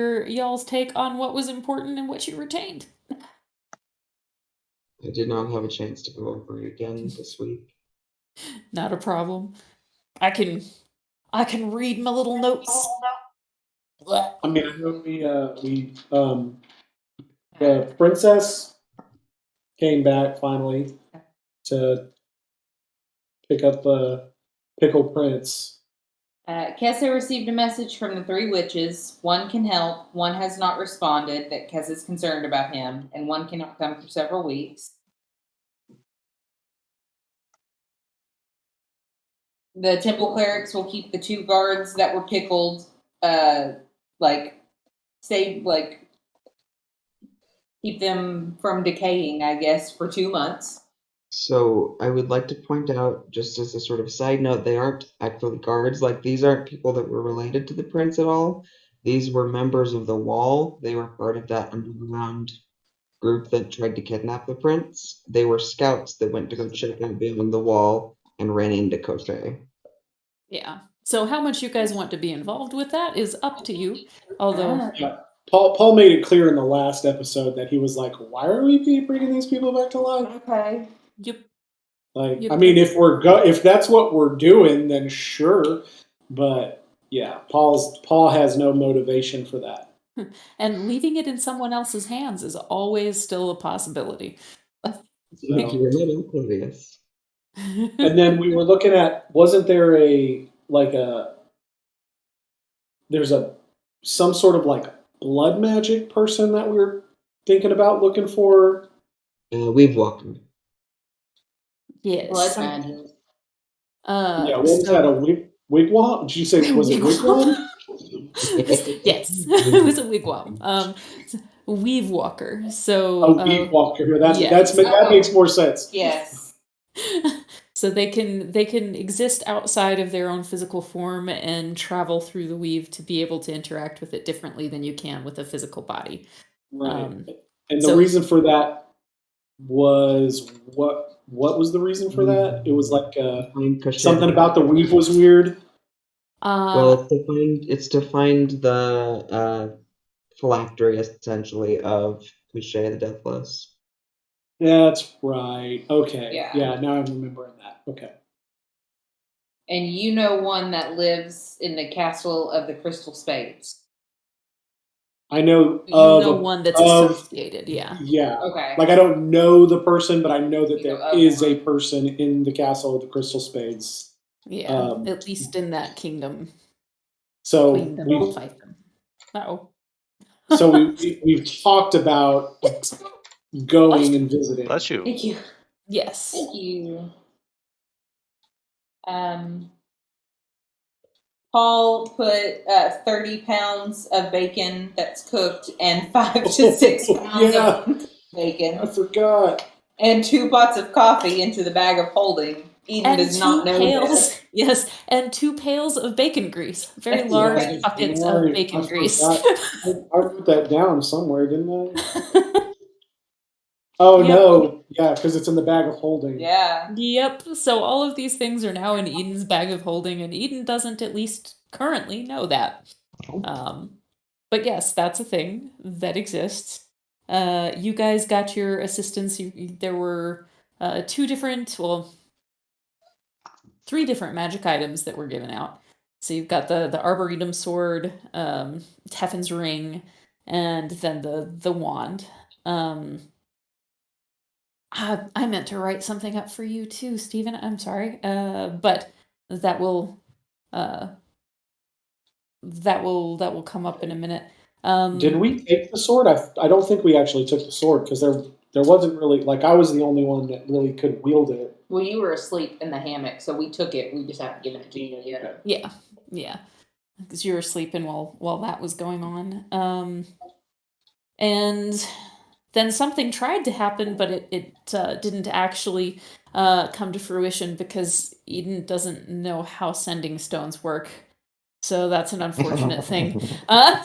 y'all's take on what was important and what you retained. I did not have a chance to go over it again this week. Not a problem. I can read my little notes. I mean, I know the princess came back finally to pick up the pickled prince. Kessa received a message from the three witches. One can help, one has not responded that Kessa's concerned about him, and one cannot come for several weeks. The temple clerics will keep the two guards that were pickled, keep them from decaying, I guess, for 2 months. So I would like to point out, just as a sort of side note, they aren't actually guards. Like, these aren't people that were related to the prince at all. These were members of the Wall. They were part of that underground group that tried to kidnap the prince. They were scouts that went to go check out beyond the Wall and ran into Koshe. Yeah. So how much you guys want to be involved with that is up to you. Although Paul made it clear in the last episode that he was like, "Why are we bringing these people back to life?" Okay. Yep. Like, I mean, if that's what we're doing, then sure. But yeah, Paul has no motivation for that. And leaving it in someone else's hands is always still a possibility. Thank you, you're not oblivious. And then we were looking at, wasn't there there's some sort of like blood magic person that we were thinking about looking for? We've walked. Yes. Blood magic. Yeah, what was that? A wigwam? Did you say was it wigwam? Yes, it was a wigwam. Weave walker. So weave walker. That makes more sense. Yes. So they can exist outside of their own physical form and travel through the weave to be able to interact with it differently than you can with a physical body. Right. And the reason for that was what was the reason for that? It was like something about the weave was weird. Well, it's to find the phylactery, essentially, of Koshe the Deathless. That's right. Okay. Yeah, now I'm remembering that. Okay. And you know one that lives in the castle of the Crystal Spades. I know one that's associated, yeah. Yeah. Okay. Like, I don't know the person, but I know that there is a person in the castle of the Crystal Spades. Yeah, at least in that kingdom. So we'll fight them. So we've talked about going and visiting. Bless you. Thank you. Yes. Thank you. Paul put 30 pounds of bacon that's cooked and 5 to 6 pounds of bacon. I forgot. And 2 pots of coffee into the bag of holding. Eden does not know this. Yes, and 2 pails of bacon grease. Very large buckets of bacon grease. I wrote that down somewhere, didn't I? Oh, no. Yeah, because it's in the bag of holding. Yeah. Yep. So all of these things are now in Eden's bag of holding, and Eden doesn't, at least currently, know that. But yes, that's a thing that exists. You guys got your assistance. There were 3 different magic items that were given out. So you've got the Arboretum sword, Teffin's ring, and then the wand. I meant to write something up for you too, Stephen. I'm sorry. But that will come up in a minute. Did we take the sword? I don't think we actually took the sword because there wasn't really, like, I was the only one that really could wield it. Well, you were asleep in the hammock, so we took it. We just haven't given it to you yet. Yeah. Because you were sleeping while that was going on. And then something tried to happen, but it didn't actually come to fruition because Eden doesn't know how sending stones work. So that's an unfortunate thing. Yeah.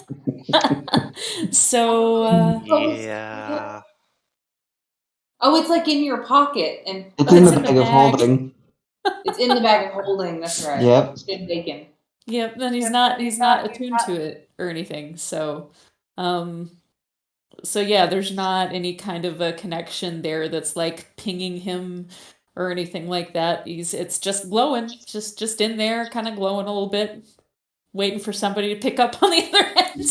Oh, it's like in your pocket, and it's in the bag of holding. It's in the bag of holding. That's right. Yep. It's been bacon. Yep. Then he's not attuned to it. or anything. So yeah, there's not any kind of a connection there that's like pinging him or anything like that. It's just glowing, just in there, kind of glowing a little bit, waiting for somebody to pick up on the other end.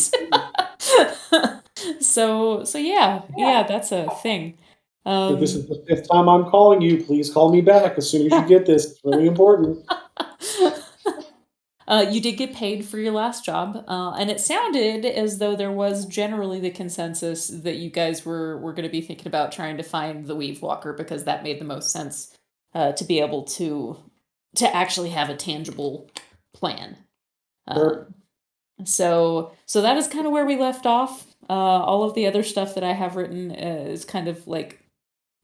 So yeah, that's a thing. So this is the fifth time I'm calling you. Please call me back as soon as you get this. It's really important. You did get paid for your last job, and it sounded as though there was generally the consensus that you guys were going to be thinking about trying to find the Weave Walker because that made the most sense to be able to actually have a tangible plan. Sure. So that is kind of where we left off. All of the other stuff that I have written is kind of like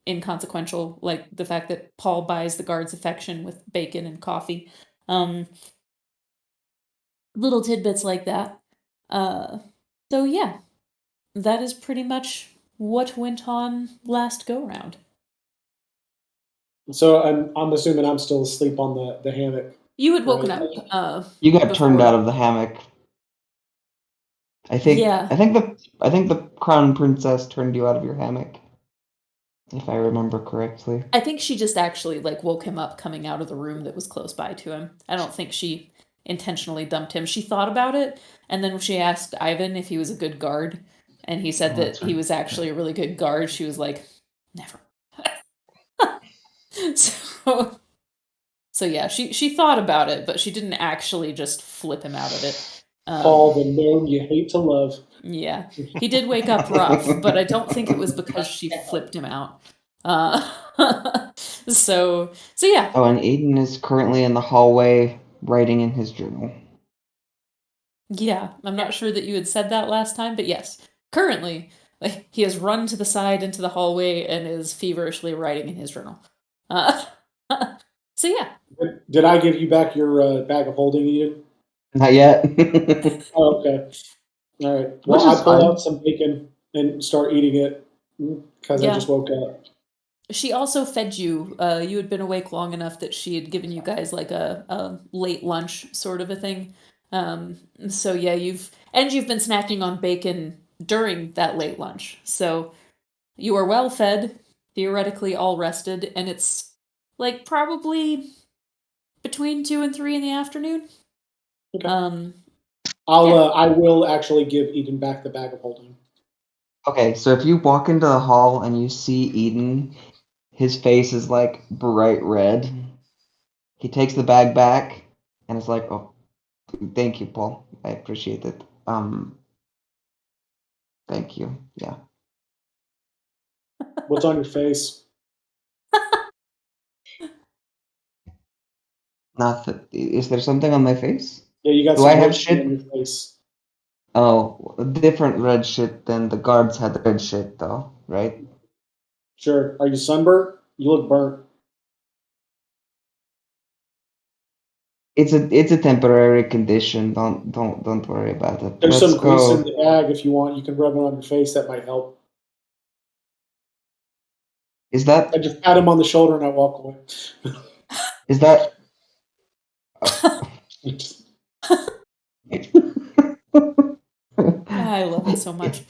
inconsequential, like the fact that Paul buys the guard's affection with bacon and coffee. Little tidbits like that. So yeah, that is pretty much what went on last go round. So I'm assuming I'm still asleep on the hammock. You had woken Right. up. You got turned before. out of the hammock. I think Yeah. I think the crown princess turned you out of your hammock, if I remember correctly. I think she just actually like woke him up coming out of the room that was close by to him. I don't think she intentionally dumped him. She thought about it, and then when she asked Ivan if he was a good guard, and he said Oh, that that's he right. was actually a really good guard, she was like, never. So yeah, she thought about it, but she didn't actually just flip him out of it. Paul, the gnome you hate to love. Yeah, he did wake up rough, but I don't think it was because she flipped him out. So yeah. Oh, and Aiden is currently in the hallway writing in his journal. Yeah, I'm not sure that you had said that last time, but yes, currently, like, he has run to the side into the hallway and is feverishly writing in his journal. So yeah. Did I give you back your bag of holding, Eden? Not yet. Oh, okay. All right. Which Well, is I pull fine. out some bacon and start eating it because I Yeah. just woke up. She also fed you. You had been awake long enough that she had given you guys like a late lunch sort of a thing. So yeah, you've been snacking on bacon during that late lunch. So you are well fed, theoretically all rested, and it's like probably between 2 and 3 in the afternoon. Okay. Yeah. I will actually give Eden back the bag of holding. Okay, so if you walk into the hall and you see Eden, his face is like bright red. He takes the bag back and is like, "Oh, thank you, Paul. I appreciate it. Thank you. Yeah." What's on your face? Nothing. Is there something on my face? Yeah, you got Do I some have red shit on shit? your face. Oh, different red shit than the guards had red shit, though, right? Sure. Are you sunburnt? You look burnt. It's a temporary condition. Don't worry about it. There's Let's some grease in go. the bag if you want. You can rub it on your face. That might help. Is that I just pat him on the shoulder and I walk away. is that? I love it so much.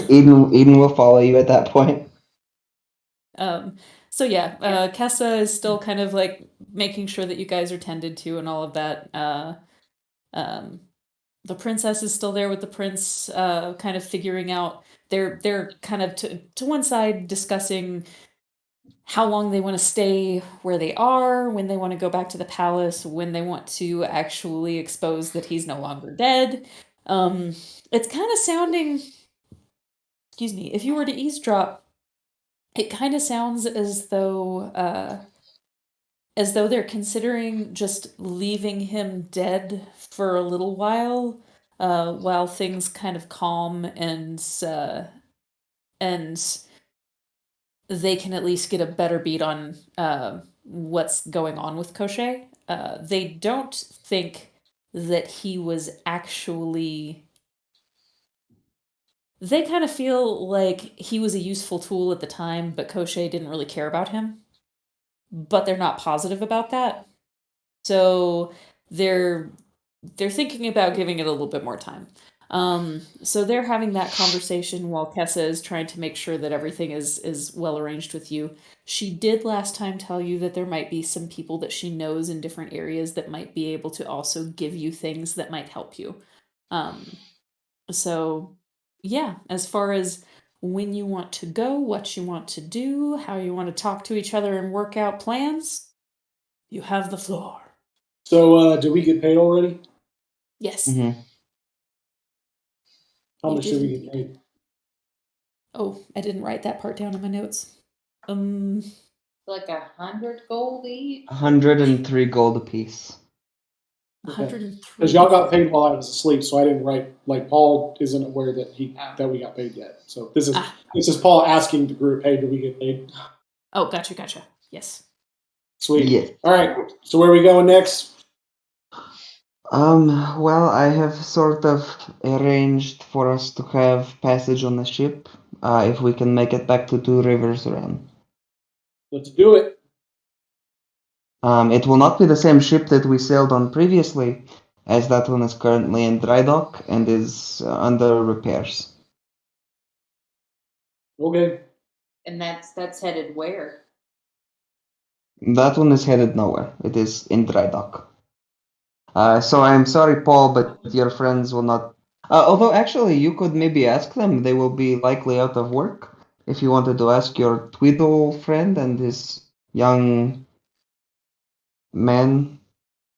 Eden will follow you at that point. So yeah, Kessa is still kind of like making sure that you guys are tended to and all of that. The princess is still there with the prince, kind of figuring out. They're kind of to one side discussing how long they want to stay where they are, when they want to go back to the palace, when they want to actually expose that he's no longer dead. It's kind of sounding, excuse me, if you were to eavesdrop, it kind of sounds as though they're considering just leaving him dead for a little while things kind of calm and they can at least get a better beat on what's going on with Cochet. They don't think that he was actually. They kind of feel like he was a useful tool at the time, but Cochet didn't really care about him. But they're not positive about that. So they're thinking about giving it a little bit more time. So they're having that conversation while Kessa is trying to make sure that everything is well arranged with you. She did last time tell you that there might be some people that she knows in different areas that might be able to also give you things that might help you. So yeah, as far as when you want to go, what you want to do, how you want to talk to each other and work out plans, you have the floor. So, did we get paid already? Yes. How You much did did we get indeed. paid? Oh, I didn't write that part down in my notes. Like 100 gold each. 103 gold apiece. 103. Because y'all got paid while I was asleep, so I didn't write. Like Paul isn't aware that that we got paid yet. So this is Paul asking the group, "Hey, did we get paid?" Oh, gotcha. Yes. Sweet. Yes. All right. So where are we going next? Well, I have sort of arranged for us to have passage on the ship, if we can make it back to Two Rivers Run. Let's do it. It will not be the same ship that we sailed on previously, as that one is currently in dry dock and is under repairs. Okay. And that's headed where? That one is headed nowhere. It is in dry dock. So I'm sorry, Paul, but your friends will not. Although, actually, you could maybe ask them. They will be likely out of work. If you wanted to ask your Tweedle friend and his young man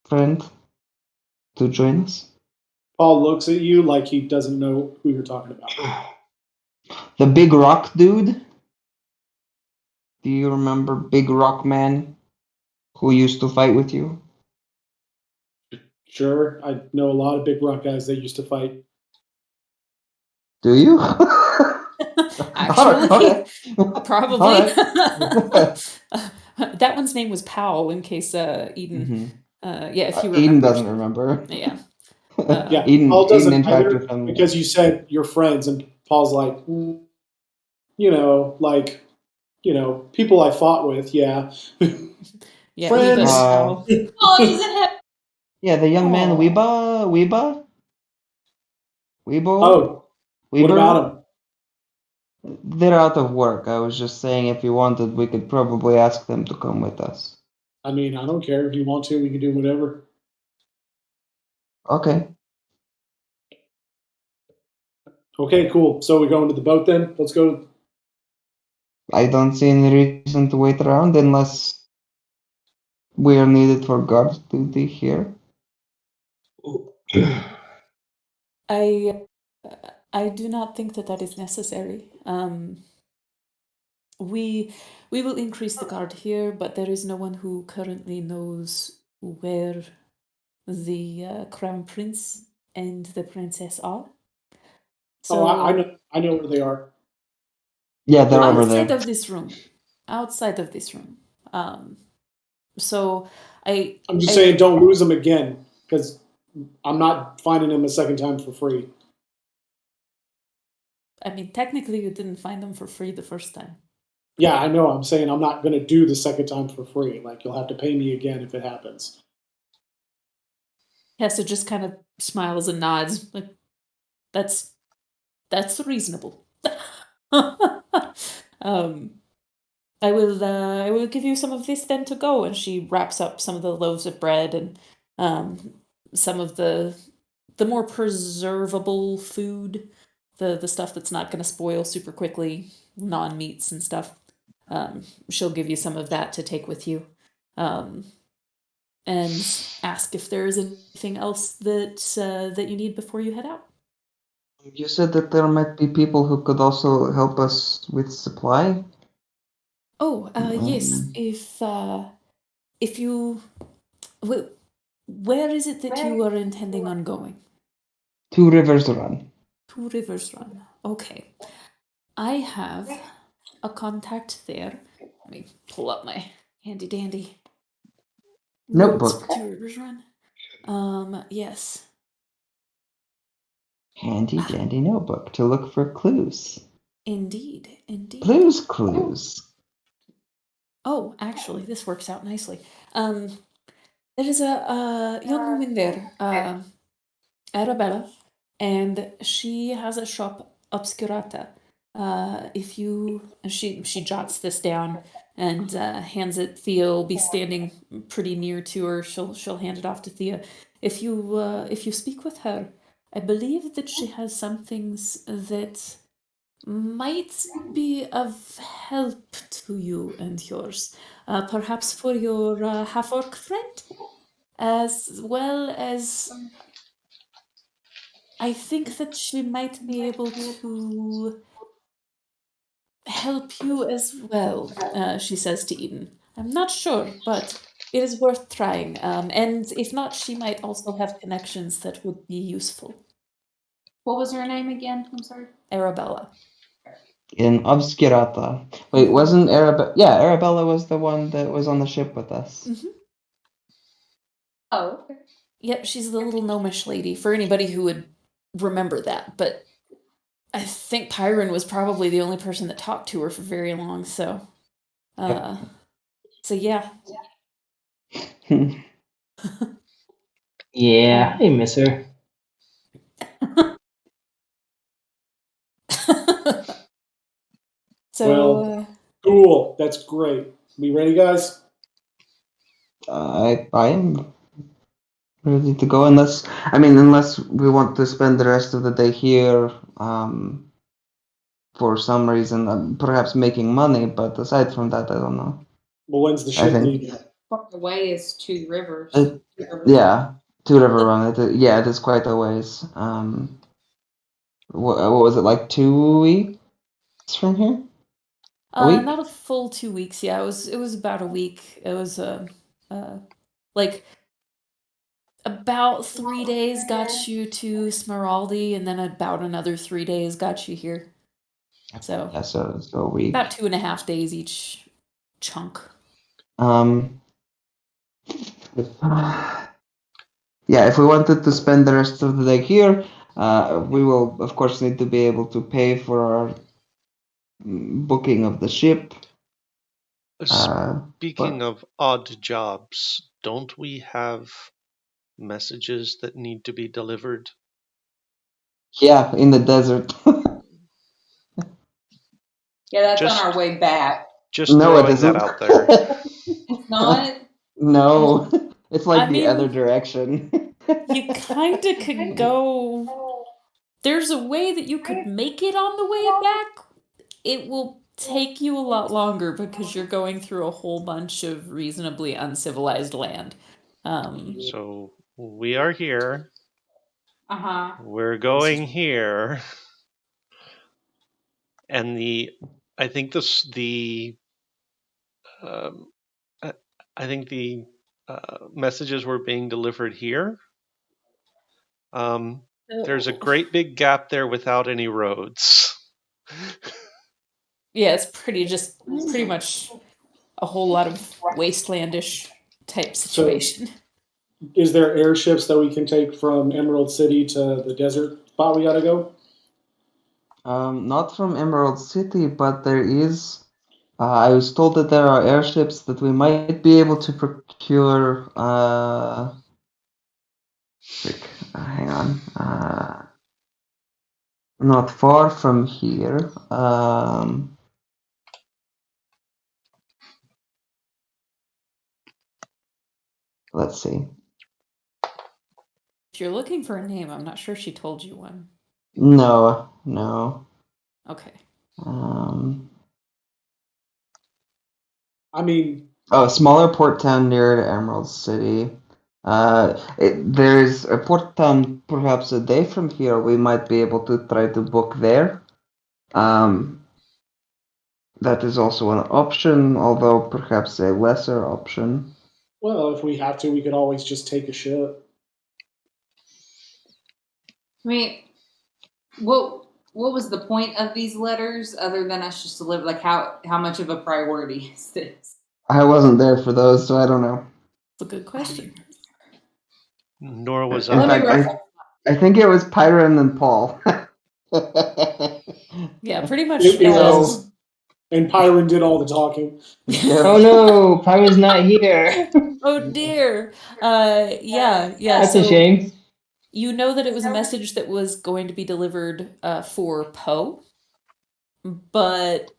friend to join us. Paul looks at you like he doesn't know who you're talking about. The big rock dude. Do you remember Big Rock Man who used to fight with you? Sure, I know a lot of big rock guys that used to fight. Do you? Actually, Okay. probably. All right. That one's name was Powell, in case Eden. Yeah, if he remembers. Eden doesn't remember. Yeah. Yeah, Eden, Paul doesn't Eden interacted either with him. because you said you're friends, and Paul's like, people I fought with, yeah. Yeah, Friends. Eva and Powell. Oh, doesn't have. Yeah, the young man, Aw. Weebo? Oh, what Weber? about him? They're out of work. I was just saying if you wanted, we could probably ask them to come with us. I mean, I don't care. If you want to, we can do whatever. Okay. Okay, cool. So we're going to the boat then? Let's go. I don't see any reason to wait around unless we are needed for guard duty here. I do not think that is necessary. We will increase the guard here, but there is no one who currently knows where the crown prince and the princess are. So I know where they are. Yeah, they're over outside there. of this room. Outside of this room. So I'm just saying, don't lose them again, because I'm not finding them a second time for free. I mean, technically, you didn't find them for free the first time. Yeah, I know. I'm saying I'm not going to do the second time for free. Like, you'll have to pay me again if it happens. Hessa just kind of smiles and nods. Like, that's reasonable. I will give you some of this then to go. And she wraps up some of the loaves of bread and some of the more preservable food, the stuff that's not going to spoil super quickly, non-meats and stuff. She'll give you some of that to take with you, and ask if there is anything else that you need before you head out. You said that there might be people who could also help us with supply. Oh, yes. If you, where is it that you are intending on going? Two Rivers Run. Two Rivers Run. Okay. I have a contact there. Let me pull up my handy dandy notes Notebook. for Two Rivers Run. Yes. Handy dandy notebook to look for clues. Indeed. Clues. Oh, actually, this works out nicely. There is a young woman there, Arabella, and she has a shop obscurata. If you, she jots this down and hands it. Thea will be standing pretty near to her. She'll hand it off to Thea. If you speak with her, I believe that she has some things that might be of help to you and yours. Perhaps for your half-orc friend, as well as I think that she might be able to help you as well, she says to Eden. I'm not sure, but it is worth trying. And if not, she might also have connections that would be useful. What was her name again? I'm sorry. Arabella. In Obscurata. Wait, wasn't Arabella? Yeah, Arabella was the one that was on the ship with us. Mm-hmm. Oh, okay. Yep, she's the little gnomish lady, for anybody who would remember that, but I think Pyron was probably the only person that talked to her for very long, so so yeah. Yeah, I miss her. So Well, cool. That's great. We ready, guys? I am ready to go unless we want to spend the rest of the day here for some reason, perhaps making money, but aside from that, I don't know. Well, when's the I ship think- leaving? Far away is Two Rivers. Yeah, Two River Run. It is quite a ways. What was it, like 2 weeks from here? A week? not a full 2 weeks, yeah. It was about a week. It was like about 3 days got you to Smeraldi, and then about another 3 days got you here. So Yeah, so a week. about 2.5 days each chunk. Yeah, if we wanted to spend the rest of the day here, we will of course need to be able to pay for our booking of the ship. Speaking of odd jobs, don't we have messages that need to be delivered? Yeah, in the desert. Yeah, that's Just- on our way back. Just No, it throwing that isn't. out there. It's not. No, it's like I the mean, other direction. You kind of could go. There's a way that you could make it on the way back. It will take you a lot longer because you're going through a whole bunch of reasonably uncivilized land. So we are here. Uh-huh. We're going here. And I think the messages were being delivered here. There's a great big gap there without any roads. Yeah, it's pretty much a whole lot of wastelandish type situation. Is there airships that we can take from Emerald City to the desert spot we gotta go? Not from Emerald City, but there is. I was told that there are airships that we might be able to procure. Hang on. Not far from here. Let's see. If you're looking for a name, I'm not sure she told you one. No. Okay. I mean, A smaller port town near Emerald City. There is a port town perhaps a day from here. We might be able to try to book there. That is also an option, although perhaps a lesser option. well, if we have to, we could always just take a ship. I mean, what was the point of these letters other than us just to live? Like, how much of a priority is this? I wasn't there for those, so I don't know. That's a good question. Nor was In I. fact, I think it was Pyron and Paul. Yeah, pretty much. It was, and Pyron did all the talking. Oh no, Pyron's not here. Oh dear. Yeah. That's so, a shame. You know that it was a message that was going to be delivered for Poe, but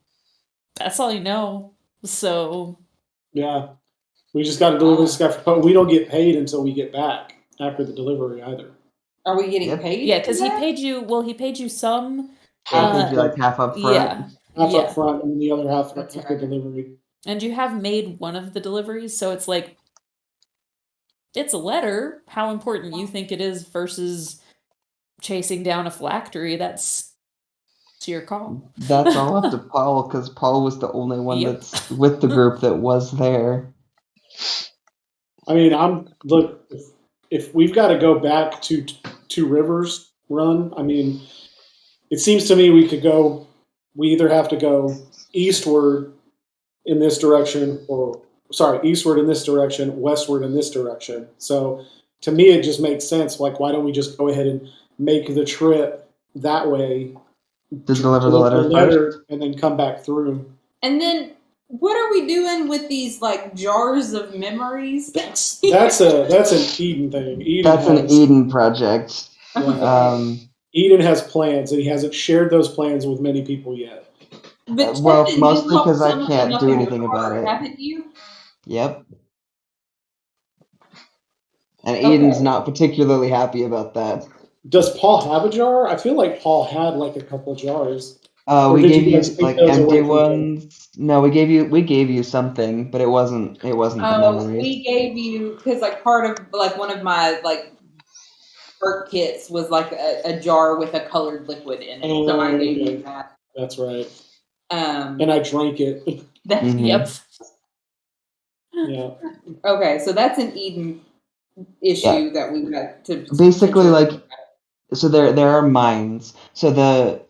that's all you know. So Yeah. We just got to deliver this guy for Poe. We don't get paid until we get back after the delivery either. Are we getting Yep. paid? yeah, for because he that? paid you. Well, he paid you some. They paid you like half up front. Yeah, Half yeah. up front and the other half That's after right. delivery. And you have made one of the deliveries, so it's like it's a letter. How important you think it is versus chasing down a phylactery? That's your call. That's all up to Paul, because Paul was the only one Yep. that's with the group that was there. I mean, look. If we've got to go back to Two Rivers run, I mean, it seems to me we could go. We either have to go eastward in this direction, or eastward in this direction, westward in this direction. So to me, it just makes sense. Like, why don't we just go ahead and make the trip that way? To deliver the letter first? And then come back through. And then what are we doing with these like jars of memories? That's an Eden thing. That's an Eden project. Eden has plans, and he hasn't shared those plans with many people yet. But well, Justin, mostly you because I sum them can't up do in a anything about jar, it. haven't you? Yep. And Eden's not particularly happy about that. Does Paul have a jar? I feel like Paul had like a couple jars. We gave you like empty ones. No, we gave you something, but it wasn't the memories. We gave you, because like part of like one of my like art kits was like a jar with a colored liquid in it. So I gave you that. That's right. And I drank it. Yep. Yeah. Okay, so that's an Eden issue that we've got to basically like. So there are mines. So they're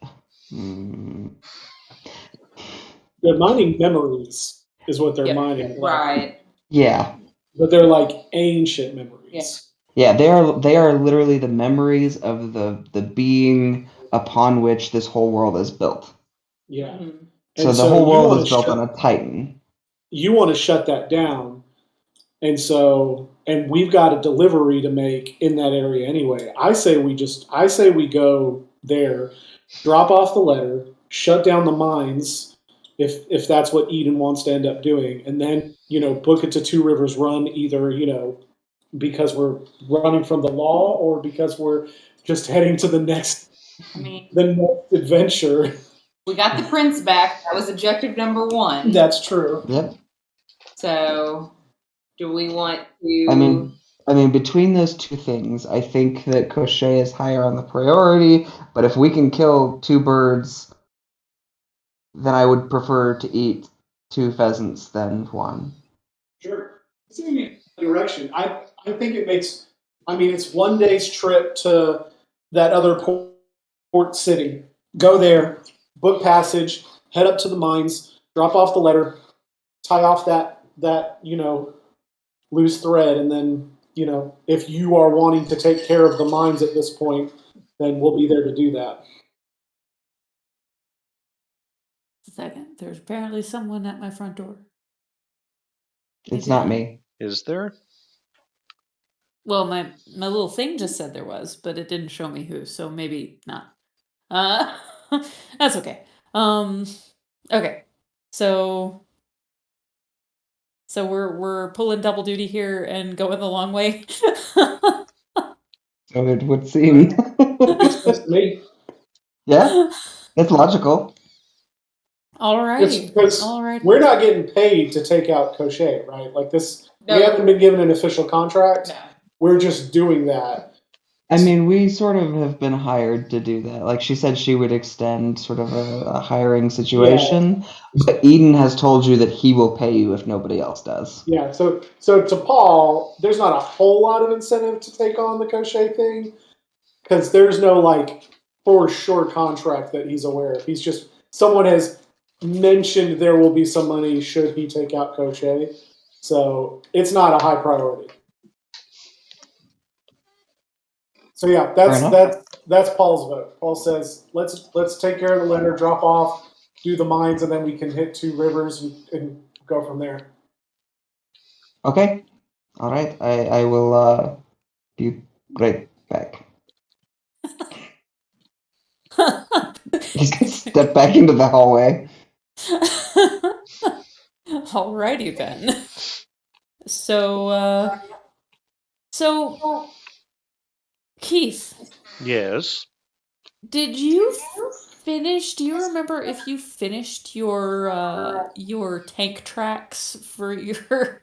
mining memories, is what they're mining. Right. Yeah. But they're like ancient memories. Yeah, they are literally the memories of the being upon which this whole world is built. Yeah. Mm-hmm. So the whole world is built on a Titan. You want to shut that down. And we've got a delivery to make in that area anyway. I say we go there, drop off the letter, shut down the mines, if that's what Eden wants to end up doing, and then, book it to Two Rivers Run, either, because we're running from the law or because we're just heading to the next adventure. We got the prince back. That was objective number 1. That's true. Yep. So do we want to... I mean, between those two things, I think that Crochet is higher on the priority, but if we can kill 2 birds, then I would prefer to eat 2 pheasants than 1. Sure. It's in a direction. I think it makes, it's one day's trip to that other port city. Go there, book passage, head up to the mines, drop off the letter, tie off that loose thread, and then, if you are wanting to take care of the mines at this point, then we'll be there to do that. Second, there's apparently someone at my front door. It's not me. Is there? Well, my little thing just said there was, but it didn't show me who, so maybe not. That's okay. Okay. So we're pulling double duty here and going the long way. So it would seem. Yeah, it's logical. All right. We're not getting paid to take out Crochet, right? Like this, we haven't been given an official contract. No. We're just doing that. We sort of have been hired to do that. Like she said, she would extend sort of a hiring situation. Yeah. But Eden has told you that he will pay you if nobody else does. Yeah. So to Paul, there's not a whole lot of incentive to take on the Crochet thing because there's no for sure contract that he's aware of. He's just, someone has mentioned there will be some money should he take out Crochet. So it's not a high priority. So yeah, that's Paul's vote. Paul says let's take care of the letter, drop off, do the mines, and then we can hit Two Rivers and go from there. Okay. All right. I will be right back. He's gonna step back into the hallway. Alrighty then. So Keith, Yes. did you finish? Do you remember if you finished your tank tracks for your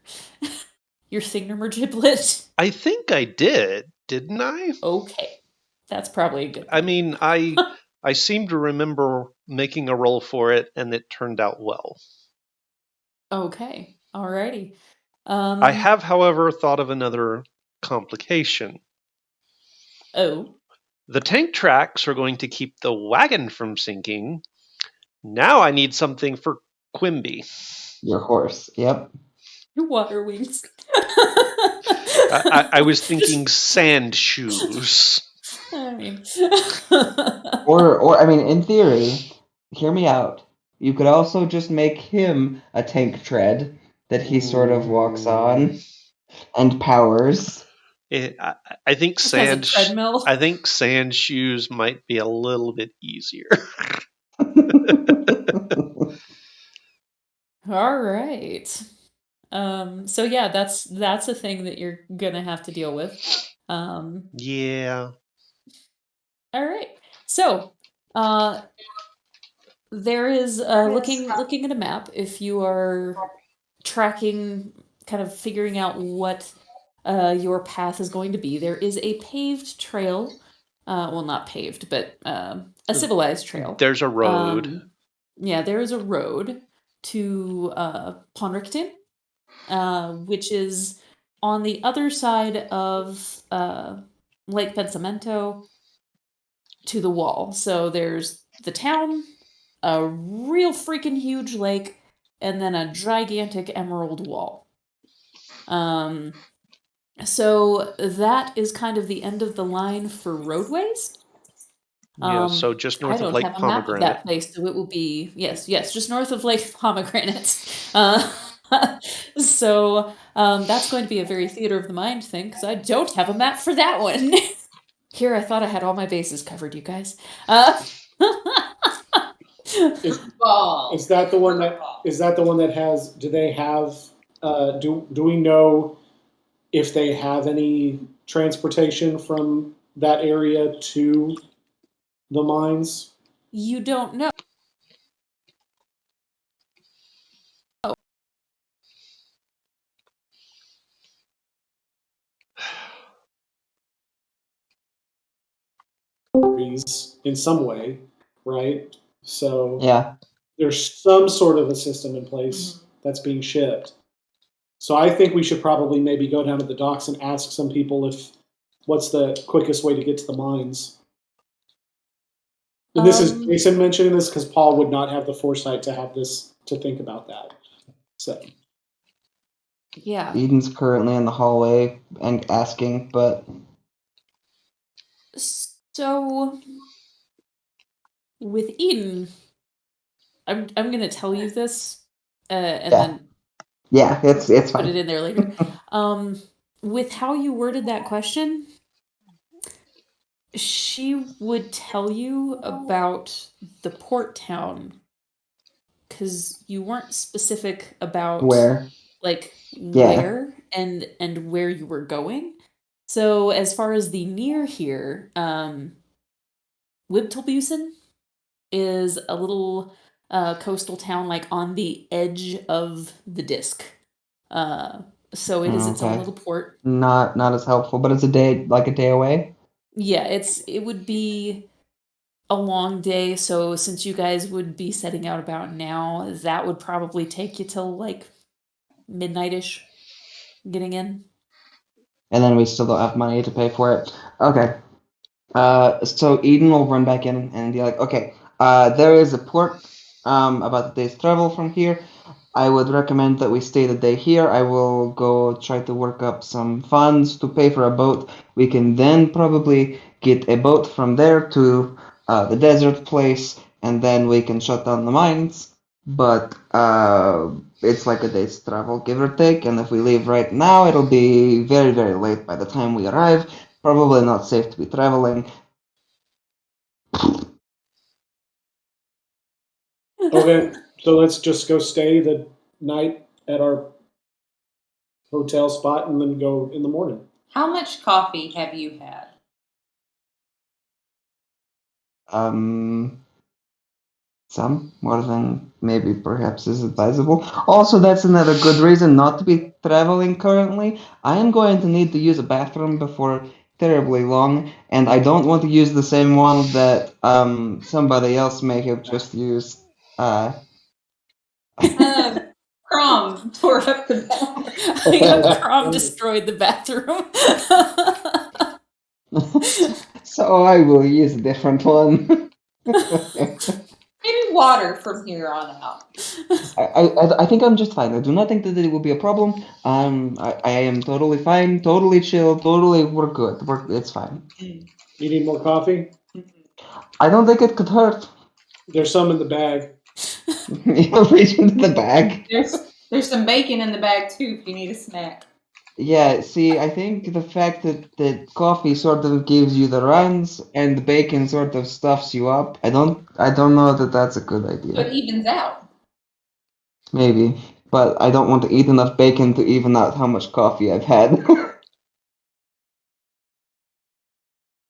your thingamajiglet? I think I didn't I? Okay, that's probably a good I thing. mean, I seem to remember making a roll for it, and it turned out well. Okay, alrighty. I have, however, thought of another complication. Oh, The tank tracks are going to keep the wagon from sinking. Now I need something for Quimby. Your horse. Yep. your water wings. I was thinking sand shoes. I mean, Or I mean, in theory, hear me out. You could also just make him a tank tread that he sort of walks on and powers. I think just has a treadmill. I think sand shoes might be a little bit easier. All right. So yeah, that's a thing that you're gonna have to deal with. Yeah. All right. So, there is looking at a map. If you are tracking, kind of figuring out what your path is going to be, there is a paved trail. Well, not paved, but a civilized trail. There's a road. Yeah, there is a road to Ponricton, which is on the other side of Lake Pensamento to the wall. So there's the town, a real freaking huge lake, and then a gigantic emerald wall. So that is kind of the end of the line for roadways. Yeah, so just I north of don't Lake have a map of Pomegranate. that place, so it will be yes, just north of Lake Pomegranate. So that's going to be a very theater of the mind thing because I don't have a map for that one. Here, I thought I had all my bases covered, you guys. Is that the one that has? Do they have? Do we know if they have any transportation from that area to the mines? You don't know. In some way, right? So Yeah. there's some sort of a system in place that's being shipped. So I think we should probably maybe go down to the docks and ask some people if what's the quickest way to get to the mines. And this is Jason mentioning this because Paul would not have the foresight to have this to think about that. So Yeah. Eden's currently in the hallway and asking, but So with Eden, I'm gonna tell you this, and Yeah. then yeah, it's put fine. it in there later. With how you worded that question, she would tell you about the port town because you weren't specific about Where? like Yeah. where and where you were going. So as far as the near here, Wibtelbusen is a little coastal town like on the edge of the disc. So it is its own Okay. little port. Not as helpful, but it's a day away. Yeah, it would be a long day, so since you guys would be setting out about now, that would probably take you till like midnight-ish getting in. And then we still don't have money to pay for it. Okay. So Eden will run back in and be like, okay, there is a port about a day's travel from here. I would recommend that we stay the day here. I will go try to work up some funds to pay for a boat. We can then probably get a boat from there to the desert place, and then we can shut down the mines. But it's like a day's travel, give or take. And if we leave right now, it'll be very, very late by the time we arrive. Probably not safe to be traveling. Okay, so let's just go stay the night at our hotel spot and then go in the morning. How much coffee have you had? Some more than maybe perhaps is advisable. Also, that's another good reason not to be traveling currently. I am going to need to use a bathroom before terribly long, and I don't want to use the same one that somebody else may have just used. Crom tore up the Crom destroyed the bathroom. So I will use a different one. Maybe water from here on out. I think I'm just fine. I do not think that it will be a problem. I am totally fine, totally chill, totally. We're good. It's fine. You need more coffee? I don't think it could hurt. There's some in the bag. You reach into the bag. There's some bacon in the bag too if you need a snack. Yeah, see, I think the fact that coffee sort of gives you the runs and the bacon sort of stuffs you up. I don't know that that's a good So it idea. evens out. Maybe, but I don't want to eat enough bacon to even out how much coffee I've had.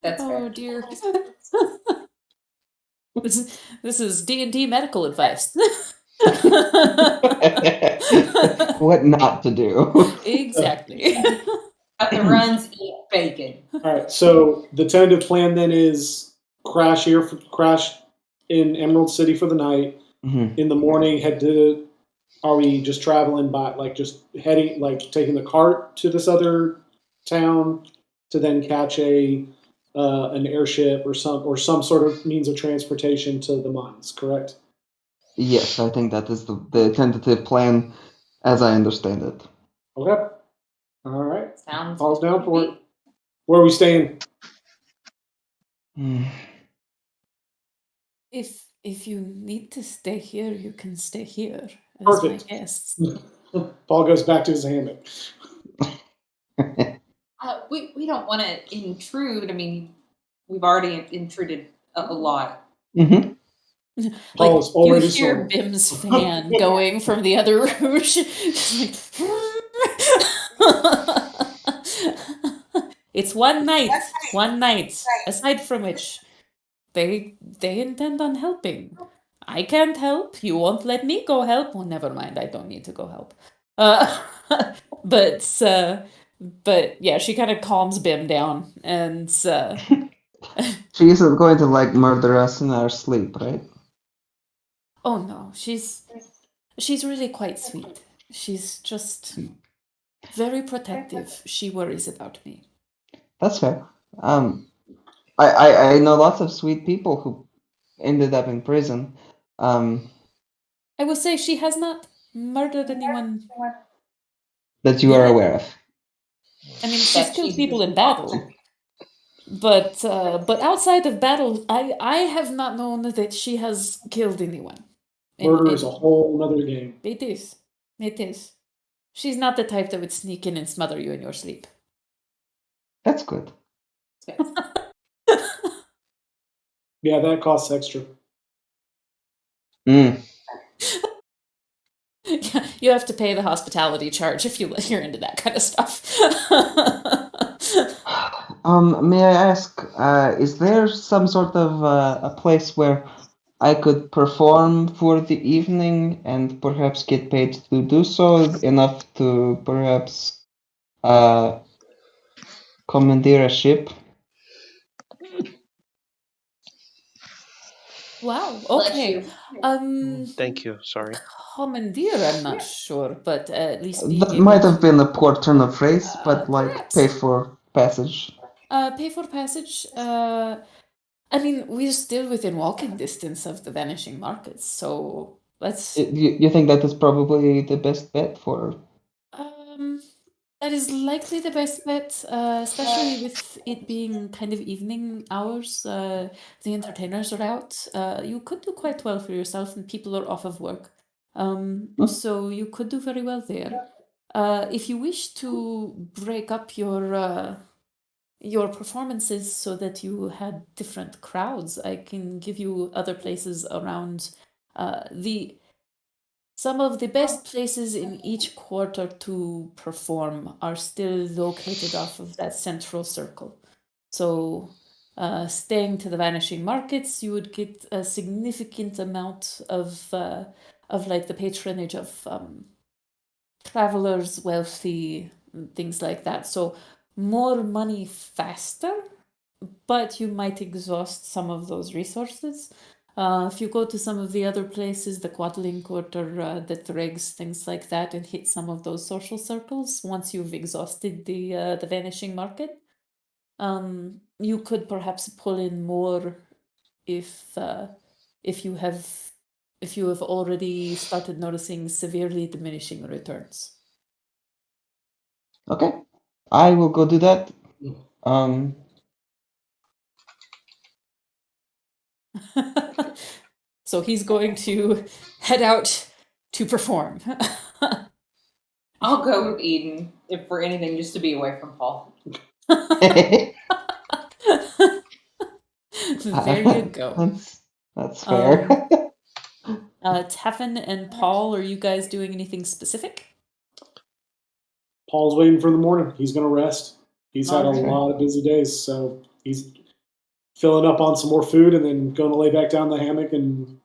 That's Oh fair. dear. This is D&D medical advice. What not to do. Exactly. Got the runs, eat bacon. All right, so the tentative plan then is crash in Emerald City for the night. Mhm. In the morning, head to. Are we just traveling by, like, just heading, like, taking the cart to this other town to then catch an airship or some sort of means of transportation to the mines? Correct. Yes, I think that is the tentative plan as I understand it. Okay. All right. Sounds Paul's good down to for me. it. Where are we staying? Hmm. If you need to stay here, you can stay here as my Perfect. guests. Paul goes back to his hammock. We don't want to intrude. I mean, we've already intruded a lot. Mhm. Paul Like is you already hear sore. Bim's fan going from the other room. Just like, it's one night. One night. Aside from which, they intend on helping. I can't help. You won't let me go help. Well, never mind. I don't need to go help. Uh, but but yeah, she kind of calms Bim down, and She isn't going to like murder us in our sleep, right? oh no, she's really quite sweet. She's just very protective. She worries about me. That's fair. I know lots of sweet people who ended up in prison. I will say she has not murdered anyone. That you are Yet. aware of. I mean, she's That killed she's people in battle, but outside of battle, I have not known that she has killed anyone. Murder is a whole nother game. It is. It is. She's not the type that would sneak in and smother you in your sleep. That's good. Yeah, that costs extra. Mm. Yeah, you have to pay the hospitality charge if you're into that kind of stuff. May I ask, is there some sort of a place where I could perform for the evening and perhaps get paid to do so, enough to perhaps commandeer a ship? Wow. Bless Okay. you. Thank you. Sorry. Commandeer, I'm not sure, but at least being That able might have to been a poor turn of phrase, but like pay perhaps for passage. pay for passage. I mean, we're still within walking distance of the vanishing markets, so let's. You think that is probably the best bet for? Um, that is likely the best bet, especially with it being kind of evening hours. The entertainers are out. You could do quite well for yourself, and people are off of work. So you could do very well there. If you wish to break up your performances so that you had different crowds, I can give you other places around Some of the best places in each quarter to perform are still located off of that central circle. So, staying to the vanishing markets, you would get a significant amount of like the patronage of travelers, wealthy, things like that. So, more money faster, but you might exhaust some of those resources. If you go to some of the other places, the Quadling Quarter, the Dregs, things like that, and hit some of those social circles, once you've exhausted the vanishing market, you could perhaps pull in more if if you have if you have already started noticing severely diminishing returns. Okay, I will go do that. Um, So he's going to head out to perform. I'll go with Eden if for anything, just to be away from Paul. There you go. That's fair. Teffin and Paul, are you guys doing anything specific? Paul's waiting for the morning. He's going to rest. He's had a Alright. lot of busy days, so he's filling up on some more food and then going to lay back down in the hammock and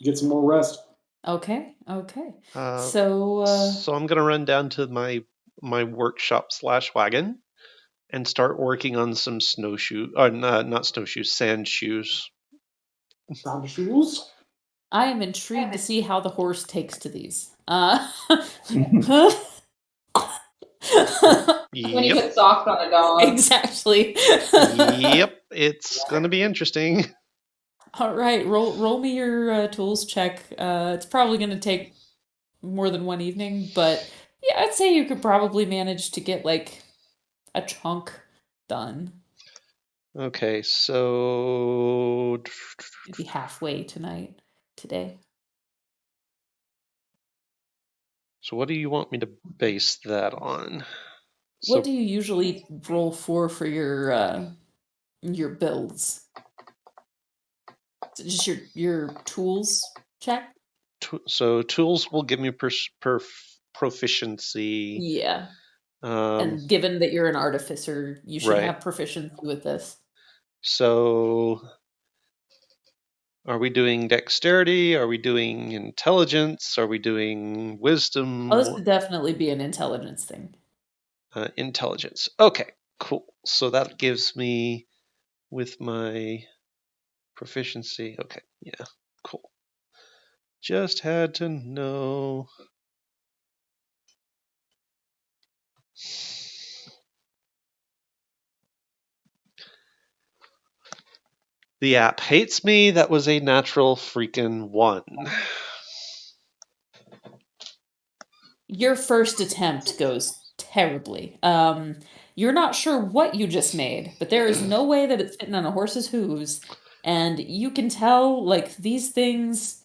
get some more rest. Okay, okay. So I'm gonna run down to my workshop / wagon and start working on some not snowshoes, sand shoes. Sand shoes? I am intrigued to see how the horse takes to these. When you Yep, put socks on a dog. Exactly. yep, it's gonna be interesting. All right, roll me your tools check. It's probably going to take more than one evening, but yeah, I'd say you could probably manage to get like a chunk done. Okay, so Maybe halfway today. so what do you want me to base that on? What do you usually roll for your builds? Is it just your tools check? So tools will give me proficiency. Yeah. Um, And given that you're an artificer, you should Right. have proficiency with this. So are we doing dexterity? Are we doing intelligence? Are we doing wisdom? Oh, this would definitely be an intelligence thing. Intelligence. Okay, cool. So that gives me with my proficiency. Okay, yeah, cool. Just had to know. The app hates me. That was a natural freaking 1. Your first attempt goes terribly. You're not sure what you just made, but there is no way that it's fitting on a horse's hooves. And you can tell, like, these things,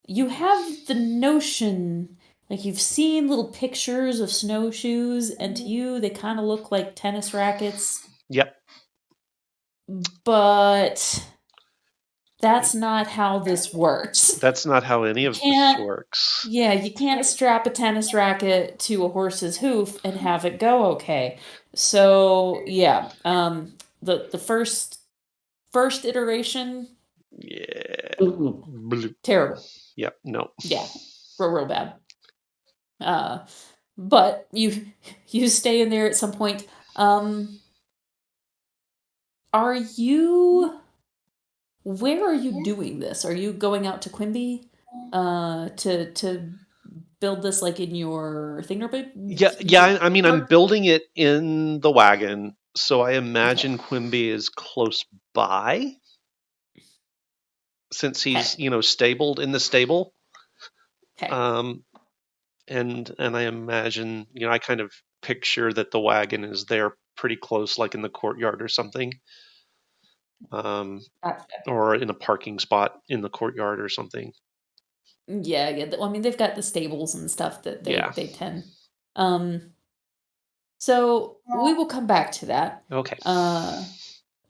you have the notion, like, you've seen little pictures of snowshoes, and to you, they kind of look like tennis rackets. Yep. But that's not how this works. That's not how any of this works. Yeah, you can't strap a tennis racket to a horse's hoof and have it go okay. So yeah, the first iteration, Yeah. terrible. Yep. No. Yeah, real bad. But you stay in there at some point. Are you? Where are you doing this? Are you going out to Quimby, to build this like in your thingamabib? Yeah. I mean, I'm building it in the wagon, so I imagine Quimby is close by, since he's stabled in the stable. Okay. And I imagine I kind of picture that the wagon is there pretty close, like in the courtyard or something. Gotcha. Or in a parking spot in the courtyard or something. Yeah. Well, I mean, they've got the stables and stuff that they tend. So we will come back to that. Okay.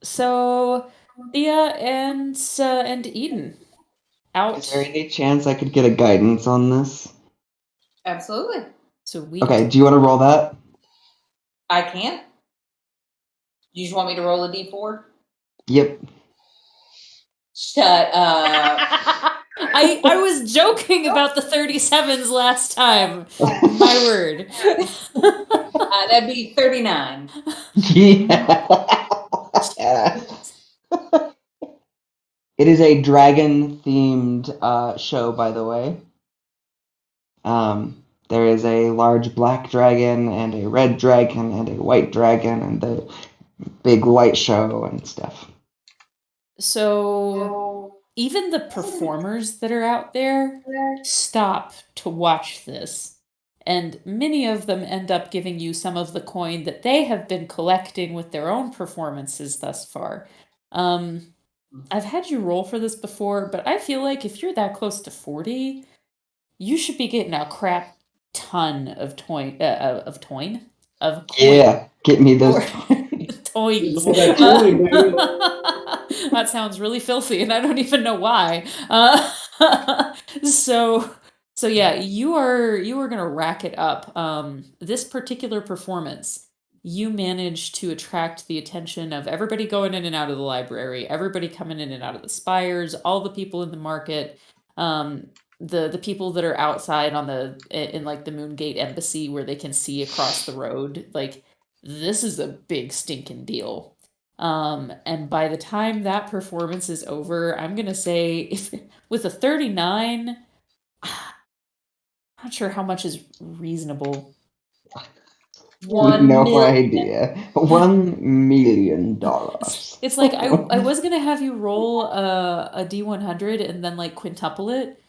So Thea and Eden, Is there out. any chance I could get a guidance on this? Absolutely. Sweet. Okay, do you want to roll that? I can. You just want me to roll a d4? Yep. Shut up. I was joking about the 37s last time. My word. That'd be 39. Yeah. It is a dragon-themed show, by the way. There is a large black dragon and a red dragon and a white dragon and a big light show and stuff. So even the performers that are out there stop to watch this. And many of them end up giving you some of the coin that they have been collecting with their own performances thus far. I've had you roll for this before, but I feel like if you're that close to 40, you should be getting a crap ton of coin. Yeah, get me those. Toys. All that coin, baby. That sounds really filthy, and I don't even know why. So yeah, you are gonna rack it up. This particular performance, you managed to attract the attention of everybody going in and out of the library, everybody coming in and out of the spires, all the people in the market, the people that are outside on in like the Moongate Embassy where they can see across the road. Like, this is a big stinking deal. And by the time that performance is over, I'm gonna say if with a 39, I'm not sure how much is reasonable. No 1,000,000. idea. $1 million. It's like I was gonna have you roll a D100 and then like quintuple it,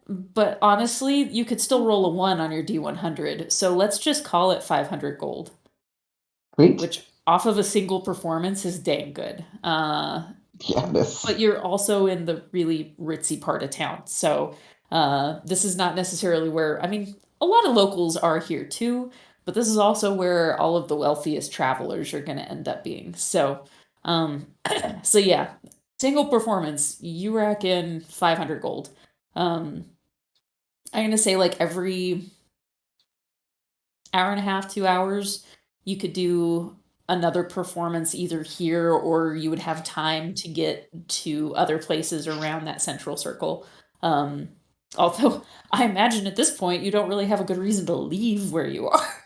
but honestly, you could still roll a 1 on your D100. So let's just call it 500 gold, Sweet. which off of a single performance is dang good. Yeah, this. But you're also in the really ritzy part of town. So this is not necessarily where, I mean, a lot of locals are here too, but this is also where all of the wealthiest travelers are going to end up being. So, so yeah, single performance, you rack in 500 gold. I'm going to say like every hour and a half, 2 hours, you could do another performance either here or you would have time to get to other places around that central circle. Although I imagine at this point you don't really have a good reason to leave where you are.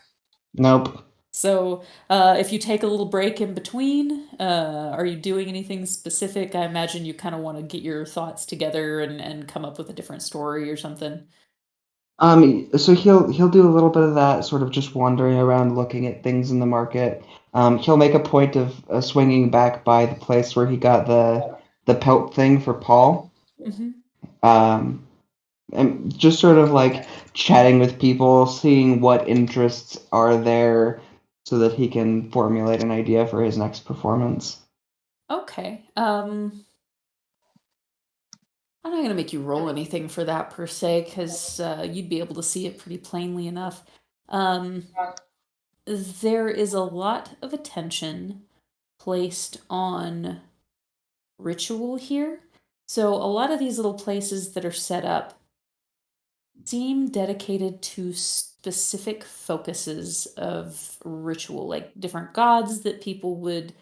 Nope. So if you take a little break in between, are you doing anything specific? I imagine you kind of want to get your thoughts together and come up with a different story or something. So he'll do a little bit of that, sort of just wandering around, looking at things in the market. He'll make a point of swinging back by the place where he got the pelt thing for Paul. Mm-hmm. And just sort of like chatting with people, seeing what interests are there, so that he can formulate an idea for his next performance. Okay. I'm not going to make you roll anything for that per se, because you'd be able to see it pretty plainly enough. There is a lot of attention placed on ritual here. So a lot of these little places that are set up seem dedicated to specific focuses of ritual, like different gods that people would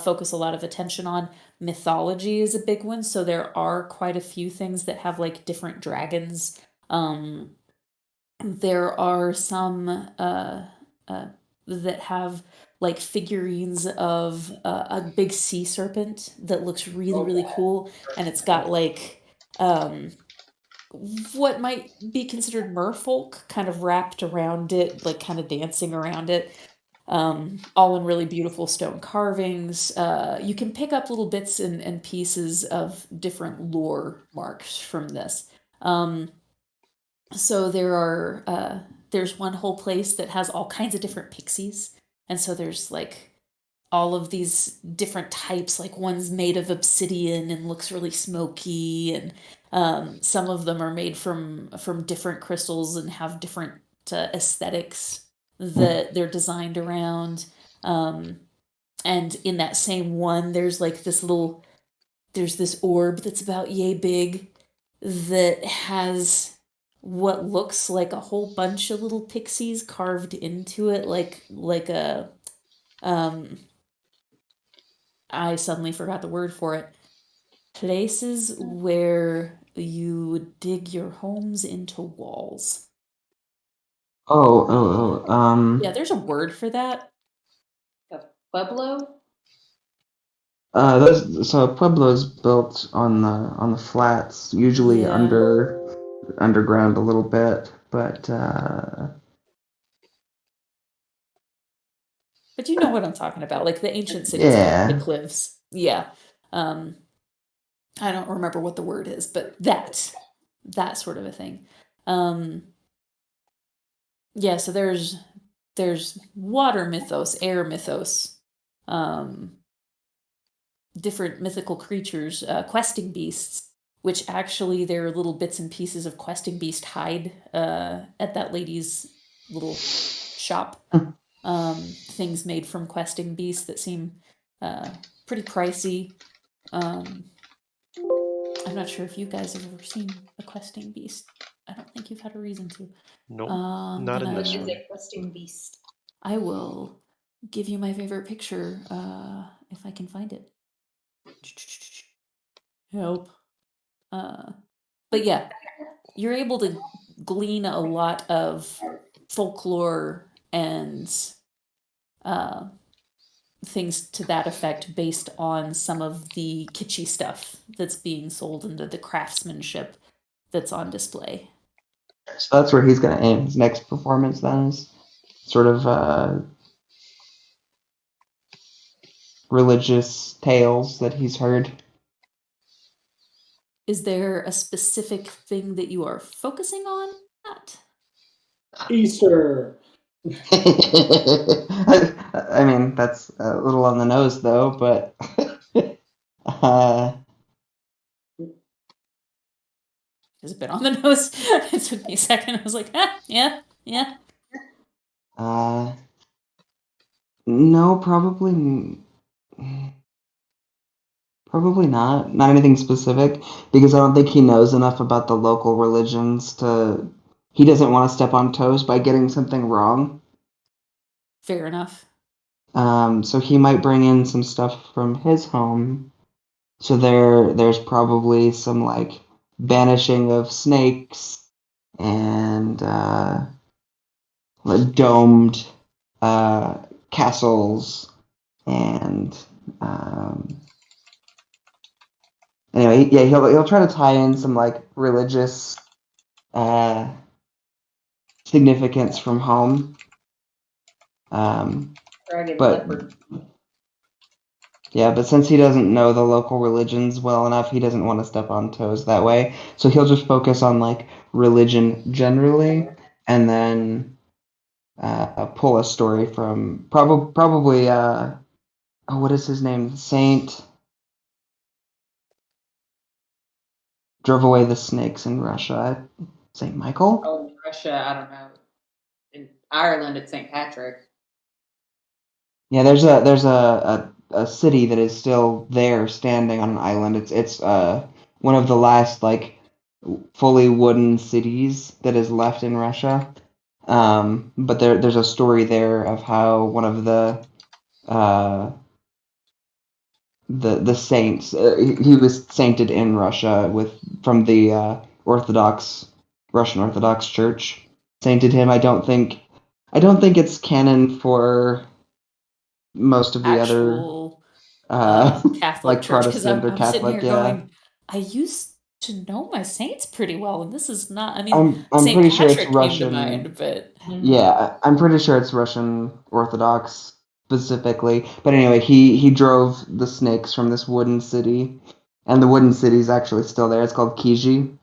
focus a lot of attention on. Mythology is a big one, so there are quite a few things that have like different dragons. There are some that have like figurines of a big sea serpent that looks really, really cool, and it's got like what might be considered merfolk kind of wrapped around it, like kind of dancing around it, all in really beautiful stone carvings. You can pick up little bits and pieces of different lore marks from this. So there's one whole place that has all kinds of different pixies, and so there's like all of these different types. Like one's made of obsidian and looks really smoky, and some of them are made from different crystals and have different aesthetics that they're designed around. And in that same one, there's this orb that's about yay big, that has what looks like a whole bunch of little pixies carved into it, like a I suddenly forgot the word for it. Places where you dig your homes into walls. Yeah, there's a word for that. A pueblo? So Pueblo's built on the flats, usually Yeah. underground a little bit, but But you know what I'm talking about, like the ancient cities built in the yeah. cliffs. Yeah. Um, I don't remember what the word is, but that sort of a thing. Um, yeah, so there's water mythos, air mythos, um, different mythical creatures, questing beasts, which actually there are little bits and pieces of questing beast hide at that lady's little shop. Things made from questing beasts that seem pretty pricey. Um, I'm not sure if you guys have ever seen a questing beast. I don't think you've had a reason to. Nope, I'm not in What this is gonna. one. a questing beast? I will give you my favorite picture if I can find it. Help. But yeah, you're able to glean a lot of folklore and uh, things to that effect based on some of the kitschy stuff that's being sold into the craftsmanship that's on display. So that's where he's going to aim his next performance. Then is sort of religious tales that he's heard. Is there a specific thing that you are focusing on? That Easter. I mean, that's a little on the nose, though, but has it been on the nose? It took me a second. I was like, yeah. uh, no, probably not. Not anything specific, because I don't think he knows enough about the local religions to. He doesn't want to step on toes by getting something wrong. Fair enough. So he might bring in some stuff from his home. So there's probably some like banishing of snakes and like domed uh, castles and anyway, yeah, he'll try to tie in some like religious uh, significance from home. Dragon But leopard. yeah, but since he doesn't know the local religions well enough, he doesn't want to step on toes that way. So he'll just focus on like religion generally, and then pull a story from probably oh, what is his name? Saint drove away the snakes in Russia. Saint Michael. Oh, in Russia, I don't know. In Ireland, it's St. Patrick. Yeah, there's a city that is still there, standing on an island. It's one of the last like fully wooden cities that is left in Russia. But there's a story there of how one of uh, the saints he was sainted in Russia with from the Orthodox Russian Orthodox Church sainted him. I don't think it's canon for most of the other Actual uh, Catholic like church, because Protestant or I'm sitting Catholic. here Yeah, going, I used to know my saints pretty well, and this is not. I mean, I'm St. pretty sure it's Patrick came to Russian. mind, but Yeah, I'm pretty sure it's Russian Orthodox specifically. But anyway, he drove the snakes from this wooden city, and the wooden city is actually still there. It's called Kiji.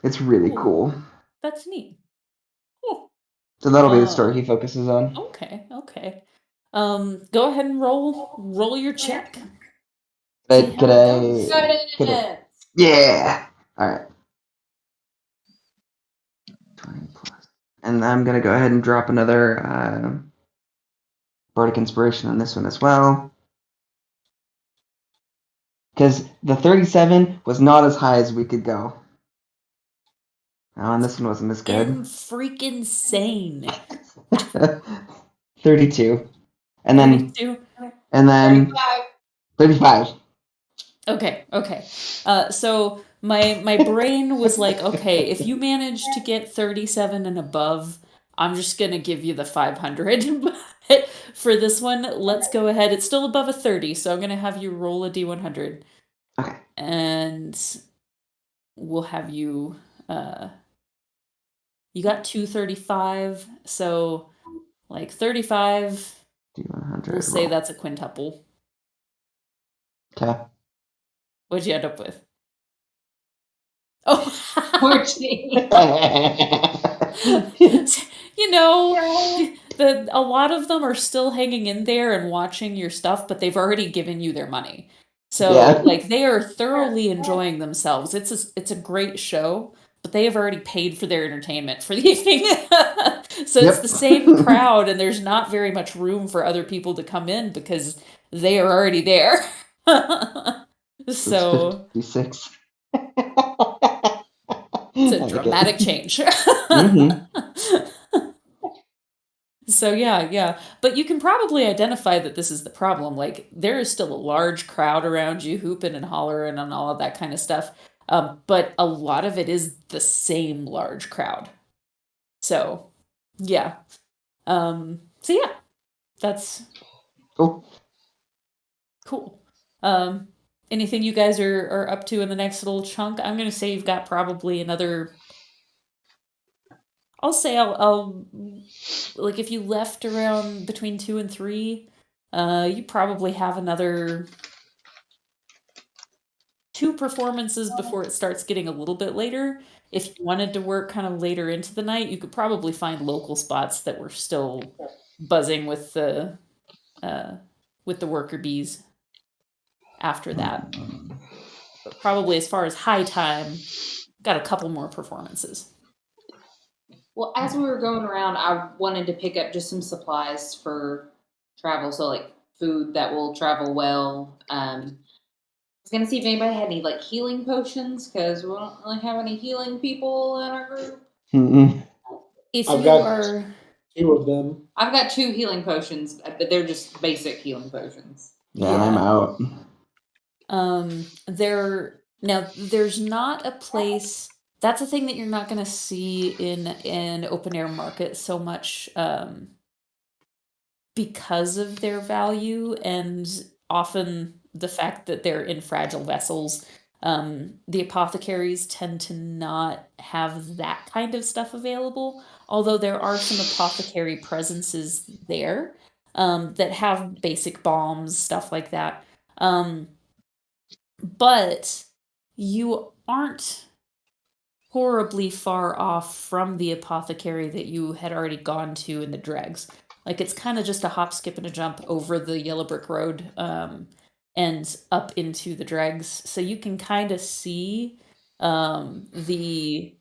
It's really ooh, cool. that's neat. Ooh. So that'll be the Uh, story he focuses on. okay. Go ahead and roll your check. See But how it goes. could I, yeah. All right. 20 plus. And I'm gonna go ahead and drop another bardic inspiration on this one as well, because the 37 was not as high as we could go. Oh, and this one wasn't as good. Freaking sane. 32. And then 32. and then 35. Okay. So my brain was like, okay, if you manage to get 37 and above, I'm just gonna give you the 500. But for this one, let's go ahead. It's still above a 30, so I'm gonna have you roll a d100, Okay. and we'll have you. You got 235, so like 35. D100. We'll say roll. that's a quintuple. Okay. What'd you end up with? Oh, 14. you know, a lot of them are still hanging in there and watching your stuff, but they've already given you their money. So Yeah. like they are thoroughly enjoying themselves. It's a great show, but they have already paid for their entertainment for the evening. So it's Yep. the same crowd, and there's not very much room for other people to come in because they are already there. So It's 56. it's a I like dramatic it. change. Mm-hmm. So yeah. But you can probably identify that this is the problem. Like there is still a large crowd around you hooping and hollering and all of that kind of stuff. But a lot of it is the same large crowd. So yeah. So yeah, that's Cool. cool. Anything you guys are up to in the next little chunk? I'm gonna say you've got probably another. I'll like if you left around between 2 and 3, you probably have another 2 performances before it starts getting a little bit later. If you wanted to work kind of later into the night, you could probably find local spots that were still buzzing uh, with the worker bees after that. But probably as far as high time, got a couple more performances. Well, as we were going around, I wanted to pick up just some supplies for travel. So, like food that will travel well. I was going to see if anybody had any like healing potions because we don't really have any healing people in our group. Mm-mm. If I've you got are 2 of them. I've got 2 healing potions, but they're just basic healing potions. Yeah, and I'm out. There's not a place. That's a thing that you're not going to see in an open air market so much, because of their value and often the fact that they're in fragile vessels. The apothecaries tend to not have that kind of stuff available, although there are some apothecary presences there, that have basic balms, stuff like that. But you aren't horribly far off from the apothecary that you had already gone to in the dregs. Like it's kind of just a hop, skip, and a jump over the yellow brick road, and up into the dregs. So you can kind of see the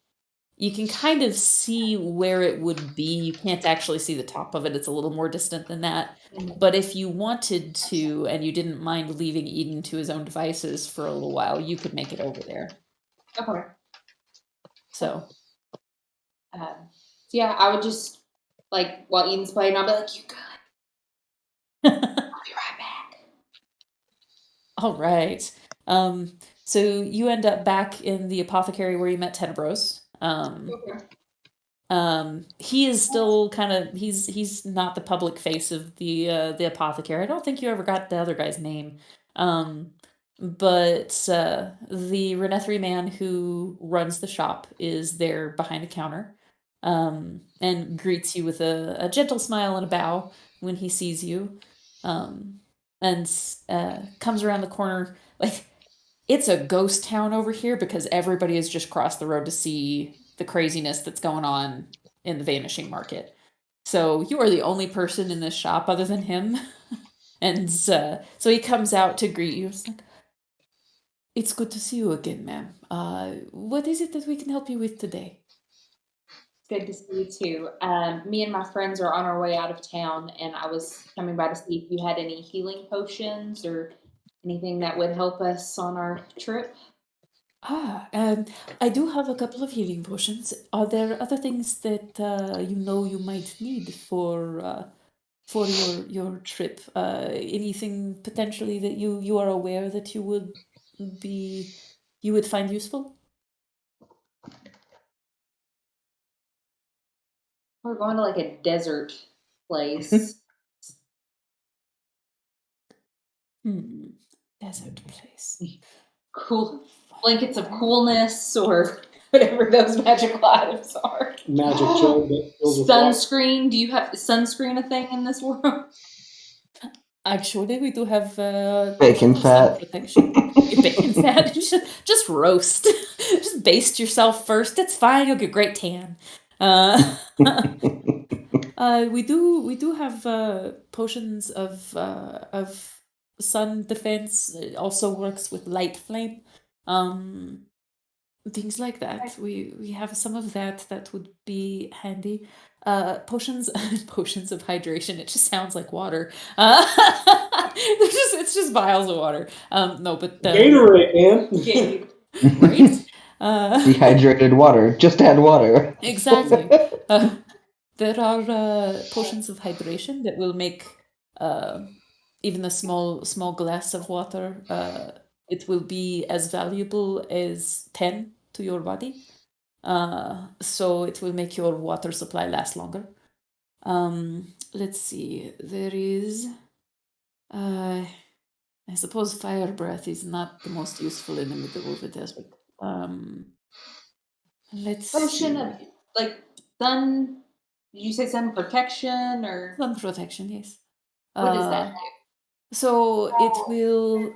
you can kind of see where it would be. You can't actually see the top of it. It's a little more distant than that. But if you wanted to and you didn't mind leaving Eden to his own devices for a little while, you could make it over there. Okay. So So yeah, I would just like while Eden's playing, I'll be like, "You good? I'll be right back." all right. So you end up back in the apothecary where you met Tenebros. He is still kind of he's not the public face of the apothecary. I don't think you ever got the other guy's name. But the Renethri man who runs the shop is there behind the counter, and greets you with a gentle smile and a bow when he sees you, and comes around the corner. Like it's a ghost town over here because everybody has just crossed the road to see the craziness that's going on in the vanishing market. So you are the only person in this shop other than him. And so he comes out to greet you. It's like, it's good to see you again, ma'am. What is it that we can help you with today? Good to see you too. Me and my friends are on our way out of town, and I was coming by to see if you had any healing potions or anything that would help us on our trip. I do have a couple of healing potions. Are there other things that you might need for your trip? Anything potentially that you are aware that you would find useful? We're going to like a desert place. Desert place. Cool blankets of coolness or whatever those magical items are. Magic gel that fills with water. Sunscreen. Do you have sunscreen a thing in this world? Actually, we do have Bacon potions of sun fat. protection. Bacon fat. Just roast. Just baste yourself first. It's fine. You'll get great tan. We do have potions of sun defense. It also works with light flame. Things like that. We have some of that would be handy. Potions potions of hydration. It just sounds like water. It's just vials of water. No, but Gatorade, man. right? Dehydrated water. Just add water. Exactly. There are potions of hydration that will make even a small glass of water. It will be as valuable as 10 to your body. So it will make your water supply last longer. Let's see. There is. I suppose fire breath is not the most useful in the middle of the desert. Let's Potion see. of like sun. Did you say sun protection or Sun protection, yes. what does that do? So it will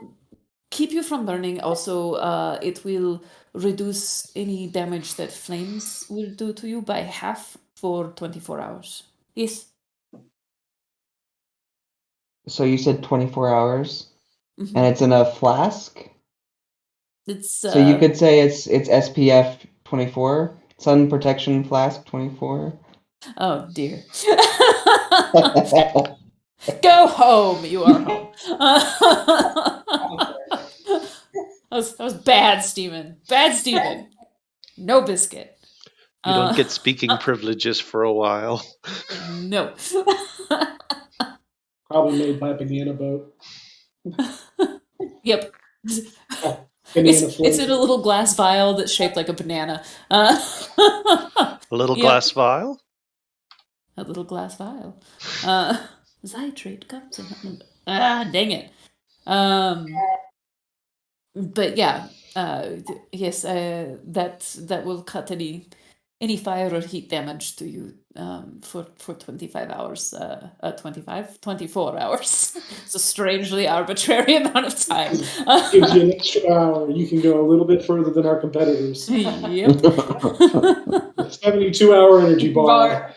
keep you from burning. Also, it will reduce any damage that flames will do to you by half for 24 hours. Yes. So you said 24 hours, Mhm. and it's in a flask. It's So you could say it's SPF 24, sun protection flask 24. oh dear. Go home. You are home. That was bad, Steven. Bad, Steven. No biscuit. You don't get speaking privileges for a while. No. Probably made by Banana Boat. Yep. Banana It's in a little glass vial that's shaped like a banana. A little Yep. glass vial? A little glass vial. Zytrate comes in. Dang it. But yeah, yes, that will cut any fire or heat damage to you for 25 hours. 24 hours. It's a strangely arbitrary amount of time. Gives you an extra hour. You can go a little bit further than our competitors. Yep. 72-hour energy bar.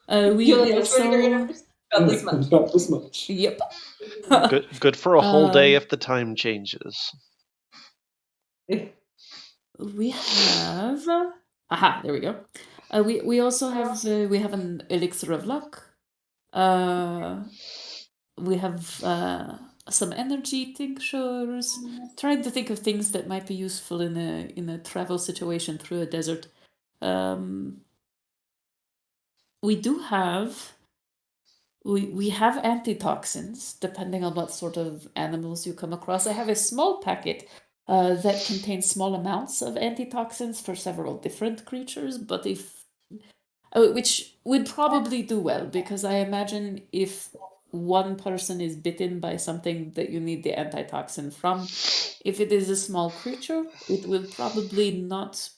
We also about this much. About this much. Yep. Good for a whole day if the time changes. We have. Aha, there we go. We also have we have an elixir of luck. We have some energy tinctures. Trying to think of things that might be useful in a travel situation through a desert. We do have. We have antitoxins, depending on what sort of animals you come across. I have a small packet that contains small amounts of antitoxins for several different creatures, but which would probably do well, because I imagine if one person is bitten by something that you need the antitoxin from, if it is a small creature, it will probably not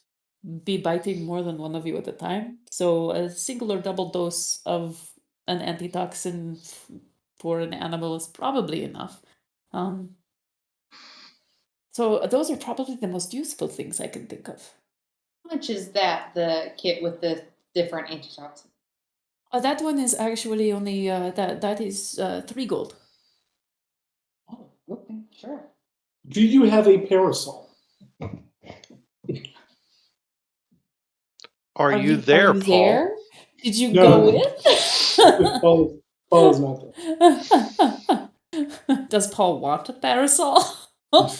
be biting more than one of you at a time. So a single or double dose of an antitoxin for an animal is probably enough. So those are probably the most useful things I can think of. How much is that, the kit with the different antitoxins? That one is actually only that is 3 gold. Oh, okay, sure. Do you have a parasol? Are you there, Paul? There? Did you No. go in? Paul is not there. Does Paul want a parasol? All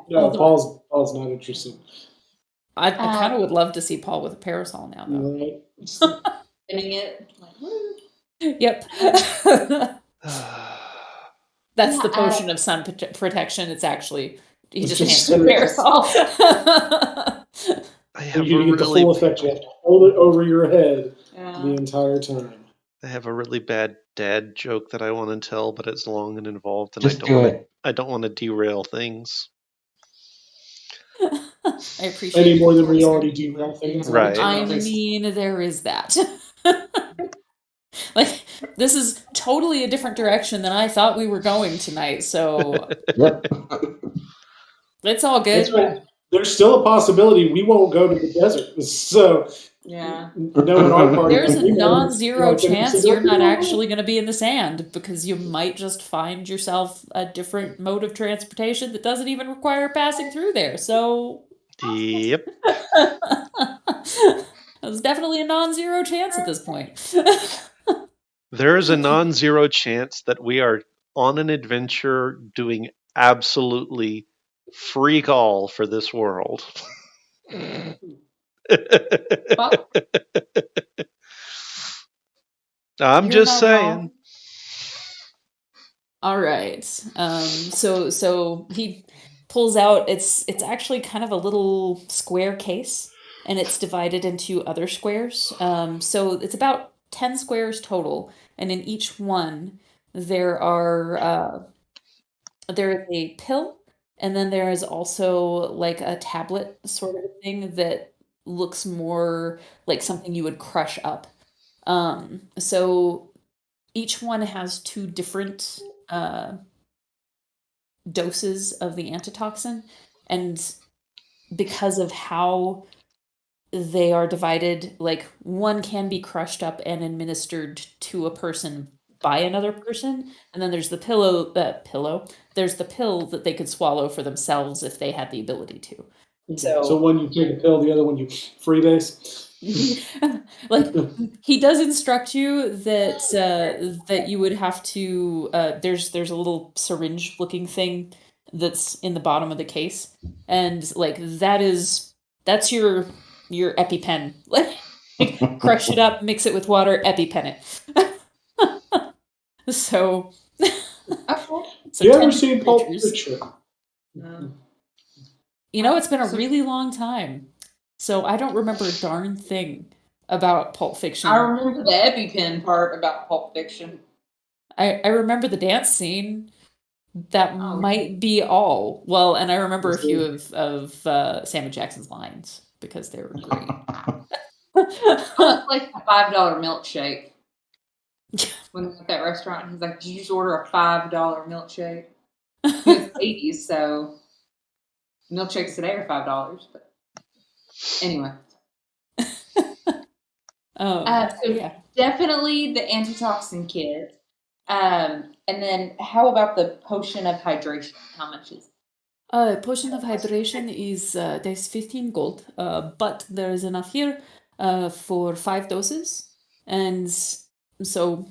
No, the way. Paul's not interested. I kind of would love to see Paul with a parasol now, though. Right? Spinning it. Like, woo. Yep. That's the potion of sun protection. It's actually he It's just just hands me a parasol. I For have you a to get the really, full effect, you have to hold it over your head the Yeah. entire time. I have a really bad dad joke that I want to tell, but it's long and involved, and Just do it. I don't want to derail things. I appreciate Any it. more than we already derail things. Right. I mean, there is that. Like, this is totally a different direction than I thought we were going tonight, so Yep. it's all That's good. right. There's still a possibility we won't go to the desert. So, Yeah. knowing our party, There's like, a we might non-zero walk in and chance say, you're not "No." actually going to be in the sand because you might just find yourself a different mode of transportation that doesn't even require passing through there. So Yep. there's definitely a non-zero chance at this point. There is a non-zero chance that we are on an adventure doing absolutely freak all for this world. I'm You're just not saying. wrong. All right. So he pulls out it's actually kind of a little square case and it's divided into other squares. So it's about 10 squares total, and in each one there is a pill, and then there is also like a tablet sort of a thing that looks more like something you would crush up. So each one has two different doses of the antitoxin, and because of how they are divided, like one can be crushed up and administered to a person by another person, and then there's the there's the pill that they could swallow for themselves if they had the ability to. So one you take a pill, the other one you freebase. Like, he does instruct you that that you would have to there's a little syringe looking thing that's in the bottom of the case, and like that's your EpiPen. Like, crush it up, mix it with water, EpiPen it. So Okay. so You ever 10 seen Pulp creatures. Fiction? No. You know, it's been a really long time, so I don't remember a darn thing about Pulp Fiction. I remember the EpiPen part about Pulp Fiction. I remember the dance scene. That Oh. might be all. Well, and I remember a few of Samuel Jackson's lines because they were great. I like a $5 milkshake. When we were at that restaurant, he's like, "Did you just order a $5 milkshake?" It's 80s, so milkshakes today are $5. But anyway, so Yeah. definitely the antitoxin kit. And then how about the potion of hydration? How much is it? Potion of hydration is there's 15 gold, but there is enough here for 5 doses, and so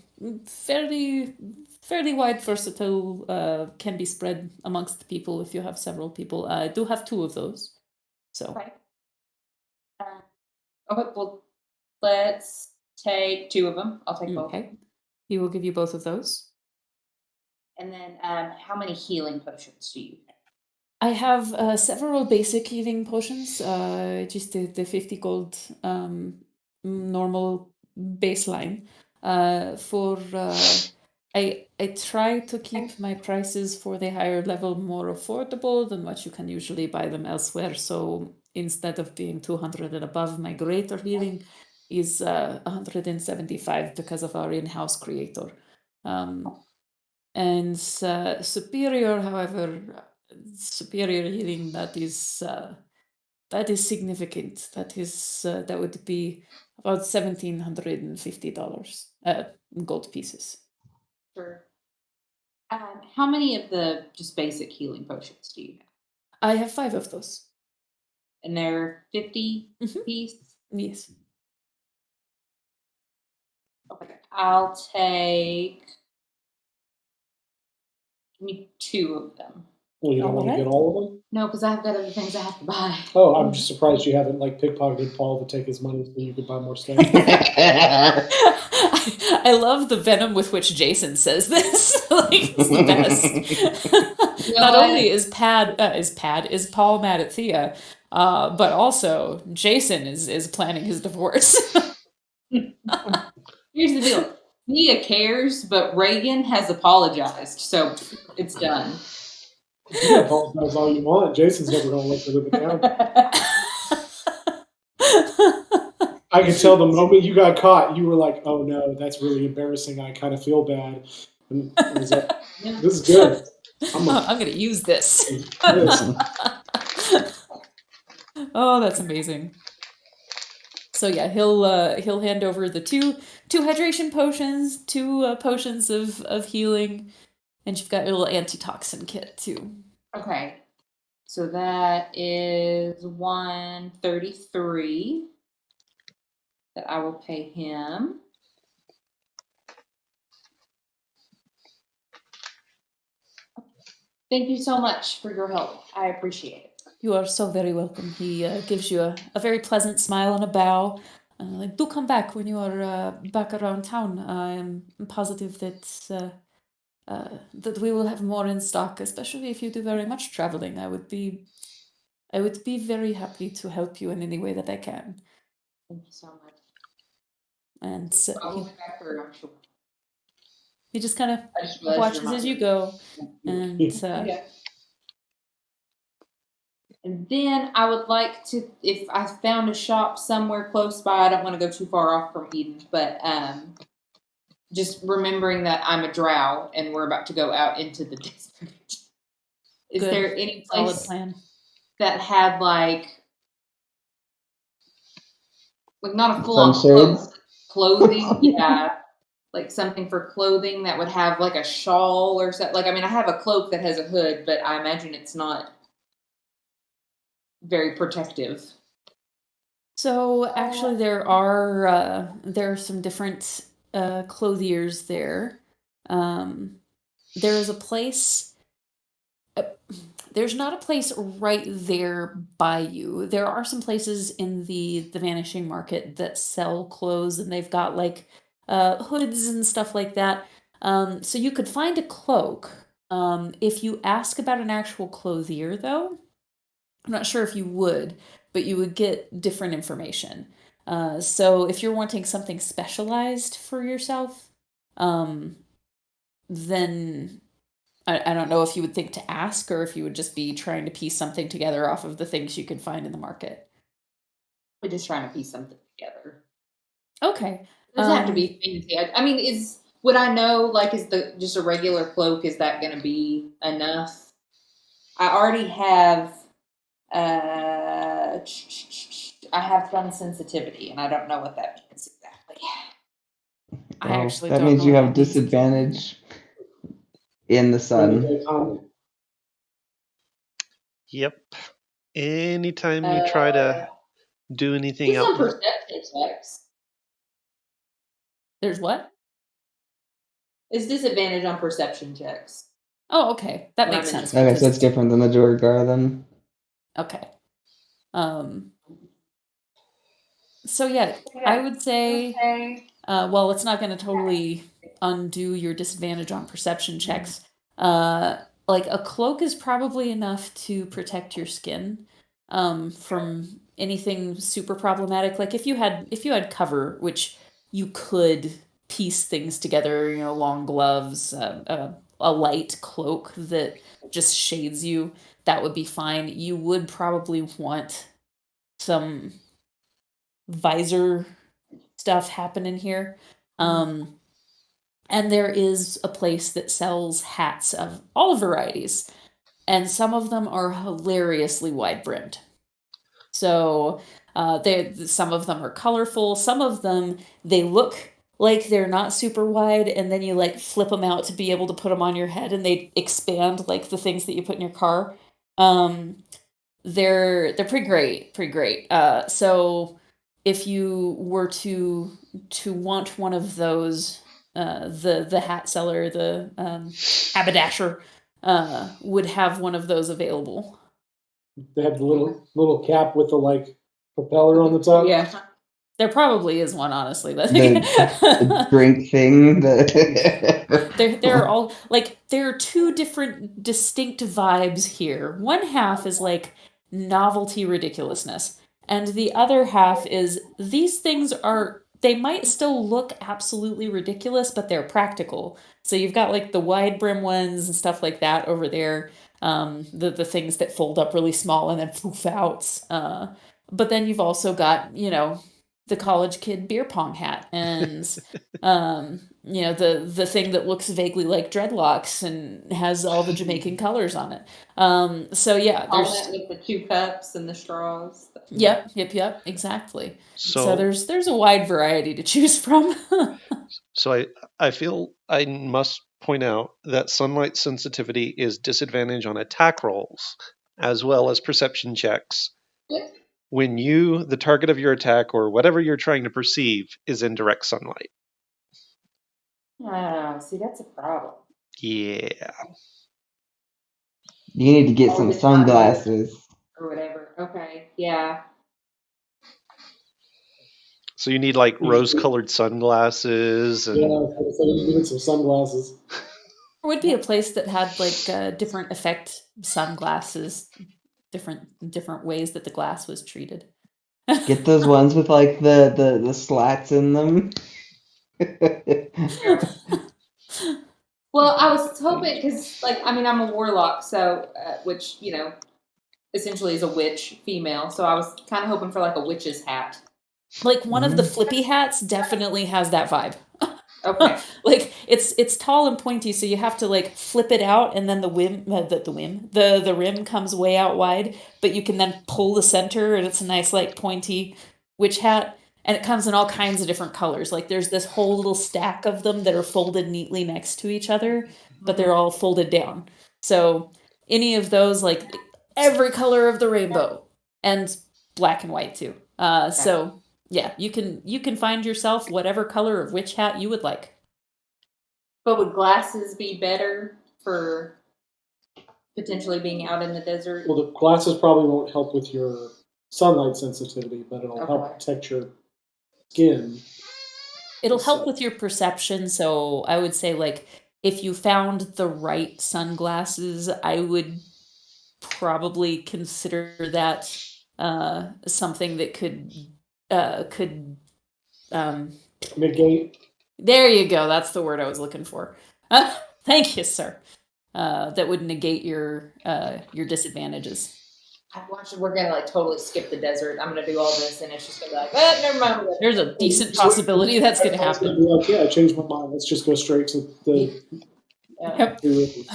fairly wide, versatile, can be spread amongst people if you have several people. I do have 2 of those, so. Okay. Okay, well, let's take 2 of them. I'll take both. Okay. He will give you both of those. And then, how many healing potions do you have? I have several basic healing potions, just the 50 gold normal baseline. I try to keep my prices for the higher level more affordable than what you can usually buy them elsewhere. So instead of being 200 and above, my greater healing is 175 because of our in-house creator. And superior, however, superior healing that is significant. That would be about $1,750 gold pieces. Sure. How many of the just basic healing potions do you have? I have 5 of those. And they're 50 piece? Yes. Okay. I'll take give me 2 of them. Well, you don't want to get all of them? No, because I've got other things I have to buy. Oh, I'm just surprised you haven't like pickpocketed Paul to take his money so you could buy more stuff. I love the venom with which Jason says this. Like, it's the best. Not only is Paul mad at Thea, but also Jason is planning his divorce. Here's the deal. Thea cares, but Reagan has apologized, so it's done. You can apologize all you want. Jason's never going to look at the account. I could tell the moment you got caught, you were like, "Oh no, that's really embarrassing. I kind of feel bad." And I was like, "This is good. I'm going to use this." Oh, that's amazing. So yeah, he'll hand over the two hydration potions, two potions of healing, and you've got your little antitoxin kit too. Okay. So that is 133 that I will pay him. Thank you so much for your help. I appreciate it. You are so very welcome. He gives you a very pleasant smile and a bow. Like, do come back when you are back around town. I am positive that that we will have more in stock, especially if you do very much traveling. I would be very happy to help you in any way that I can. Thank you so much. And so I will be back for, I'm sure. he just kind of I just realized watches you're as not you here. go, and Okay. And then I would like to, if I found a shop somewhere close by, I don't want to go too far off from Eden, but just remembering that I'm a drow and we're about to go out into the desert. Is Good. there any Solid place plan. that had like not a full on clothing? Yeah. Like something for clothing that would have like a shawl or something. Like, I mean, I have a cloak that has a hood, but I imagine it's not very protective. So actually, there are some different clothiers there. There is a place. There's not a place right there by you. There are some places in the Vanishing Market that sell clothes, and they've got like hoods and stuff like that. So you could find a cloak. If you ask about an actual clothier, though, I'm not sure if you would, but you would get different information. So if you're wanting something specialized for yourself, then I don't know if you would think to ask or if you would just be trying to piece something together off of the things you could find in the market. We're just trying to piece something together. Okay. It doesn't have to be fancy. I mean, would I know, like, is just a regular cloak, is that going to be enough? I already have, I have sun sensitivity, and I don't know what that means exactly. I actually that don't means know you what have that means. disadvantage in the sun. Yep. Anytime you try to do anything There's out. some perception checks. There's what? It's disadvantage on perception checks. Oh, okay. That makes sense. Okay, so it's different than the Duergar then. Okay. So yeah, I would say, well, it's not going to totally undo your disadvantage on perception checks. Like a cloak is probably enough to protect your skin from anything super problematic. Like if you had cover, which you could piece things together, long gloves, a light cloak that just shades you, that would be fine. You would probably want some visor stuff happening here. And there is a place that sells hats of all varieties, and some of them are hilariously wide brimmed. So some of them are colorful. Some of them, they look like they're not super wide, and then you like flip them out to be able to put them on your head, and they expand like the things that you put in your car. They're pretty great. So if you were to want one of those, the hat seller, the haberdasher, would have one of those available. They have the little cap with the like propeller on the top. Yeah. There probably is one, honestly. The drink thing. There are all like there are two different distinct vibes here. One half is like novelty ridiculousness, and the other half is these things are they might still look absolutely ridiculous, but they're practical. So you've got like the wide brim ones and stuff like that over there. The things that fold up really small and then poof out. But then you've also got, the college kid beer pong hat and the thing that looks vaguely like dreadlocks and has all the Jamaican colors on it. So yeah, All there's that with the 2 cups and the straws. yep, exactly. So So there's a wide variety to choose from. So I feel I must point out that sunlight sensitivity is disadvantage on attack rolls as well as perception checks Yeah. when you, the target of your attack or whatever you're trying to perceive, is in direct sunlight. See, that's a problem. Yeah. You need to get Oh, some the target. sunglasses. Or whatever. Okay, yeah. So you need like rose-colored sunglasses and Yeah, so you need some sunglasses. There would be a place that had like different effect sunglasses, different ways that the glass was treated. Get those ones with like the slats in them. Well, I was hoping because, like, I mean, I'm a warlock, so which essentially is a witch female. So I was kind of hoping for like a witch's hat. Like one of the flippy hats definitely has that vibe. Okay. Like it's tall and pointy, so you have to like flip it out, and then the rim comes way out wide, but you can then pull the center, and it's a nice like pointy witch hat, and it comes in all kinds of different colors. Like there's this whole little stack of them that are folded neatly next to each other, but they're all folded down. So any of those, like every color of the rainbow, and black and white too. So yeah, you can find yourself whatever color of witch hat you would like. But would glasses be better for potentially being out in the desert? Well, the glasses probably won't help with your sunlight sensitivity, but it'll help Okay. protect your skin. It'll help with your perception, so I would say like if you found the right sunglasses, I would probably consider that something that could Negate. there you go, that's the word I was looking for. Thank you, sir. That would negate your disadvantages. We're gonna like totally skip the desert. I'm gonna do all this, and it's just gonna be like, oh, never mind. There's a decent possibility that's going to I was gonna happen. be like, yeah, I changed my mind. Let's just go straight to the Yep. Blue Rivers.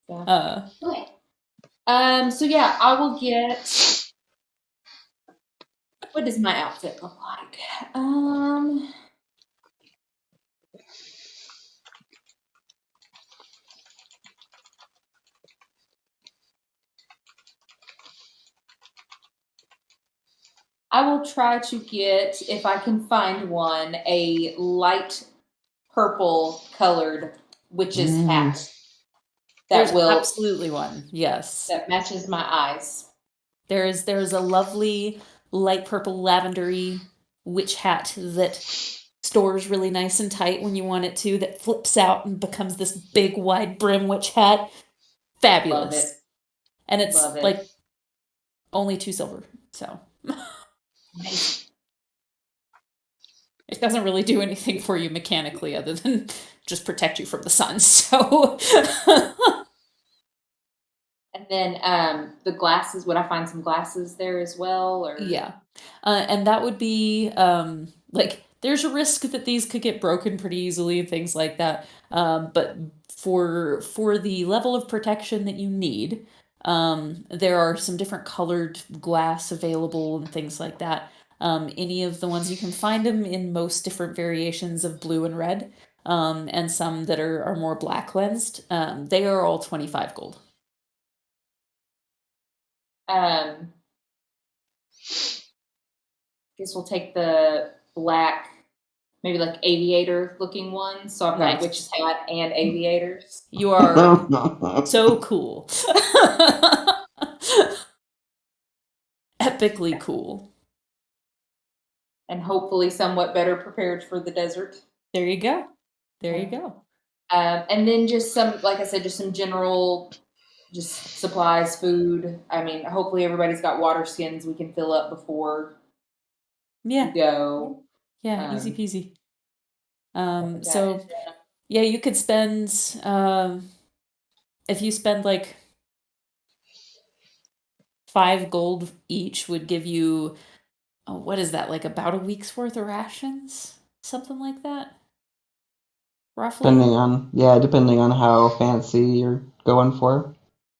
Uh, Okay. So yeah, I will get. What does my outfit look like? I will try to get, if I can find one, a light purple colored witch's hat there's that will absolutely one. Yes. that matches my eyes. There's a lovely light purple lavendery witch hat that stores really nice and tight when you want it to, that flips out and becomes this big wide brim witch hat. Fabulous. Love it. And it's Love it. like only 2 silver. So it doesn't really do anything for you mechanically other than just protect you from the sun. So And then the glasses, would I find some glasses there as well? Or yeah. And that would be like there's a risk that these could get broken pretty easily and things like that. But for the level of protection that you need, there are some different colored glass available and things like that. Any of the ones you can find them in most different variations of blue and red, and some that are more black lensed. They are all 25 gold. guess we'll take the black maybe like aviator looking ones. So I've Right. got witch's hat and aviators. You are so cool. Epically cool. And hopefully somewhat better prepared for the desert. There you go. There you go. And then just some, like I said, just some general, just supplies, food. I mean, hopefully everybody's got water skins we can fill up before Yeah. we go. Yeah, easy peasy. Like that. So yeah, you could spend if you spend like 5 gold each would give you what is that, like about a week's worth of rations? Something like that? Roughly? Depending on how fancy you're going for.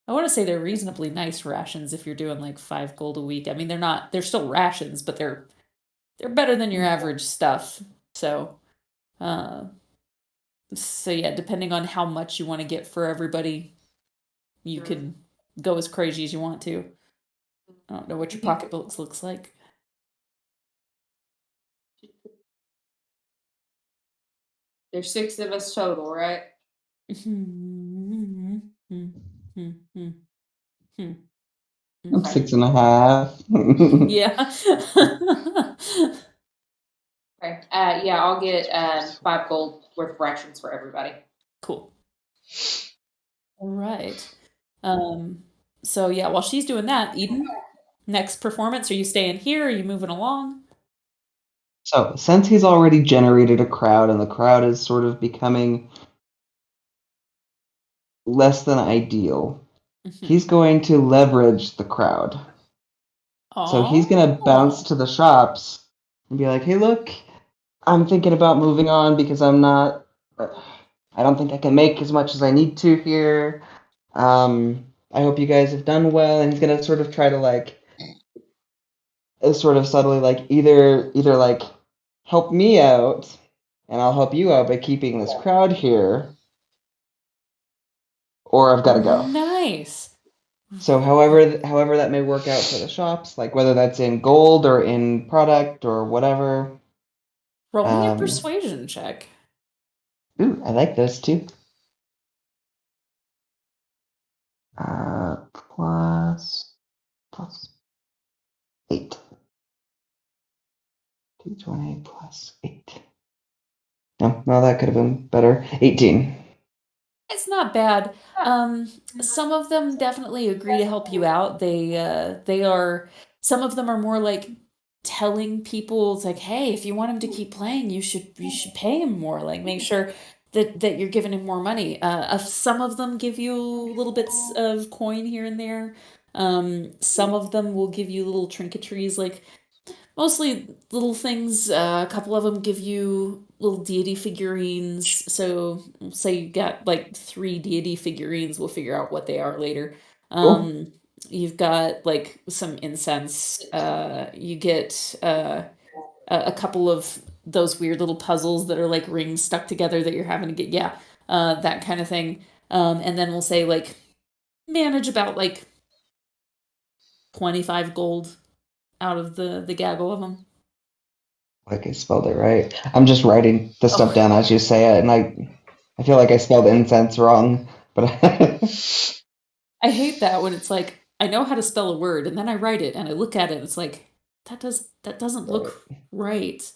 I want to say they're reasonably nice rations if you're doing like 5 gold a week. I mean, they're still rations, but they're better than your average stuff. So, so yeah, depending on how much you want to get for everybody, you could go as crazy as you want to. I don't know what your pocketbooks looks like. There's 6 of us total, right? I'm 6.5. Yeah. Okay. Yeah, I'll get 5 gold worth of rations for everybody. Cool. All right. So yeah, while she's doing that, Eden, next performance, are you staying here? Are you moving along? So, since he's already generated a crowd and the crowd is sort of becoming less than ideal, he's going to leverage the crowd. So he's going to bounce to the shops and be like, hey, look, I'm thinking about moving on because I don't think I can make as much as I need to here. I hope you guys have done well. And he's going to sort of try to like, sort of subtly like either like help me out and I'll help you out by keeping this crowd here, or I've got to go. Nice. So however that may work out for the shops, like whether that's in gold or in product or whatever. Roll me a persuasion check. Ooh, I like those too. Plus 8. 220 plus 8. No, that could have been better. 18. It's not bad. Some of them definitely agree to help you out. They are some of them are more like telling people it's like, hey, if you want him to keep playing, you should pay him more. Like make sure that you're giving him more money. Some of them give you little bits of coin here and there. Some of them will give you little trinketries, like mostly little things. A couple of them give you little deity figurines. So, say you got like 3 deity figurines. We'll figure out what they are later. Cool. You've got like some incense. You get a couple of those weird little puzzles that are like rings stuck together that you're having to get. Yeah, that kind of thing. And then we'll say like manage about like 25 gold out of the gaggle of them. Like I spelled it right. I'm just writing the stuff down as you say it, and I feel like I spelled incense wrong, but I hate that when it's like I know how to spell a word and then I write it and I look at it and it's like that doesn't look right.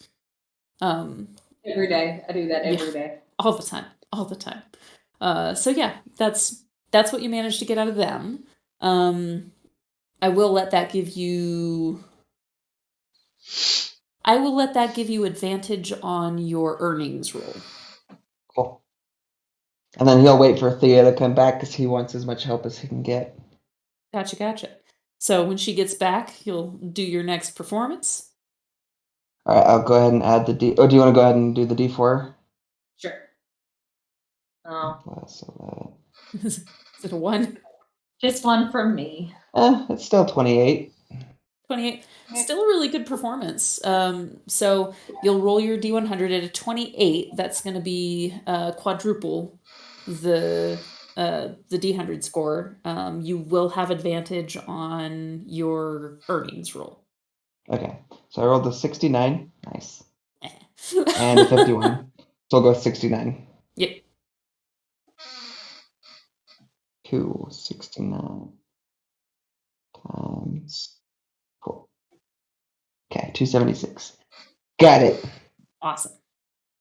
Every day. I do that every day. All the time. All the time. So yeah, that's what you managed to get out of them. I will let that give you advantage on your earnings roll. cool. And then he'll wait for Thea to come back because he wants as much help as he can get. Gotcha. So when she gets back, you'll do your next performance. All right, I'll go ahead and add the D. Oh, do you want to go ahead and do the D4? Sure. Oh. Plus 11. Is it a 1? Just one from me. It's still 28. 28. Still a really good performance. So you'll roll your D100 at a 28. That's going to be quadruple the D100 score. You will have advantage on your earnings roll. Okay, so I rolled a 69. Nice. and a 51. So we'll go 69. Yep. Cool. 69 times 4. Okay, 276. Got it. Awesome.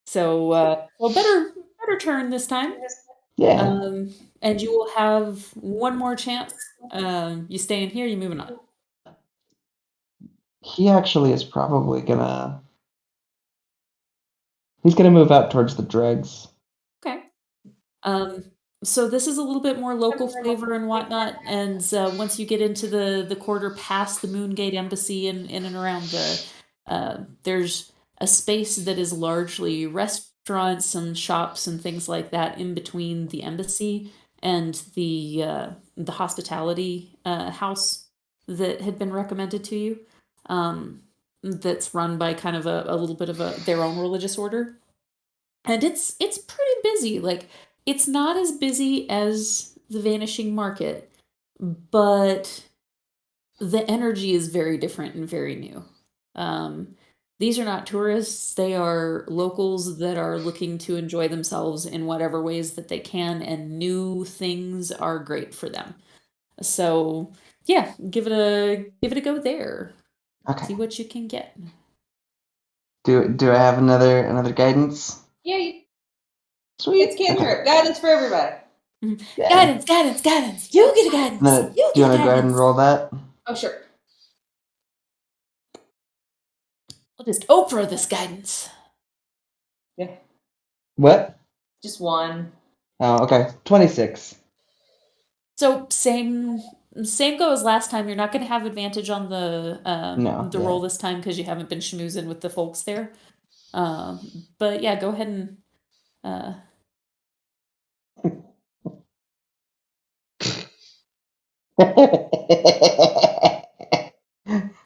So, well, better turn this time. Yeah. And you will have one more chance. You staying here, you moving on. He actually is probably gonna. He's gonna move out towards the dregs. Okay. Um, so this is a little bit more local flavor and whatnot. And once you get into the quarter past the Moongate Embassy and in and around there's a space that is largely restaurants and shops and things like that in between the embassy and the hospitality house that had been recommended to you. That's run by kind of a little bit of their own religious order, and it's pretty busy. Like, it's not as busy as the Vanishing Market, but the energy is very different and very new. Um, these are not tourists, they are locals that are looking to enjoy themselves in whatever ways that they can, and new things are great for them. So, yeah, give it a go there. Okay. See what you can get. Do I have another guidance? Yeah, Sweet. it's cantrip. Guidance for everybody. Yeah. Guidance. You get a guidance. Then, You do you get a want to go ahead and guidance. roll that? Oh, sure. I'll just Oprah this guidance. Yeah. What? Just one. Oh, okay. 26. So same go as last time. You're not going to have advantage on No. the Yeah. roll this time because you haven't been schmoozing with the folks there. But yeah, go ahead and uh,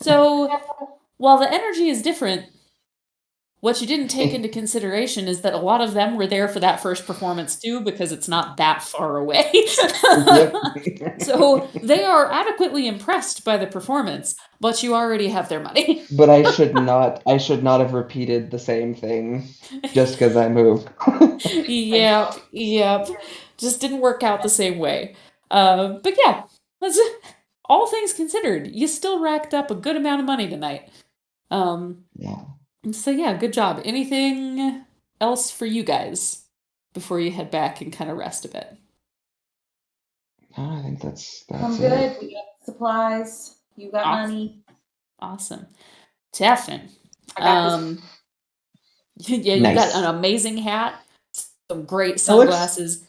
so while the energy is different, what you didn't take into consideration is that a lot of them were there for that first performance too, because it's not that far away. Yep. So they are adequately impressed by the performance, but you already have their money. But I should not have repeated the same thing just because I moved. Yep. Just didn't work out the same way. But yeah, that's all things considered. You still racked up a good amount of money tonight. Yeah. So yeah, good job. Anything else for you guys before you head back and kind of rest a bit? No, I think that's I'm it. good. We got supplies. You got Awesome. money. Awesome. Teffin. I got Yeah, you got an amazing hat, some great sunglasses.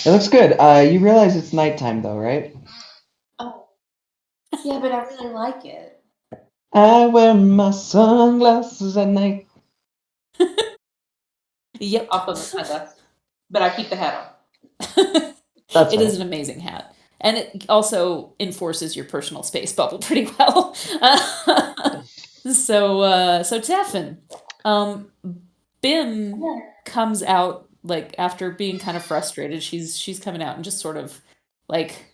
It looks good. You realize it's nighttime though, right? Oh, yeah, but I really like it. I wear my sunglasses at night. Yep. I'll put my sunglasses, but I keep the hat on. That's It is right. an amazing hat. And it also enforces your personal space bubble pretty well. So Teffin, Bim comes out, like, after being kind of frustrated. She's coming out and just sort of like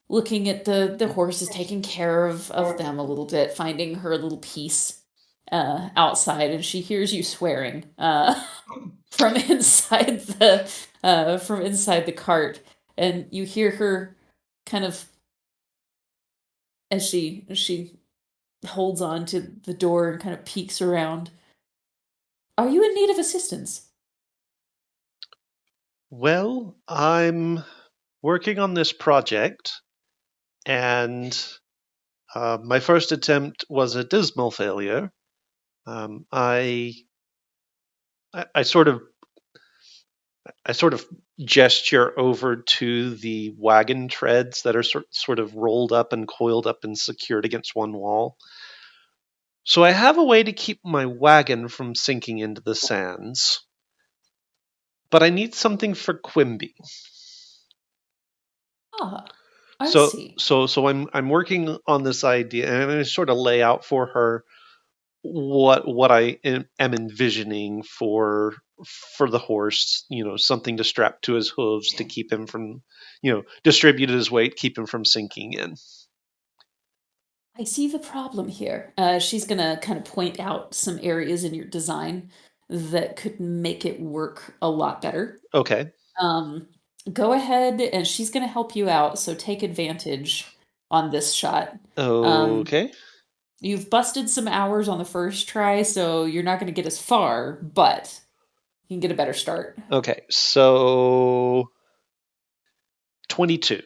looking at the horses, taking care of them a little bit, finding her little peace outside, and she hears you swearing from from inside the cart, and you hear her kind of as she holds on to the door and kind of peeks around. Are you in need of assistance? Well, I'm working on this project, and my first attempt was a dismal failure. I sort of gesture over to the wagon treads that are sort of rolled up and coiled up and secured against one wall. So I have a way to keep my wagon from sinking into the sands, but I need something for Quimby. Ah, I So see. I'm working on this idea, and I sort of lay out for her what I am envisioning for the horse. Something to strap to his hooves to keep him from, distribute his weight, keep him from sinking in. I see the problem here. She's gonna kind of point out some areas in your design that could make it work a lot better. Okay. Um, Go ahead, and she's gonna help you out, so take advantage on this shot. Um, Okay. you've busted some hours on the first try, so you're not gonna get as far, but you can get a better start. Okay. So 22.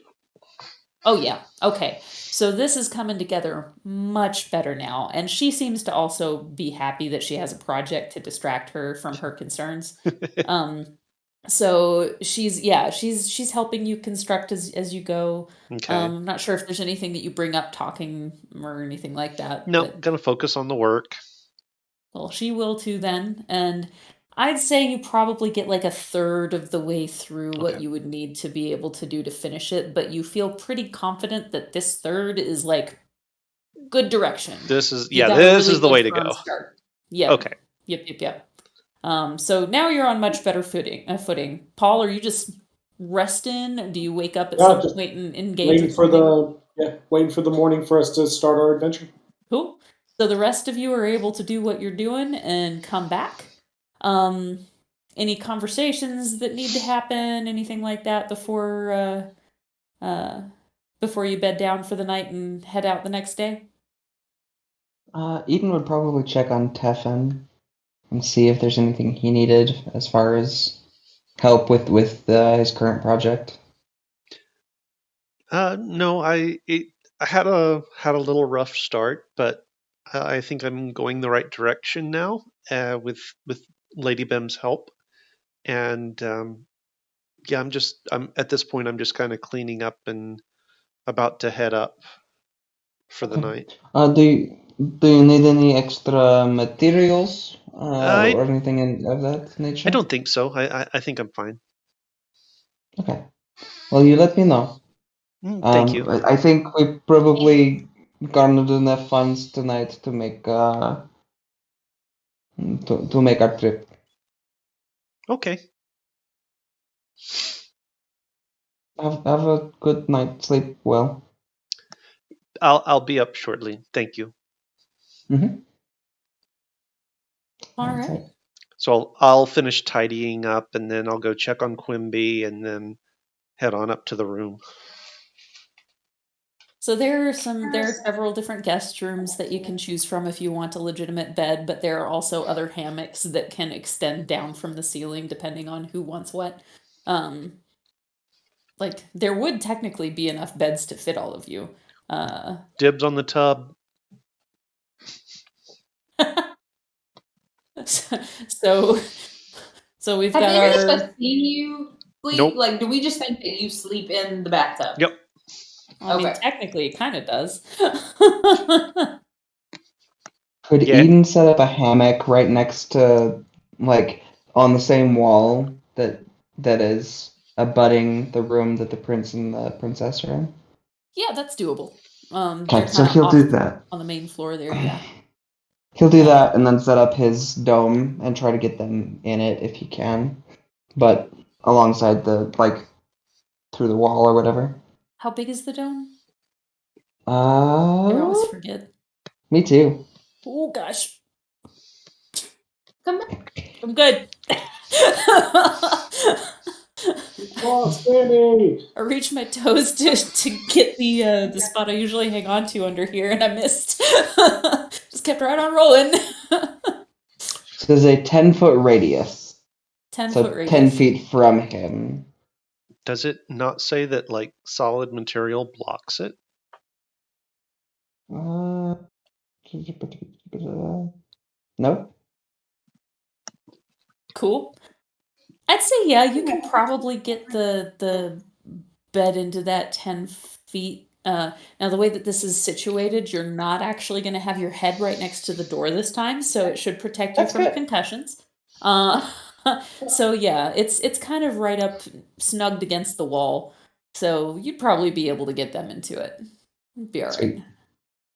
Oh, yeah. Okay. So this is coming together much better now. And she seems to also be happy that she has a project to distract her from her concerns. Um, so she's helping you construct as you go. Okay. I'm not sure if there's anything that you bring up talking or anything like that, No, but gonna focus on the work. well, she will too then. And I'd say you probably get like a third of the way through Okay. what you would need to be able to do to finish it, but you feel pretty confident that this third is like good direction. This is You got a this really is the good way to firm go. start. Yep. Okay. Yep. So now you're on much better footing. Paul, are you just resting? Do you wake up at Yeah, some just point and engage waiting with for something? waiting for the morning for us to start our adventure. Cool. So the rest of you are able to do what you're doing and come back. Um, any conversations that need to happen, anything like that before you bed down for the night and head out the next day? Eden would probably check on Tefan and see if there's anything he needed as far as help with his current project. No, I had a little rough start, but I think I'm going the right direction now with Lady Bim's help. And yeah, I'm at this point I'm just kind of cleaning up and about to head up for the Okay. night. Do you need any extra materials I or anything of that I nature? don't think so. I think I'm fine. Okay. Well, you let me know. Thank you. I think we probably garnered enough funds tonight to make to make our trip. Okay. Have a good night. Sleep well. I'll be up shortly. Thank you. Mm-hmm. All right. So I'll finish tidying up and then I'll go check on Quimby and then head on up to the room. So there are several different guest rooms that you can choose from if you want a legitimate bed, but there are also other hammocks that can extend down from the ceiling depending on who wants what. Um, like there would technically be enough beds to fit all of you. Dibs on the tub. so so we've Have got any of our us seen you sleep? Nope. Like, do we just think that you sleep in the bathtub? Yep. I mean, Okay. technically, it kind of does. Could Yeah. Eden set up a hammock right next to, like, on the same wall that is abutting the room that the prince and the princess are in? Yeah, that's doable. They're Okay, so kind of he'll off do that. on the main floor there. Yeah. He'll do Um, that and then set up his dome and try to get them in it if he can, but alongside the like through the wall or whatever. how big is the dome? I always Uh, forget. me too. Oh gosh, Come back. I'm good. Oh, Sandy! I reached my toes to get the spot I usually hang on to under here, and I missed. Just kept right on rolling. So there's a 10-foot radius, 10 foot so 10 radius. feet from him. Does it not say that like solid material blocks it? Uh, no. Cool. I'd say yeah, you can probably get the bed into that 10 feet. Now the way that this is situated, you're not actually going to have your head right next to the door this time, so it should protect you That's from good. concussions. Uh, so yeah, it's kind of right up snugged against the wall, so you'd probably be able to get them into it. It'd be all right. Sweet.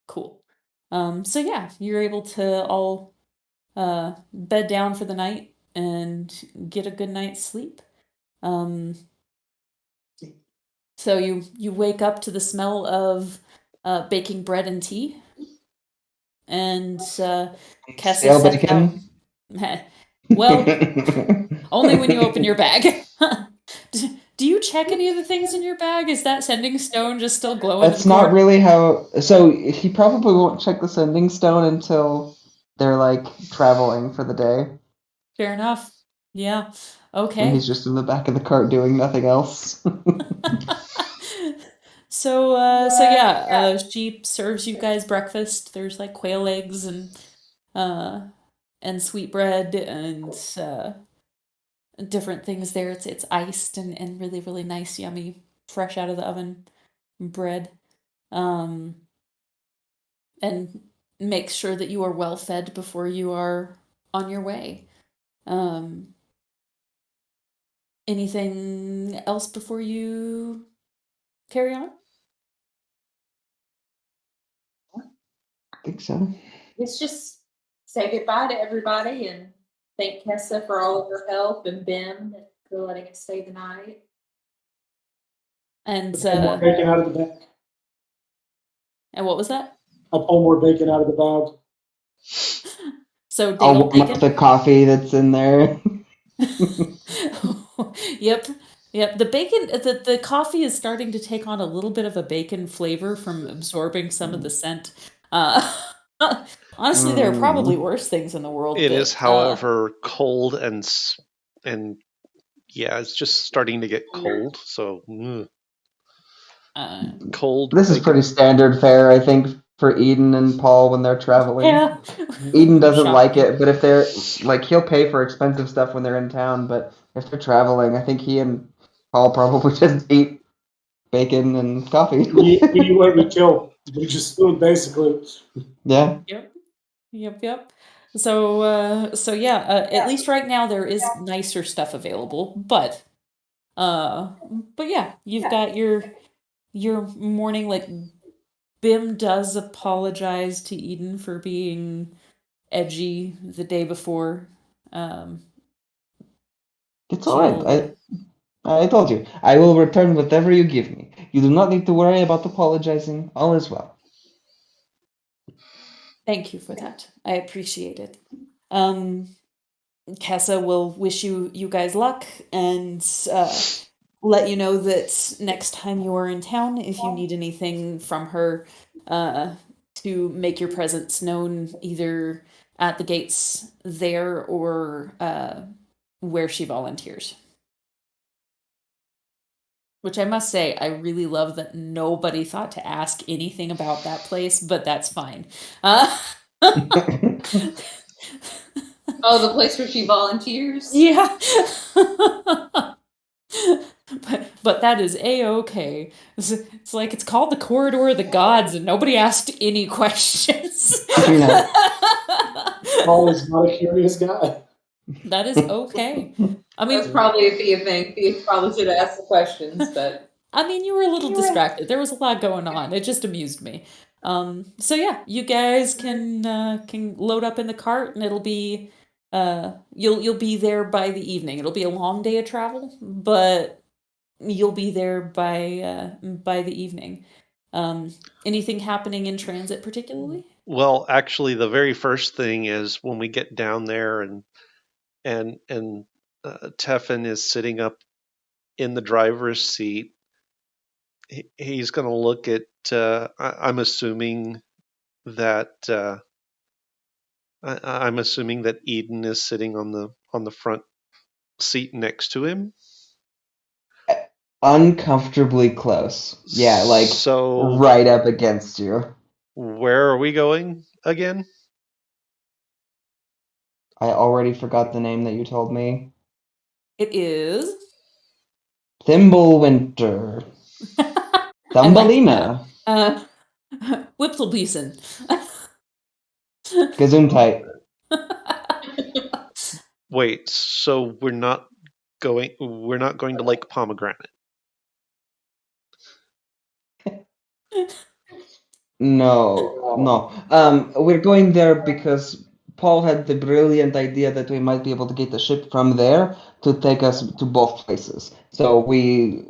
Cool. So yeah, you're able to all bed down for the night and get a good night's sleep. Um, so you wake up to the smell of baking bread and tea. and Kessa Stale sets out. bacon? Well, only when you open your bag. Do you check any of the things in your bag? Is that sending stone just still glowing in That's the not corner? really how. So he probably won't check the sending stone until they're like traveling for the day, Fair enough. Yeah. when Okay. he's just in the back of the cart doing nothing else. So yeah, she serves you guys breakfast. There's like quail eggs uh and sweetbread and different things there. It's iced and really really nice, yummy, fresh out of the oven bread. Um, and make sure that you are well fed before you are on your way. Um, anything else before you carry on? I think so. Let's just say goodbye to everybody and thank Kessa for all of her help and Ben for letting us stay the night. And I pull more bacon out of the bag. what was that? I pull more bacon out of the bag. So I'll Daniel warm up Bacon. the coffee that's in there. Yep. Yep. The bacon, the coffee is starting to take on a little bit of a bacon flavor from absorbing some of the scent. Honestly, there are probably worse things in the world, It but is, however, cold and yeah, it's just starting to get cold. So cold. This is bacon. pretty standard fare, I think, for Eden and Paul when they're traveling. yeah. Eden doesn't like Shocking. it, but if they're like, he'll pay for expensive stuff when they're in town. But if they're traveling, I think he and Paul probably just eat bacon and coffee. We eat what we kill. We just do it basically. Yeah. Yep. Yep. So yeah, at least right now there is nicer stuff available, but yeah, you've got your morning. Like, Bim does apologize to Eden for being edgy the day before. Um, It's all she'll right. I told you. I will return whatever you give me. You do not need to worry about apologizing. All is well. Thank you for that. I appreciate it. Um, Kessa will wish you guys luck and let you know that next time you are in town, if you need anything from her, uh, to make your presence known either at the gates there or where she volunteers. Which I must say, I really love that nobody thought to ask anything about that place, but that's fine. Oh, the place where she volunteers? Yeah. But that is a-okay. It's like it's called the Corridor of the Gods, and nobody asked any questions. Yeah. Paul is not a curious guy. That is okay. I That's mean, probably a Thea thing. Thea probably should have asked the questions, but you were a little distracted. There was a lot going on. It just amused me. So yeah, you guys can load up in the cart, and it'll be you'll be there by the evening. It'll be a long day of travel, but you'll be there by the evening. Anything happening in transit particularly? Well, actually, the very first thing is when we get down there and Teffin is sitting up in the driver's seat. He's going to look at. I'm assuming that. I'm assuming that Eden is sitting on the front seat next to him. Uncomfortably close. Yeah, like So right up against you. where are we going again? I already forgot the name that you told me. It is. Thimblewinter. I like Thumbelina. Whipselbeeson. Gesundheit. Wait, so we're not going to Lake Pomegranate. No. We're going there because Paul had the brilliant idea that we might be able to get the ship from there to take us to both places. So we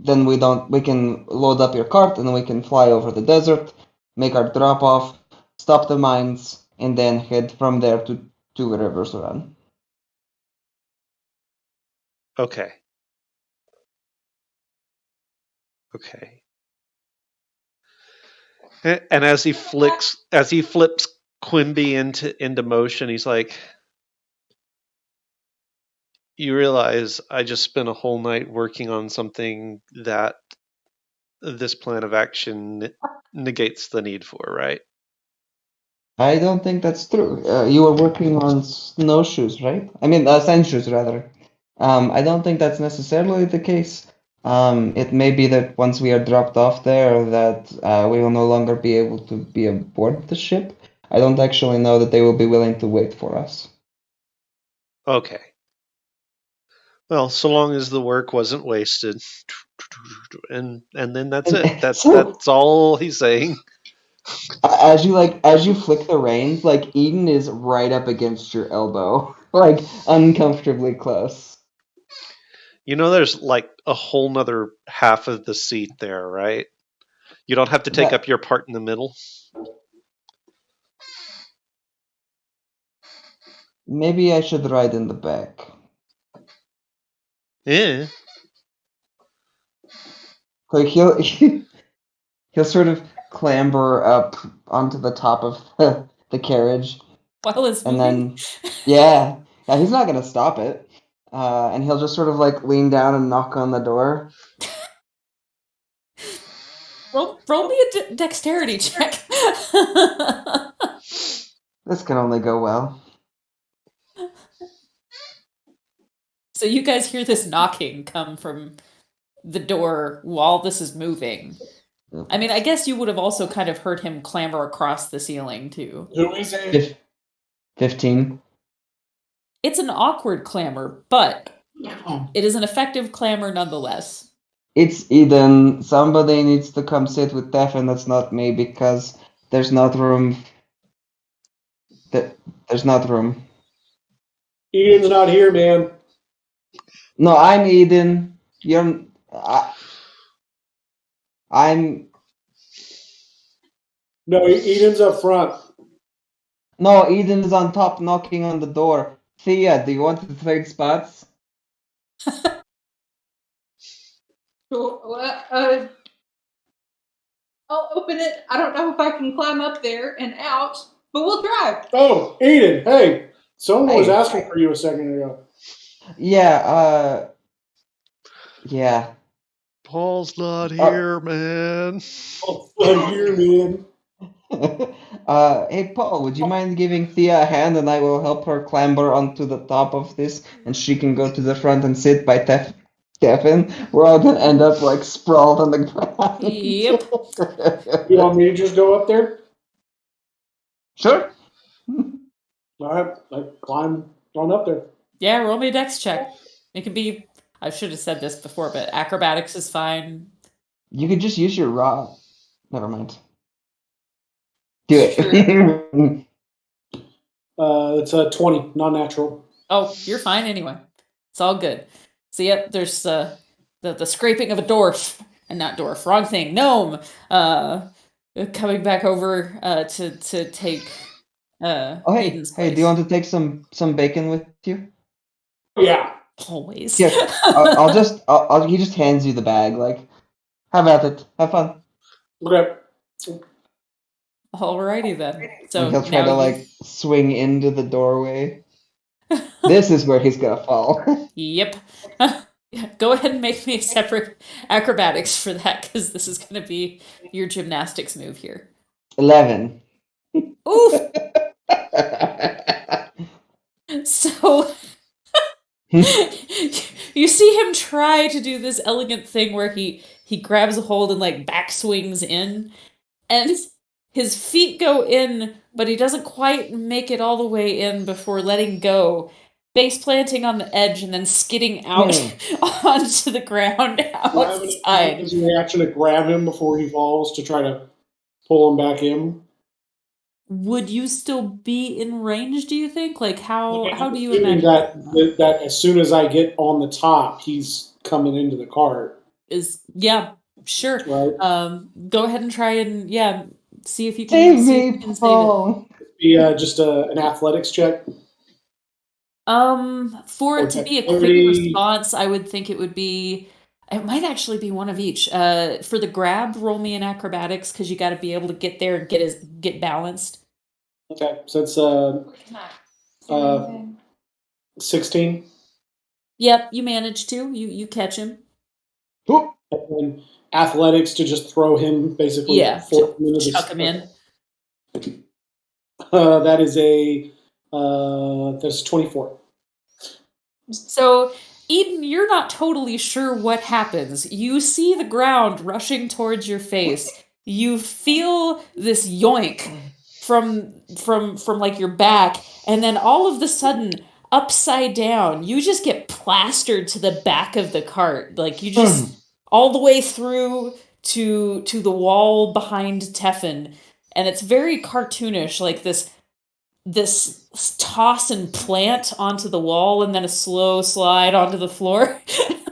can load up your cart and then we can fly over the desert, make our drop off, stop the mines, and then head from there to River's Run. Okay. And as he flips Quimby into motion, he's like, "You realize I just spent a whole night working on something that this plan of action negates the need for, right?" I don't think that's true. You were working on snowshoes, right? I mean, sandshoes, rather. I don't think that's necessarily the case. It may be that once we are dropped off there, that we will no longer be able to be aboard the ship. I don't actually know that they will be willing to wait for us. Okay. Well, so long as the work wasn't wasted, and then that's And it. That's so, all he's saying. as you flick the reins, like Eden is right up against your elbow, like uncomfortably close. You know, there's like a whole nother half of the seat there, right? You don't have to take up your part in the middle. Maybe I should ride in the back. Yeah. Like he'll sort of clamber up onto the top of the carriage, While it's and moving? then yeah, he's not gonna stop it. And he'll just sort of like lean down and knock on the door. Roll me a dexterity check. This can only go well. So you guys hear this knocking come from the door while this is moving. I mean, I guess you would have also kind of heard him clamber across the ceiling, too. Who is it? 15. It's an awkward clamor, but it is an effective clamor nonetheless. It's Eden. Somebody needs to come sit with Tef, and that's not me because there's not room. There's not room. Eden's not here, man. No, I'm Eden. I'm. No, Eden's up front. No, Eden is on top knocking on the door. Thea, do you want to trade spots? I'll open it. I don't know if I can climb up there and out, but we'll try. Oh, Eden, hey. Someone was Hey. asking for you a second ago. Yeah, yeah. Paul's not here, man. Oh, I'm here, man. Hey, Paul, would you mind giving Thea a hand and I will help her clamber onto the top of this and she can go to the front and sit by Stefan? We're all gonna end up like sprawled on the ground. Yep. You want me to just go up there? Sure. All right, I climb on up there. Yeah, roll me a dex check. It can be, I should have said this before, but acrobatics is fine. You could just use your raw. Never mind. Do it. Sure. It's a 20, non-natural. Oh, you're fine anyway. It's all good. So yep, there's the scraping of a dwarf, and not dwarf, wrong thing, gnome, coming back over to take Oh hey, Eden's hey, place. do you want to take some bacon with you? Yeah. Always. Here, he just hands you the bag. Like, have at it, have fun. Okay. Alrighty then. So And he'll try now to like swing into the doorway. This is where he's gonna fall. Yep. Go ahead and make me a separate acrobatics for that, because this is going to be your gymnastics move here. 11. Oof! So you see him try to do this elegant thing where he grabs a hold and like back swings in, and his feet go in, but he doesn't quite make it all the way in before letting go, base planting on the edge and then skidding out onto the ground outside. Does he actually grab him before he falls to try to pull him back in? Would you still be in range, do you think? Like, how do you Assuming imagine that as soon as I get on the top, he's coming into the cart. yeah, sure. Right. Go ahead and try and See if you can Save see if you me, can save it. Paul. Be just an athletics check For or it to be a quick dexterity. response, I would think it would be. It might actually be one of each. For the grab, roll me an acrobatics because you got to be able to get there and get balanced. Okay, so it's Can I do uh, anything? 16. Yep, you manage to. You catch him. Whoop. And then athletics to just throw him, basically Yeah, force him into chuck this. him in. That is that's 24. So, Eden, you're not totally sure what happens. You see the ground rushing towards your face. You feel this yoink from like your back, and then all of the sudden, upside down, you just get plastered to the back of the cart. Like you just all the way through to the wall behind Teffin, and it's very cartoonish, like this toss and plant onto the wall and then a slow slide onto the floor.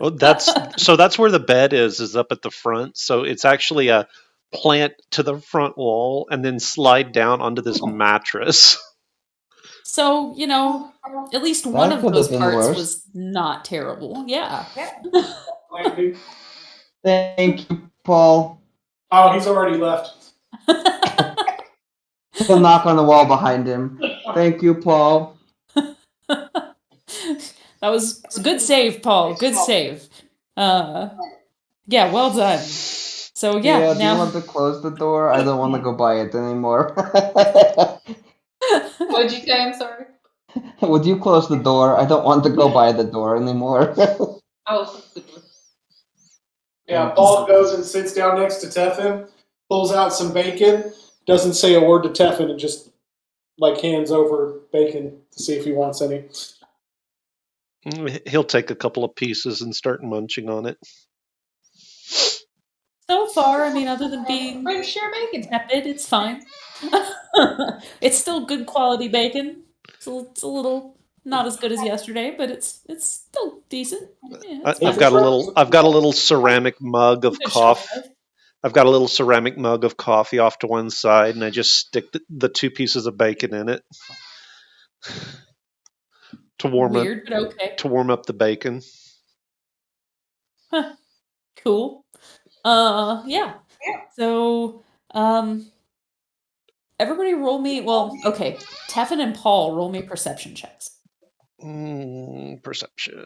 Oh, that's where the bed is up at the front. So it's actually a plant to the front wall and then slide down onto this mattress. So, at least one That of could those have been parts worse. was not terrible. Yeah. Landing. Thank you, Paul. Oh, he's already left. The knock on the wall behind him. Thank you, Paul. That was a good save, Paul. Good save. Yeah, well done. So yeah, Yeah, do you now want to close the door? I don't want to go by it anymore. What'd you say? I'm sorry. Would you close the door? I don't want to go by the door anymore. Oh, Yeah, Thank you. Paul goes and sits down next to Teffin, pulls out some bacon, doesn't say a word to Teffin, and just like hands over bacon to see if he wants any. He'll take a couple of pieces and start munching on it. so far, I mean, other than being French share bacon. tepid, it's fine. It's still good quality bacon. It's a little not as good as yesterday, but it's still decent. Yeah, it's I've fine. got a little ceramic mug of Good shelf coffee. life. I've got a little ceramic mug of coffee off to one side, and I just stick the two pieces of bacon in it to Weird, but okay. warm up the bacon. Huh, cool. Yeah. So, everybody roll me. Well, okay. Teffin and Paul roll me perception checks. Perception.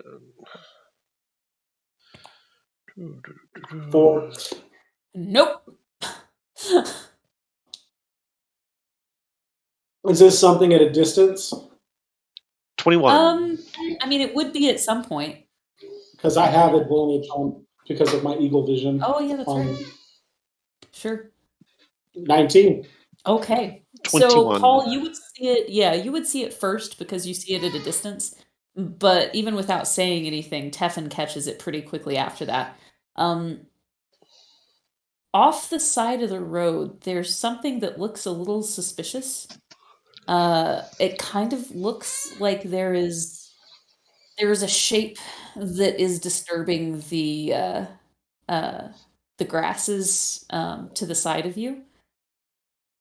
4. Nope. Is this something at a distance? 21. I mean, it would be at some point. Because I have advantage on because of my eagle vision. Oh, yeah, that's right. Sure. 19. Okay. So, 21. Paul, you would see it. Yeah, you would see it first because you see it at a distance. But even without saying anything, Teffin catches it pretty quickly after that. Off the side of the road, there's something that looks a little suspicious. It kind of looks like there is a shape that is disturbing the grasses to the side of you,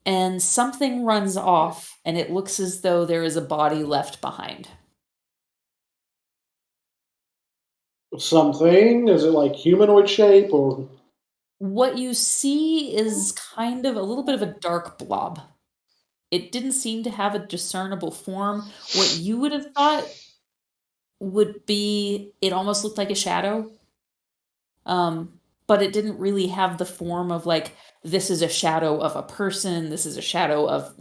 and something runs off, and it looks as though there is a body left behind. Something? Is it like humanoid shape or? What you see is kind of a little bit of a dark blob. It didn't seem to have a discernible form. What you would have thought would be it almost looked like a shadow. But it didn't really have the form of like this is a shadow of a person, this is a shadow of,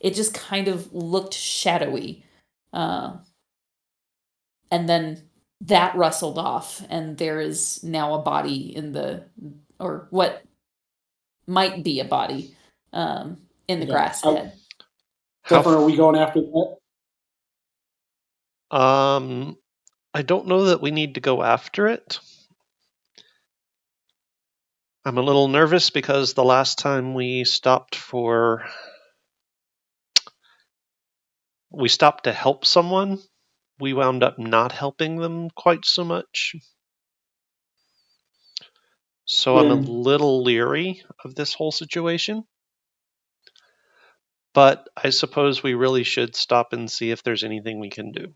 it just kind of looked shadowy. Uh, and then that rustled off, and there is now a body or what might be a body in the Okay. grass ahead. Stefan, are we going after that? I don't know that we need to go after it. I'm a little nervous because the last time we stopped to help someone, we wound up not helping them quite so much. So I'm a little leery of this whole situation. but I suppose we really should stop and see if there's anything we can do.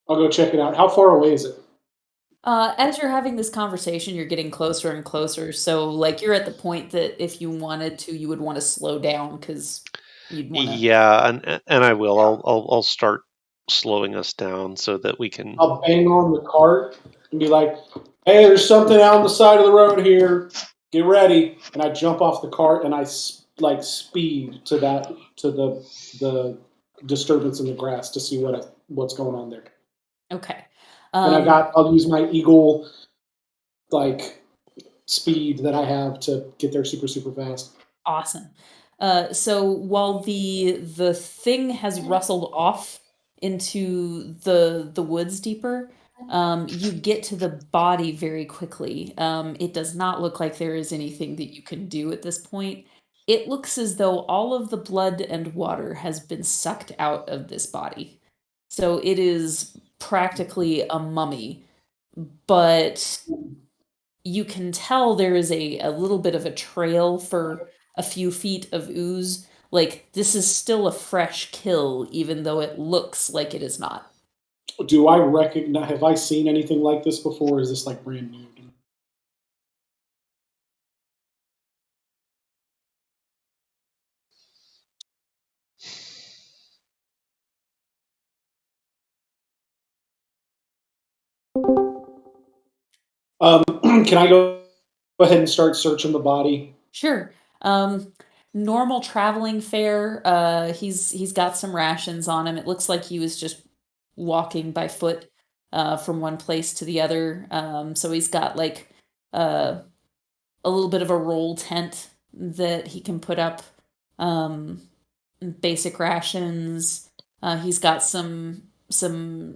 I'll go check it out. How far away is it? As you're having this conversation, you're getting closer and closer. So, like, you're at the point that if you wanted to, you would want to slow down because you'd want to. Yeah, and I will. I'll start slowing us down so that we can. I'll bang on the cart and be like, "Hey, there's something out on the side of the road here. Get ready!" And I jump off the cart and I like speed to the disturbance in the grass to see what's going on there. Okay. And Um, I'll use my eagle like speed that I have to get there super super fast. Awesome. So while the thing has rustled off into the woods deeper, you get to the body very quickly. It does not look like there is anything that you can do at this point. It looks as though all of the blood and water has been sucked out of this body. So it is practically a mummy, but you can tell there is a little bit of a trail for a few feet of ooze. Like, this is still a fresh kill, even though it looks like it is not. Do I recognize? Have I seen anything like this before? Or is this like brand new? Can I go ahead and start searching the body? Sure. Normal traveling fare. He's got some rations on him. It looks like he was just walking by foot from one place to the other. So he's got like uh, a little bit of a roll tent that he can put up. Um, Basic rations. He's got some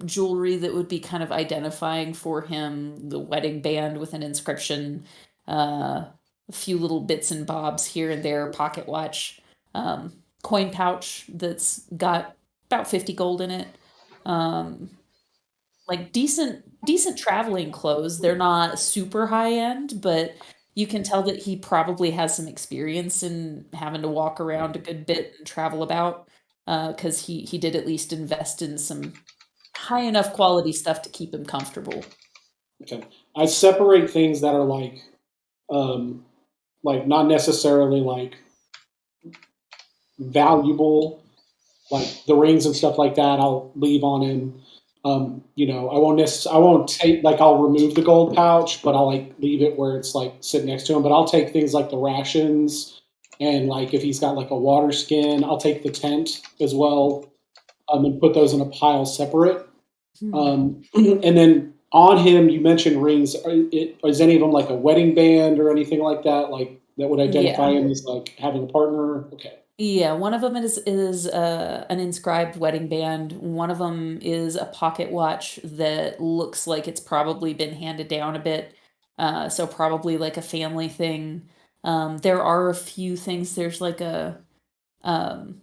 jewelry that would be kind of identifying for him. The wedding band with an inscription. A few little bits and bobs here and there. Pocket watch. Coin pouch that's got about 50 gold in it. Um, like decent traveling clothes. They're not super high end, but you can tell that he probably has some experience in having to walk around a good bit and travel about, because he did at least invest in some high enough quality stuff to keep him comfortable. Okay. I separate things that are um, like not necessarily like valuable, like the rings and stuff like that. I'll leave on him. I won't take like I'll remove the gold pouch, but I'll like leave it where it's like sitting next to him. But I'll take things like the rations and like if he's got like a water skin, I'll take the tent as well, and put those in a pile separate. Hmm. And then on him, you mentioned rings. Is any of them like a wedding band or anything like that? Like that would identify Yeah. him as like having a partner? Okay. Yeah, one of them is an inscribed wedding band. One of them is a pocket watch that looks like it's probably been handed down a bit. So probably like a family thing. There are a few things. Um,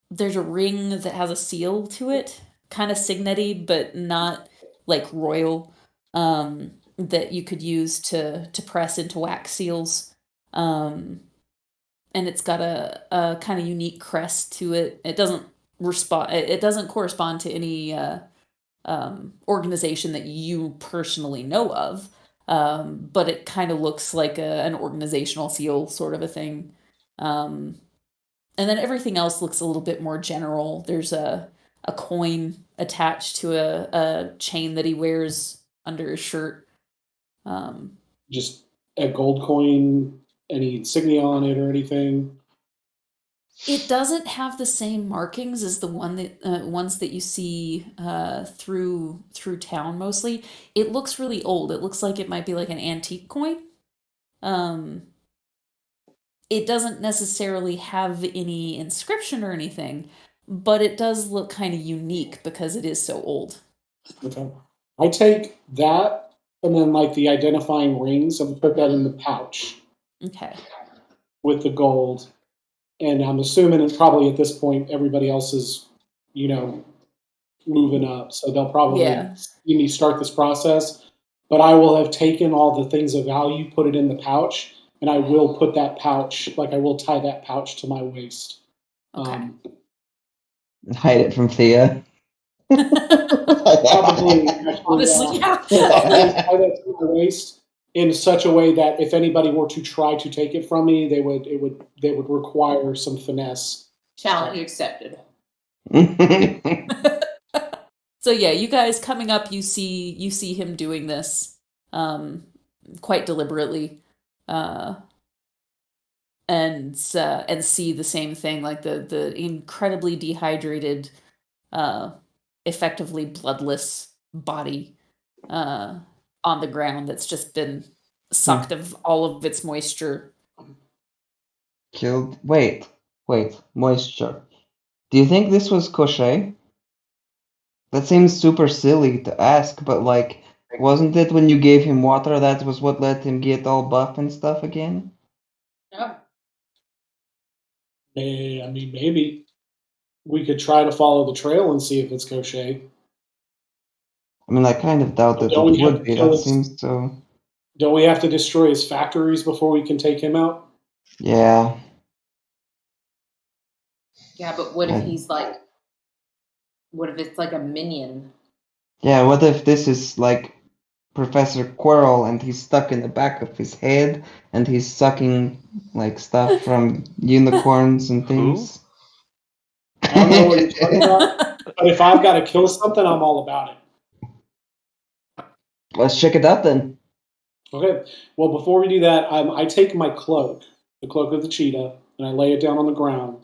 there's a ring that has a seal to it, kind of signety, but not like royal. That you could use to press into wax seals. Um, and it's got a kind of unique crest to it. It doesn't respond. It doesn't correspond to any organization that you personally know of, but it kind of looks like an organizational seal sort of a thing. Um, and then everything else looks a little bit more general. There's a coin attached to a chain that he wears under his shirt. Um, Just a gold coin, any insignia on it or anything? It doesn't have the same markings as the ones that you see through town mostly. It looks really old. It looks like it might be like an antique coin. Um, it doesn't necessarily have any inscription or anything, but it does look kind of unique because it is so old. Okay. I take that and then like the identifying rings and put that in the pouch Okay. with the gold. And I'm assuming it's probably at this point everybody else is, you know, moving up. So they'll probably Yeah. see me start this process. But I will have taken all the things of value, put it in the pouch, and I will put that pouch, like I will tie that pouch to my waist. Okay. Hide it from Thea. Probably, actually, Honestly, yeah. probably tie that to my waist in such a way that if anybody were to try to take it from me, they would require some finesse. Challenge accepted. So yeah, you guys coming up, you see him doing this quite deliberately, uh, and see the same thing, like the incredibly dehydrated, effectively bloodless body on the ground that's just been sucked of all of its moisture. Killed. Wait. Moisture. Do you think this was Koshe? That seems super silly to ask, but like, wasn't it when you gave him water that was what let him get all buff and stuff again? No. I mean, maybe we could try to follow the trail and see if it's Gaucher. I mean, I kind of doubt that Don't it we have would to be. kill That his? seems so. Don't we have to destroy his factories before we can take him out? Yeah. Yeah, but what if I- he's like? What if it's like a minion? Yeah, what if this is like Professor Quirrell and he's stuck in the back of his head and he's sucking like stuff from unicorns and Who? things? I don't know what you're talking about, but if I've got to kill something, I'm all about it. Let's check it out then. Okay. Well, before we do that, I take my cloak, the cloak of the cheetah, and I lay it down on the ground,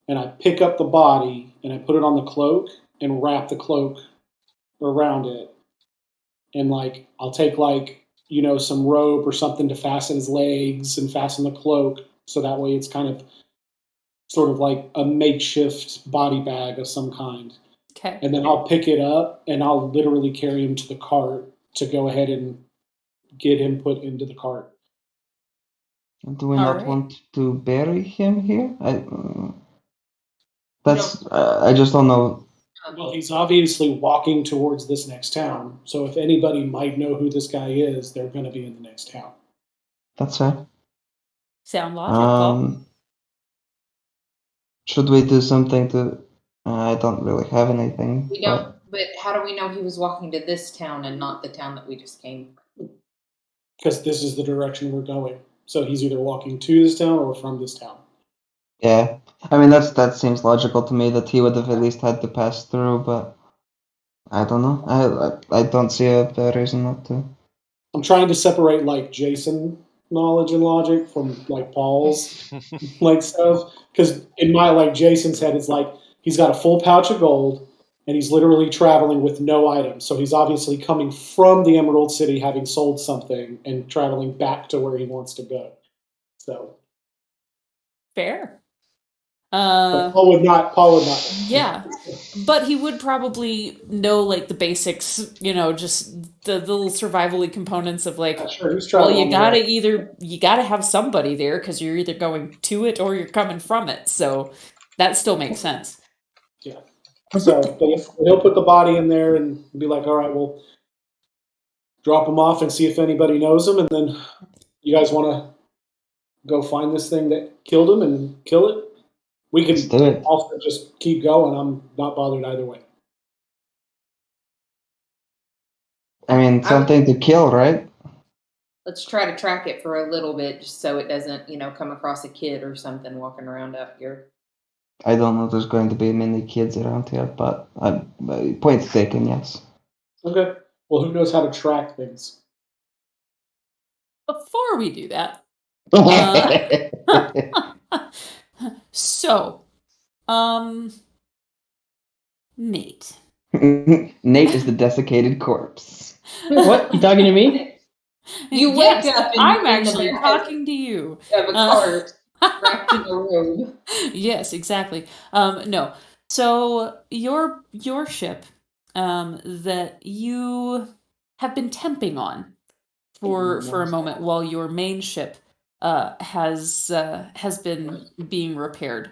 and I pick up the body and I put it on the cloak and wrap the cloak around it, and like I'll take like some rope or something to fasten his legs and fasten the cloak so that way it's kind of sort of like a makeshift body bag of some kind. Okay. And then I'll pick it up and I'll literally carry him to the cart to go ahead and get him put into the cart. Do we All not right. want to bury him here? I just don't know. Well, he's obviously walking towards this next town. So if anybody might know who this guy is, they're going to be in the next town. That's fair. Sound logic, Paul? Should we do something to? I don't really have anything. We don't. But how do we know he was walking to this town and not the town that we just came from? Because this is the direction we're going. So he's either walking to this town or from this town. Yeah, I mean that seems logical to me that he would have at least had to pass through, but I don't know. I don't see a reason not to. I'm trying to separate like Jason knowledge and logic from like Paul's like stuff. Because in my like Jason's head, it's like he's got a full pouch of gold and he's literally traveling with no items. So he's obviously coming from the Emerald City having sold something and traveling back to where he wants to go. So Fair. but Paul would not. Yeah, but he would probably know like the basics, just the little survival-y components of like, Sure, he's well, traveling. you gotta have somebody there because you're either going to it or you're coming from it. So that still makes sense. Yeah. So he'll put the body in there and be like, all right, we'll drop him off and see if anybody knows him. And then you guys want to go find this thing that killed him and kill it? We Let's do can it. also just keep going. I'm not bothered either way. I mean, something to kill, right? Let's try to track it for a little bit, just so it doesn't, come across a kid or something walking around out here. I don't know if there's going to be many kids around here, but point taken, yes. Okay. Well, who knows how to track things? Before we do that, so, Nate. Nate is the desiccated corpse. What? You talking to me? You wake Yes, up and I'm you're in the actually back talking to you. of a cart wrapped in a robe. Yes, exactly. No. So your ship that you have been temping on for a moment while your main ship has been being repaired.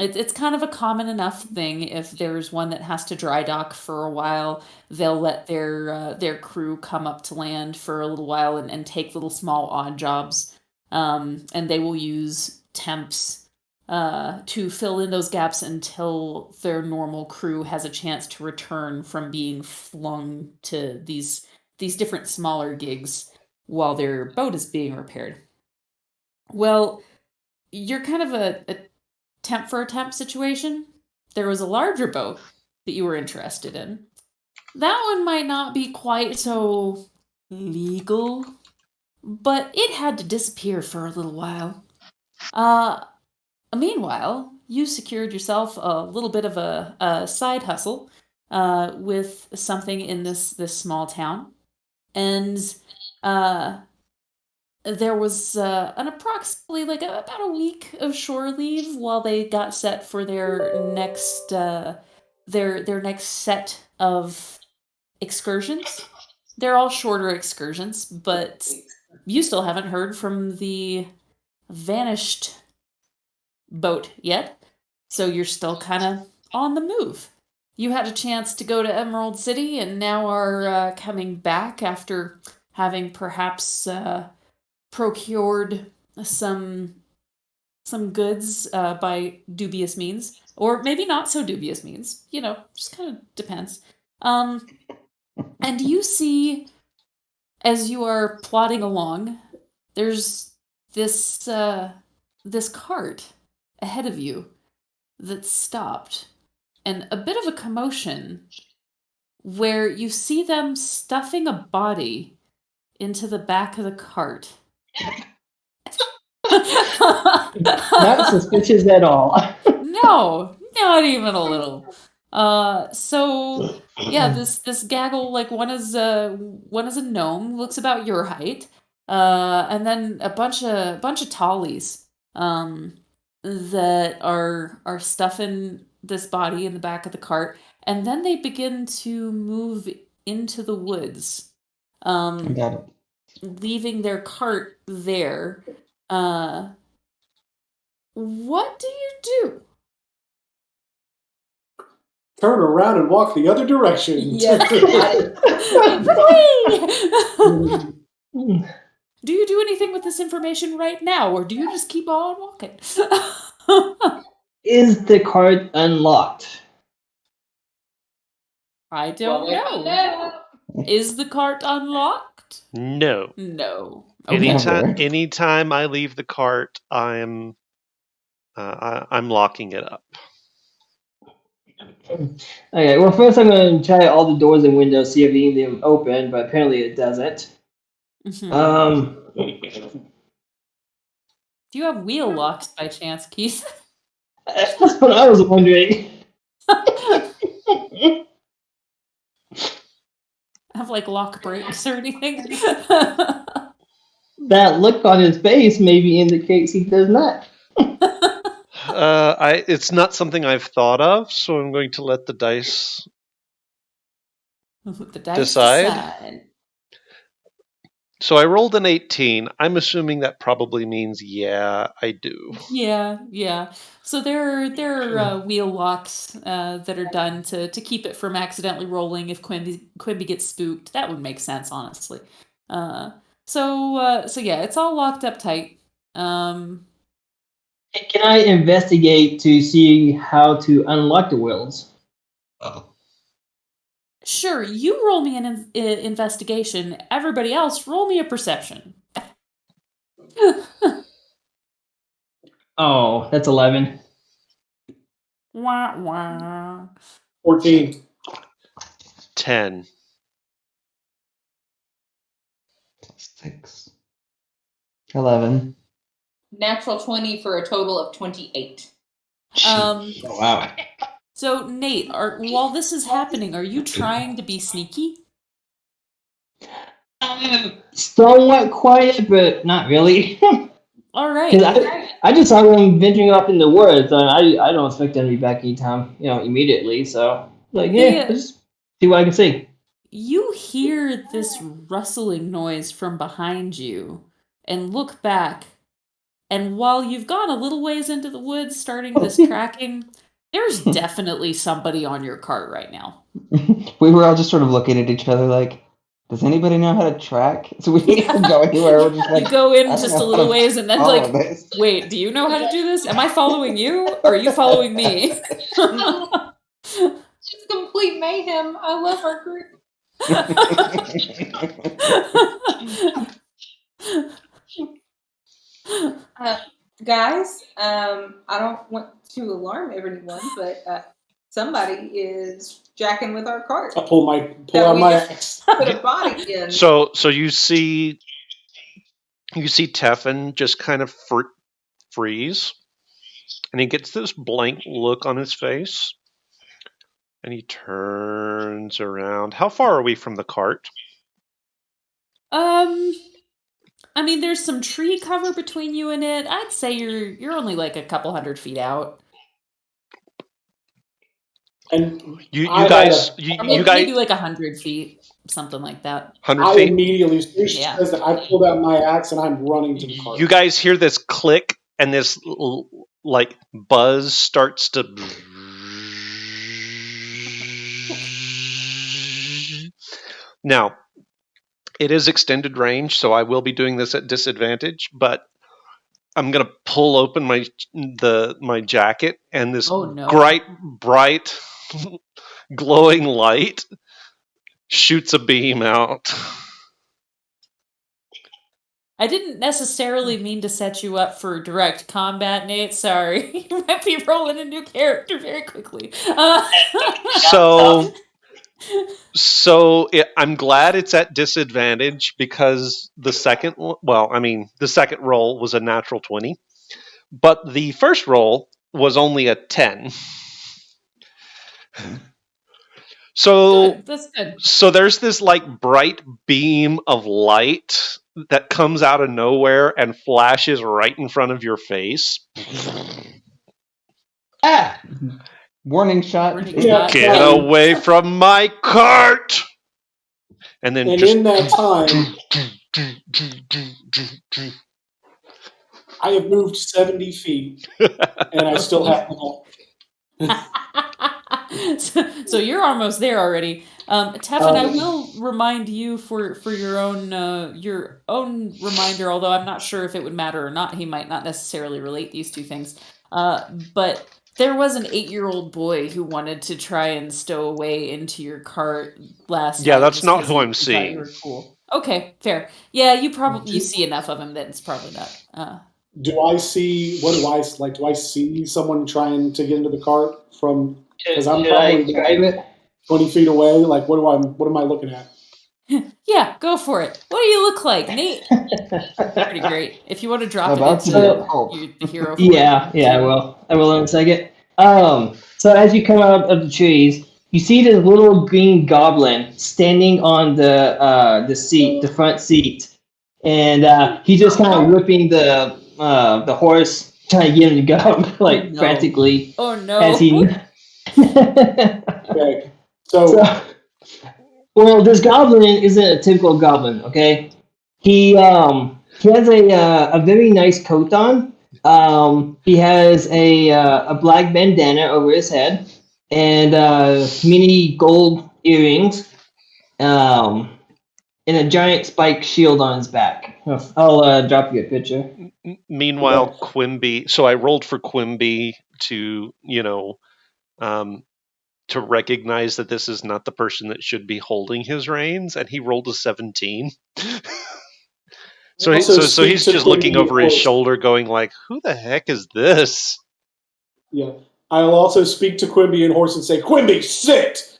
It's kind of a common enough thing if there's one that has to dry dock for a while, they'll let their crew come up to land for a little while and take little small odd jobs. And they will use temps to fill in those gaps until their normal crew has a chance to return from being flung to these different smaller gigs while their boat is being repaired. Well, you're kind of a temp for a temp situation. There was a larger boat that you were interested in. That one might not be quite so legal, but it had to disappear for a little while. Meanwhile, you secured yourself a little bit of a side hustle with something in this small town, and uh, there was an approximately about a week of shore leave while they got set for their next their next set of excursions. They're all shorter excursions, but you still haven't heard from the vanished boat yet, so you're still kind of on the move. You had a chance to go to Emerald City and now are coming back after having perhaps procured some goods by dubious means, or maybe not so dubious means. Just kind of depends. And you see, as you are plodding along, there's this cart ahead of you that's stopped, and a bit of a commotion where you see them stuffing a body into the back of the cart. Not suspicious at all. No, not even a little. So yeah, this gaggle, like one is a gnome, looks about your height, and then a bunch of tallies, that are stuffing this body in the back of the cart, and then they begin to move into the woods, Got it. leaving their cart there. Uh, what do you do? Turn around and walk the other direction. Yes. Do you do anything with this information right now, or do you just keep on walking? Is the cart unlocked? I don't know. No. Is the cart unlocked? No. No. Okay. Never. Anytime I leave the cart, I'm locking it up. Okay, well, first I'm going to try all the doors and windows, see if any of them open, but apparently it doesn't. Mhm. Do you have wheel locks by chance, Keith? That's what I was wondering. Have like lock brakes or anything? That look on his face maybe indicates he does not. It's not something I've thought of, so I'm going to let the dice The dice decide. So I rolled an 18. I'm assuming that probably means yeah, I do. Yeah. So there are wheel locks that are done to keep it from accidentally rolling if Quimby gets spooked. That would make sense, honestly. So yeah, it's all locked up tight. Can I investigate to see how to unlock the wheels? Sure, you roll me an investigation. Everybody else, roll me a perception. Oh, that's 11. Wah wah. 14. 10. 6. 11. Natural 20 for a total of 28. Oh, wow. So Nate, while this is happening, are you trying to be sneaky? Somewhat quiet, but not really. All right. Because I just saw them venturing off in the woods, and I don't expect them to be back anytime, immediately. So, like, yeah, let's just see what I can see. You hear this rustling noise from behind you and look back, and while you've gone a little ways into the woods starting this tracking, there's definitely somebody on your cart right now. We were all just sort of looking at each other like, Does anybody know how to track? So we can go anywhere. We're just like, You go in I don't just know a how little to ways and then follow like, this. wait, do you know how to do this? Am I following you? Or are you following me? Just complete mayhem. I love our group. Guys, I don't want to alarm everyone, but somebody is jacking with our cart. I pull out my axe. Put a body in. So you see Teffin just kind of freeze, and he gets this blank look on his face, and he turns around. How far are we from the cart? I mean, there's some tree cover between you and it. I'd say you're only like a couple 100 feet out. And you guys, maybe like 100 feet, something like that. 100 feet. I immediately, says that, I pulled out my axe and I'm running to the cart. You guys hear this click, and this like buzz starts to. Now, it is extended range, so I will be doing this at disadvantage, but I'm gonna pull open my jacket, and this bright glowing light shoots a beam out. I didn't necessarily mean to set you up for direct combat, Nate. Sorry. You might be rolling a new character very quickly. I'm glad it's at disadvantage because the second roll was a natural 20, but the first roll was only a 10. So good. That's good. So there's this like bright beam of light that comes out of nowhere and flashes right in front of your face. Ah! Warning shot. Get away from my cart! And then in that time, I have moved 70 feet, and I still have so you're almost there already. Teffin, I will remind you for your own reminder, although I'm not sure if it would matter or not. He might not necessarily relate these two things. But there was an 8-year-old boy who wanted to try and stow away into your cart last night. Yeah, that's not who I'm seeing. You were cool. Okay, fair. Yeah, you see enough of him that it's probably not. Do I see? What do I like? Do I see someone trying to get into the cart from? Because I'm probably 20 feet away. Like, what am I looking at? Yeah, go for it. What do you look like, Nate? Pretty great. If you want to drop it into the hero. Yeah, I will in a second. So as you come out of the trees, you see this little green goblin standing on the seat, the front seat, and he's just kind of whipping the horse, trying to get him to go frantically. Oh no! As he. Okay, so well, this goblin isn't a typical goblin. Okay, he has a very nice coat on. He has a black bandana over his head and mini gold earrings, and a giant spike shield on his back. I'll drop you a picture. Meanwhile, Quimby. So I rolled for Quimby to to recognize that this is not the person that should be holding his reins, and he rolled a 17. So he's just looking over his shoulder, going like, "Who the heck is this?" Yeah, I'll also speak to Quimby and horse and say, "Quimby, sit."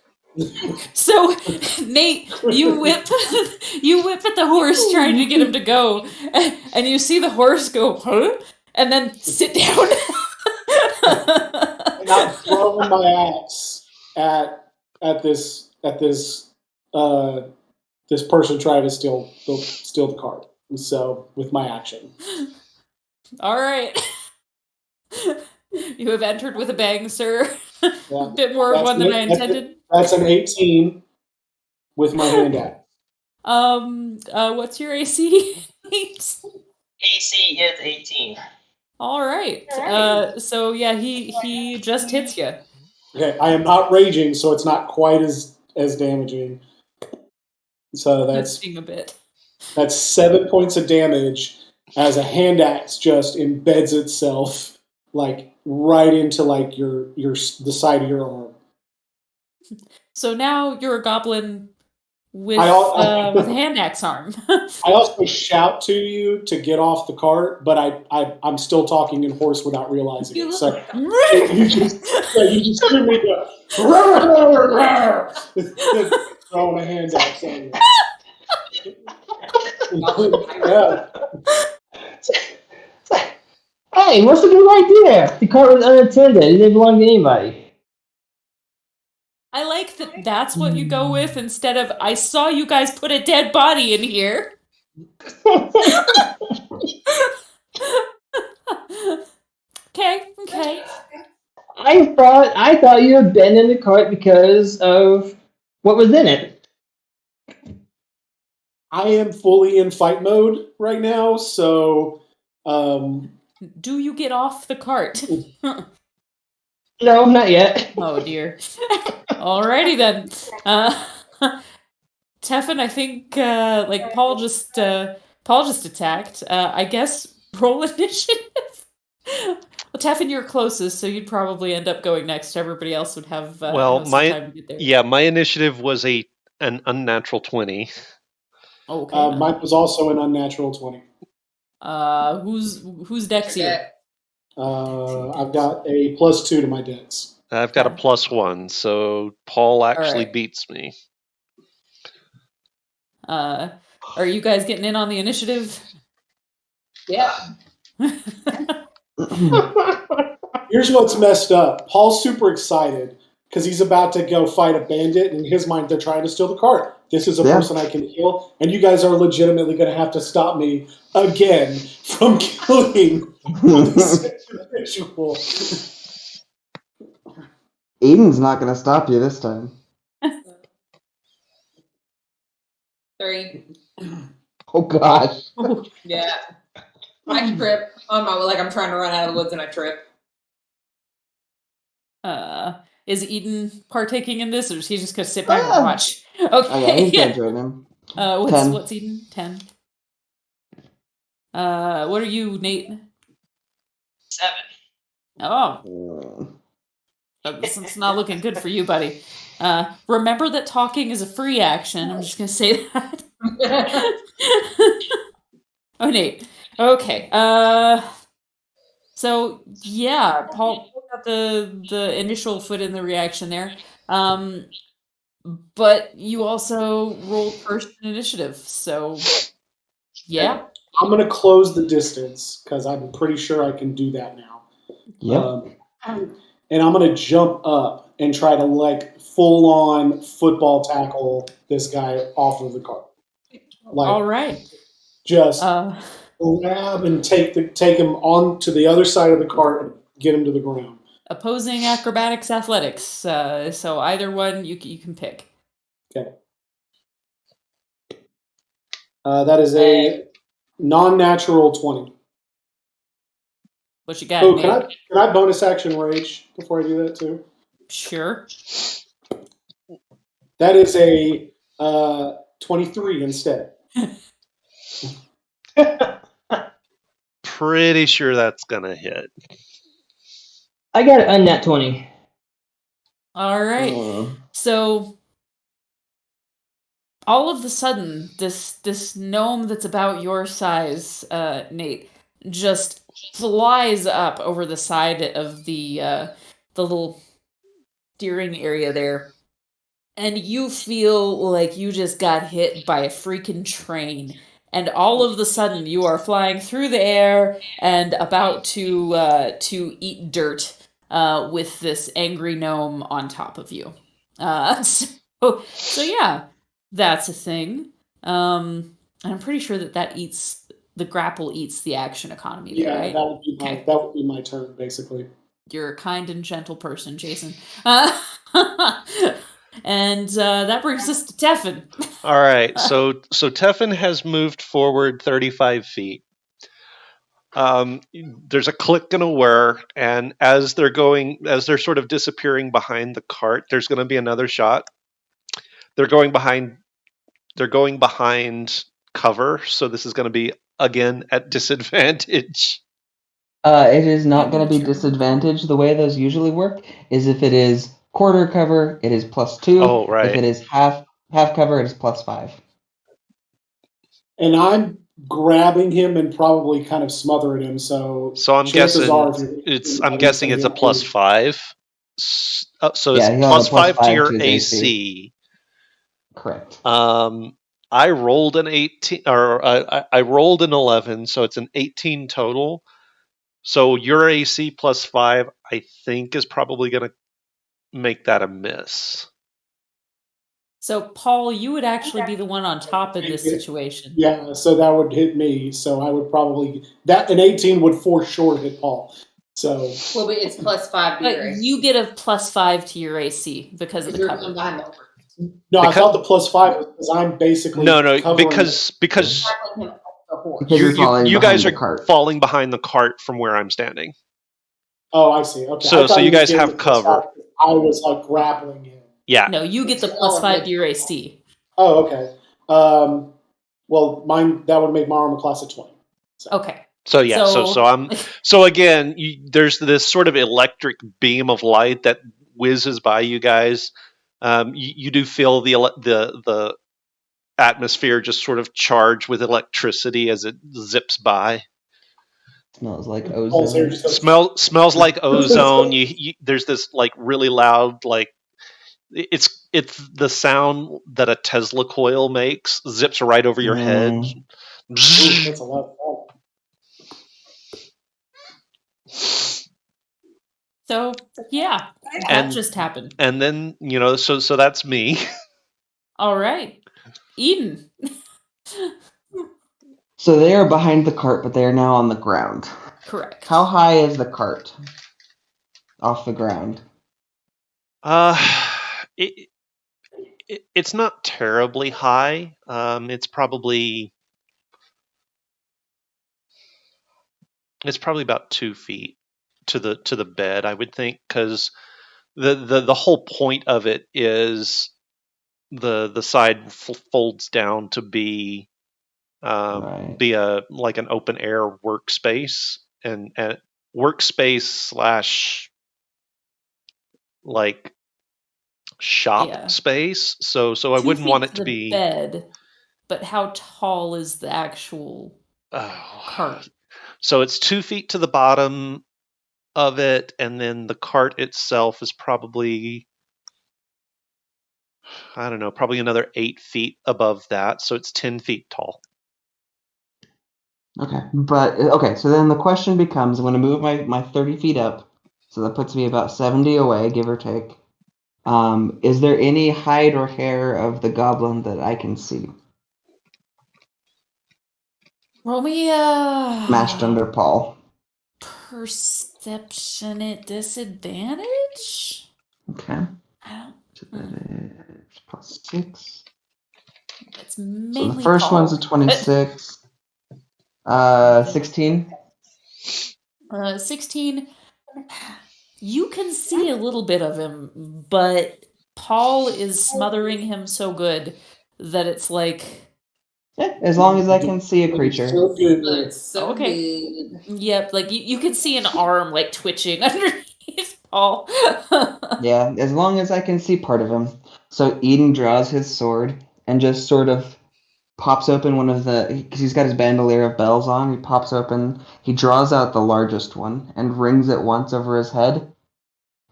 So, Nate, you whip at the horse trying to get him to go, and you see the horse go, huh? And then sit down. And I'm throwing my axe at this person trying to steal the cart. So with my action. All right. You have entered with a bang, sir. Yeah. A bit more of one than I intended. That's an 18 with my hand axe. What's your AC? AC is 18. All right. So yeah, he just hits you. Okay, I am not raging, so it's not quite as damaging. So That's being a bit. that's 7 points of damage as a hand axe just embeds itself like right into like your the side of your arm. So now you're a goblin with I with a hand axe arm. I also shout to you to get off the cart, but I'm still talking in horse without realizing You it. look So like a you just hear me go throwing a hand axe on you. Yeah. Hey, what's the good idea? The cart was unattended. It didn't belong to anybody. I like that that's what you go with instead of I saw you guys put a dead body in here. Okay. I thought you abandoned the cart because of what was in it. I am fully in fight mode right now, so Do you get off the cart? No, not yet. Oh dear. Alrighty then. Teffin, I think like Paul just attacked. I guess roll initiative. Well, Teffin, you're closest, so you'd probably end up going next. Everybody else would have Well, some time to get there. yeah, my initiative was an unnatural 20. Okay. Then. mine was also an unnatural 20. Who's Dexier? I've got a +2 to my dex. I've got a +1, so Paul actually right. beats me. Are you guys getting in on the initiative? Yeah. Here's what's messed up. Paul's super excited because he's about to go fight a bandit, and in his mind, they're trying to steal the cart. This is a person I can kill, and you guys are legitimately going to have to stop me again from killing this individual. Aiden's not going to stop you this time. 3. Oh gosh. Yeah. I trip on my like I'm trying to run out of the woods and I trip. Is Eden partaking in this, or is he just gonna sit back and watch? Okay. Yeah, he's gonna join him. What's Eden? 10. What are you, Nate? 7. Oh. It's not looking good for you, buddy. Remember that talking is a free action. I'm just gonna say that. Oh, Nate. Okay. So yeah, Paul got the initial foot in the reaction there. But you also rolled first in initiative, so yeah. I'm going to close the distance because I'm pretty sure I can do that now. Yep. And I'm going to jump up and try to like full on football tackle this guy off of the cart. Like, all right. Just grab and take him on to the other side of the cart and get him to the ground. Opposing acrobatics, athletics. So either one you can pick. Okay. That is a non-natural 20. What you got? Oh, can I bonus action rage before I do that too? Sure. That is a 23 instead. Pretty sure that's gonna hit. I got an unnat 20. All right. So all of a sudden, this gnome that's about your size, Nate, just flies up over the side of the little steering area there, and you feel like you just got hit by a freaking train. And all of a sudden, you are flying through the air and about to eat dirt with this angry gnome on top of you. So yeah, that's a thing. And I'm pretty sure that eats the grapple eats the action economy. There, right? That would be my turn basically. You're a kind and gentle person, Jason. And that brings us to Teffin. All right, so Teffin has moved forward 35 feet. There's a click and a whir, and as they're sort of disappearing behind the cart, there's going to be another shot. They're going behind They're going behind cover, so this is going to be again at disadvantage. It is not going to be Nature. disadvantaged. The way those usually work is if it is quarter cover, it is +2. Oh, If right. it is half cover, it is +5. And I'm grabbing him and probably kind of smothering him. So I'm chances guessing are, if you're I'm guessing it's a +5. So Yeah, it's he'll have a +5 to +5 your to his AC. Correct. I rolled an 18, or I rolled an 11, so it's an 18 total. So your AC +5, I think, is probably going to make that a miss. So, Paul, you would actually be the one on top in this situation. Yeah, so that would hit me. So I would probably an 18 would for sure hit Paul. So Well, but it's +5 to your But AC. you get a +5 to your AC because of the You're cover. behind the horse. no, I Because- thought the +5 was because I'm basically No, covering because Tackling him off the horse. Because he's falling you behind guys the are cart. falling behind the cart from where I'm standing. Oh, I see. Okay, So I thought you he was guys getting have the +5 cover. because I was like grappling him. Yeah. No, you get the Oh, +5 okay. to your AC. Oh, okay. Well, mine that would make my armor class a 20. Okay. So yeah, so I'm so again, there's this sort of electric beam of light that whizzes by you guys. You do feel the atmosphere just sort of charged with electricity as it zips by. Smells like Paul's hair ozone. just goes, Smells like ozone. There's this like really loud like it's the sound that a Tesla coil makes, zips right over your head. Ooh, that's a lot of fun. So, yeah, that just happened. And then, so that's me. All right. Eden. So they are behind the cart, but they are now on the ground. Correct. How high is the cart off the ground? It's not terribly high. It's probably about 2 feet to the bed, I would think, because the whole point of it is the side folds down to be Right. like an open air workspace and workspace slash like shop space. So I 2 wouldn't feet want it to the be bed, but how tall is the actual cart? So it's 2 feet to the bottom of it, and then the cart itself is probably, I don't know, probably another 8 feet above that. So it's 10 feet tall. Okay, so then the question becomes, I'm going to move my 30 feet up, so that puts me about 70 away, give or take. Is there any hide or hair of the goblin that I can see? Roll me Mashed under Paul. perception at disadvantage? Okay. So that is +6. It's So mainly the first Paul. one's a 26. 16. 16. You can see a little bit of him, but Paul is smothering him so good that it's like. Yeah, as long as I can see a creature. So good. It's so good. Yep, like you can see an arm like twitching underneath Paul. Yeah, as long as I can see part of him. So Eden draws his sword and just sort of pops open one of because he's got his bandolier of bells on. He pops open, he draws out the largest one and rings it once over his head,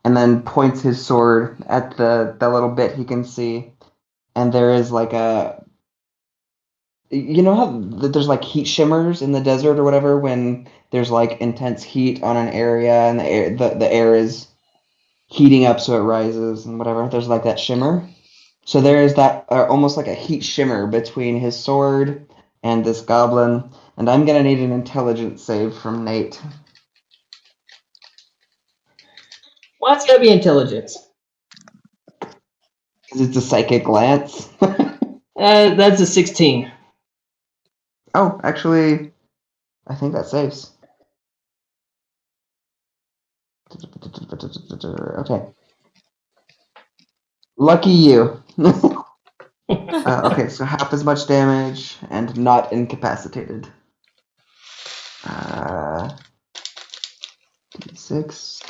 and then points his sword at the little bit he can see. And there is like you know how there's like heat shimmers in the desert or whatever when there's like intense heat on an area and the air is heating up so it rises and whatever. There's like that shimmer. So there is that almost like a heat shimmer between his sword and this goblin. And I'm gonna need an intelligence save from Nate. Why it's gotta be intelligence? Because it's a psychic glance. That's a 16. Oh, actually, I think that saves. Okay. Lucky you. Okay, so half as much damage and not incapacitated. 6.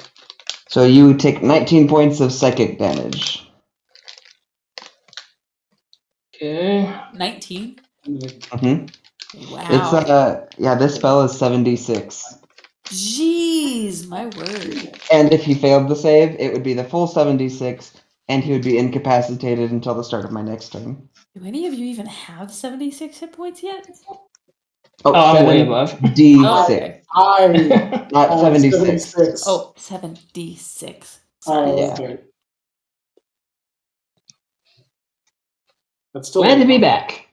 So you take 19 points of psychic damage. Okay. 19. Mm-hmm. Wow. This spell is 7d6. Jeez, my word. And if he failed the save, it would be the full 7d6, and he would be incapacitated until the start of my next turn. Do any of you even have 76 hit points yet? Oh, I'm way above. 7d6, Oh, okay. I not 76. 76. Oh, 7d6. Oh, Sorry. Yeah. okay. That's still Glad a to be lot. back.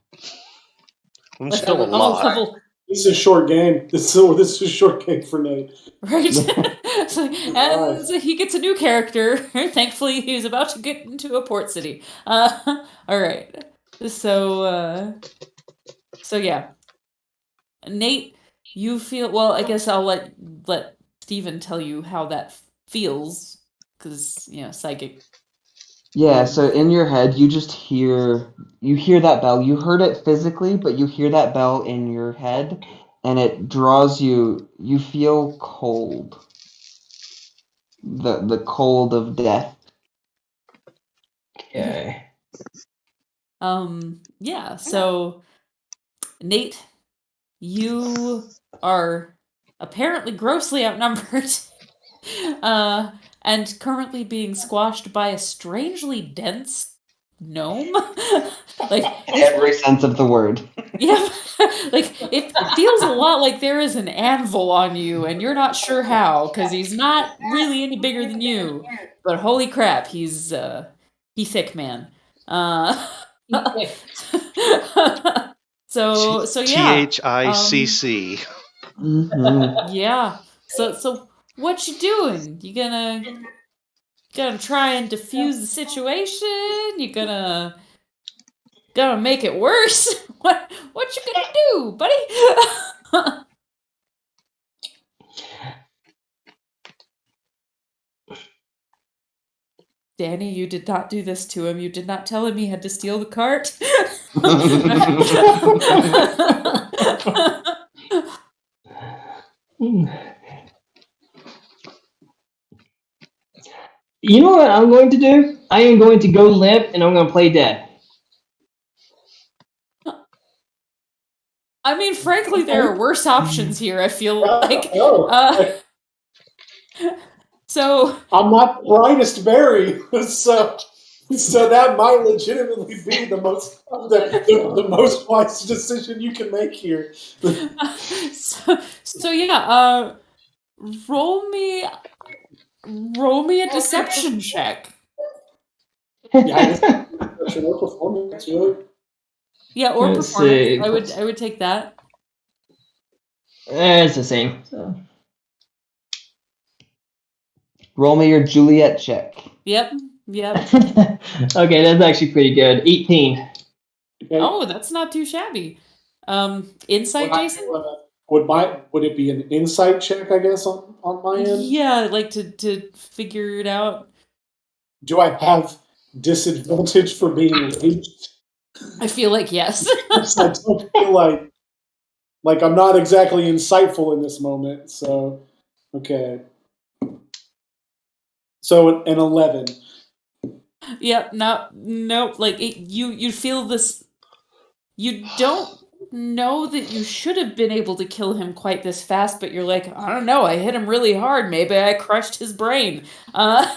I'm Let's still go. alive. This is a short game. This is a short game for Nate. Right. So Alright. so he gets a new character. Thankfully, he's about to get into a port city. All right. So yeah, Nate, you feel well. I guess I'll let Steven tell you how that feels, because psychic. Yeah, so in your head, you hear that bell. You heard it physically, but you hear that bell in your head, and it draws you. You feel cold. The cold of death. Okay. Yeah. So Nate, you are apparently grossly outnumbered. And currently being squashed by a strangely dense gnome. Like Every sense of the word. yeah, like it feels a lot like there is an anvil on you, and you're not sure how, because he's not really any bigger than you. But holy crap, he's thick, man. So yeah, THICC. Mm-hmm. yeah. So what you doing? You gonna try and diffuse the situation? You gonna make it worse? What you gonna do, buddy? Danny, you did not do this to him. You did not tell him he had to steal the cart. You know what I'm going to do? I am going to go limp and I'm going to play dead. I mean, frankly, there are worse options here, I feel like. Oh, So I'm not the brightest berry, so that might legitimately be the most wise decision you can make here. so yeah, roll me a deception check. Yeah, I guess no performance, really. Yeah, or Let's performance. see. I would take that. It's the same. So. Roll me your Juliet check. Yep. Okay, that's actually pretty good. 18. Okay. Oh, that's not too shabby. Insight, Jason? Would it be an insight check, I guess, on my end? Yeah, like to figure it out. Do I have disadvantage for being reached? I feel like yes. I don't feel like I'm not exactly insightful in this moment. So, okay. So an 11. Yep. Nope. Like you feel this. You don't know that you should have been able to kill him quite this fast, but you're like, I don't know. I hit him really hard. Maybe I crushed his brain. And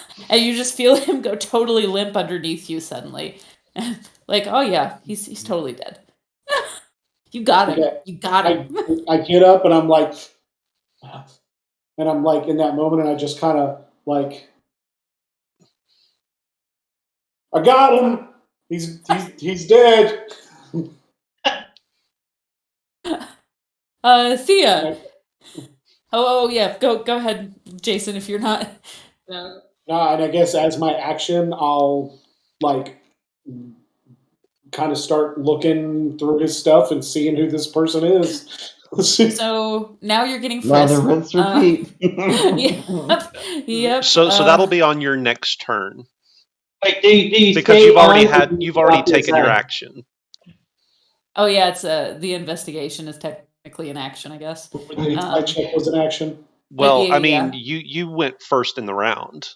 you just feel him go totally limp underneath you suddenly. Like, oh yeah, he's totally dead. You got him. Okay. You got him. I get up and I'm like in that moment, and I just kind of like, I got him. He's dead. Thea. Oh yeah. Go ahead, Jason. If you're not. No, and I guess as my action, I'll like kind of start looking through his stuff and seeing who this person is. So now you're getting Rather frisked. rinse repeat. Yep. So that'll be on your next turn. Wait, do you Because stay you've already on or do you you've already drop to the taken your side? action. Oh yeah, it's the investigation is technically an action, I guess. Or the eye check was an action. Well, yeah, I mean, yeah. you went first in the round.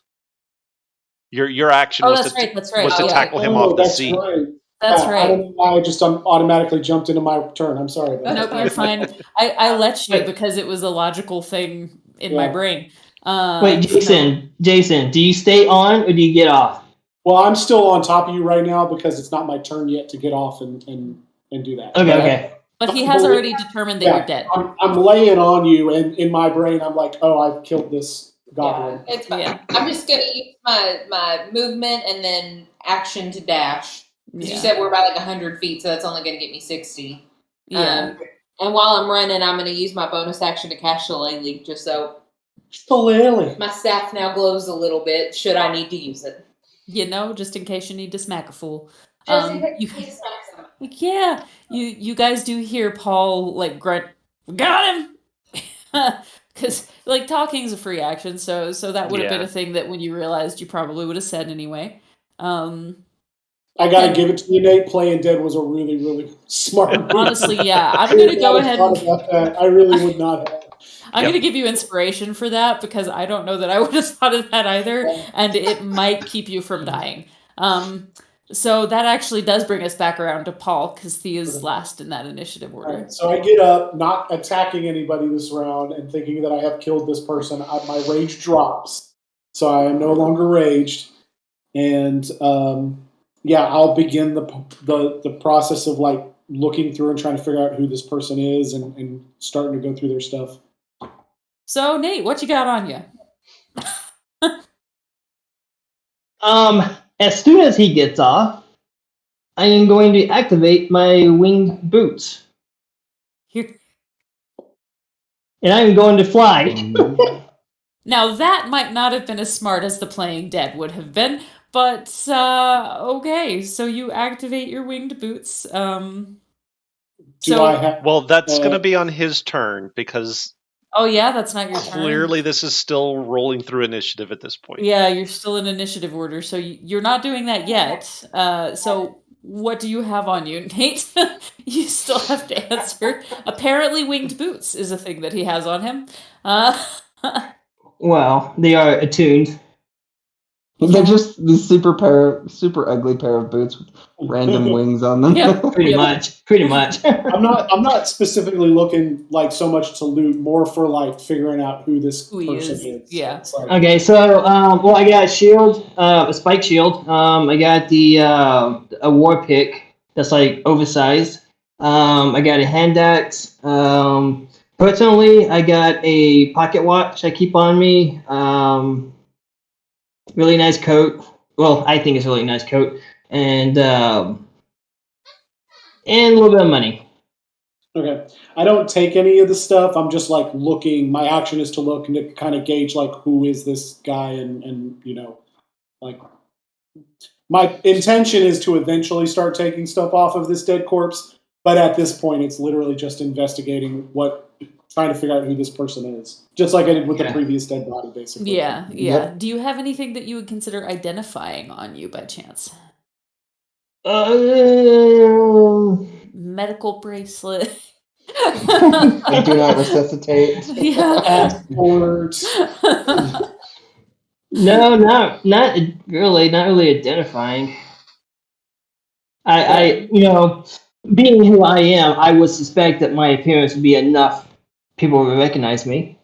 Your action Oh, was that's to right. That's right. was to Yeah, tackle him Oh, off the that's seat. right. that's Yeah, I don't right. know why I just automatically jumped into my turn. I'm sorry about Nope, that. you're fine. I let you Wait. because it was a logical thing in my Yeah. brain. Wait, No. Jason, do you stay on or do you get off? Well, I'm still on top of you right now because it's not my turn yet to get off and do that. Okay, But okay. But he has already determined that you're dead. I'm laying on you, and in my brain, I'm like, oh, I've killed this goblin. Yeah, it's fine. Yeah. I'm just gonna use my movement and then action to dash. Because you Yeah. said we're about like 100 feet, so that's only gonna get me 60. Yeah. And while I'm running, I'm gonna use my bonus action to cast Shillelagh, just so Shillelagh. my staff now glows a little bit. Should I need to use it? You know, just in case you need to smack a fool. Just in You case it's not something. yeah, you guys do hear Paul like grunt, "We got him," because like talking's a free action, so that would have been Yeah. a thing that when you realized you probably would have said anyway. I gotta And give it to you, Nate. Playing dead was a really, really smart move. honestly, yeah, I I'm would gonna go not have ahead thought and about that. I really would not have. I'm Yep. gonna give you inspiration for that because I don't know that I would have thought of that either, and it might keep you from dying. So that actually does bring us back around to Paul because he is last in that initiative order. Alright, so I get up, not attacking anybody this round, and thinking that I have killed this person. My rage drops, so I am no longer raged, and yeah, I'll begin the process of like looking through and trying to figure out who this person is, and starting to go through their stuff. So Nate, what you got on you? As soon as he gets off, I am going to activate my winged boots, Here. and I'm going to fly. Now that might not have been as smart as the playing dead would have been, but okay. So you activate your winged boots. Do I have? Well, that's going to be on his turn because Oh yeah, that's not your turn. clearly this is still rolling through initiative at this point. Yeah, you're still in initiative order, so you're not doing that yet. So what do you have on you, Nate? You still have to answer. Apparently, winged boots is a thing that he has on him. Well, they are attuned. They're just these super ugly pair of boots with random wings on them. Yep. Pretty much. I'm not specifically looking like so much to loot, more for like figuring out who this Who he person is, is. yeah. It's like, Okay, so well, I got a shield, a spike shield. I got the a war pick that's like oversized. I got a hand axe. Personally, I got a pocket watch I keep on me. Really nice coat. Well, I think it's a really nice coat, and a little bit of money. okay, I don't take any of the stuff. I'm just like looking. My action is to look and to kind of gauge like who is this guy, and you know, like my intention is to eventually start taking stuff off of this dead corpse. But at this point, it's literally just investigating trying to figure out who this person is, just like I did with the Okay. previous dead body, basically. Yeah. Yep. Do you have anything that you would consider identifying on you by chance? Medical bracelet. They do not resuscitate. Yeah. Passport. No, not really, not really identifying. I you know, being who I am, I would suspect that my appearance would be enough people would recognize me.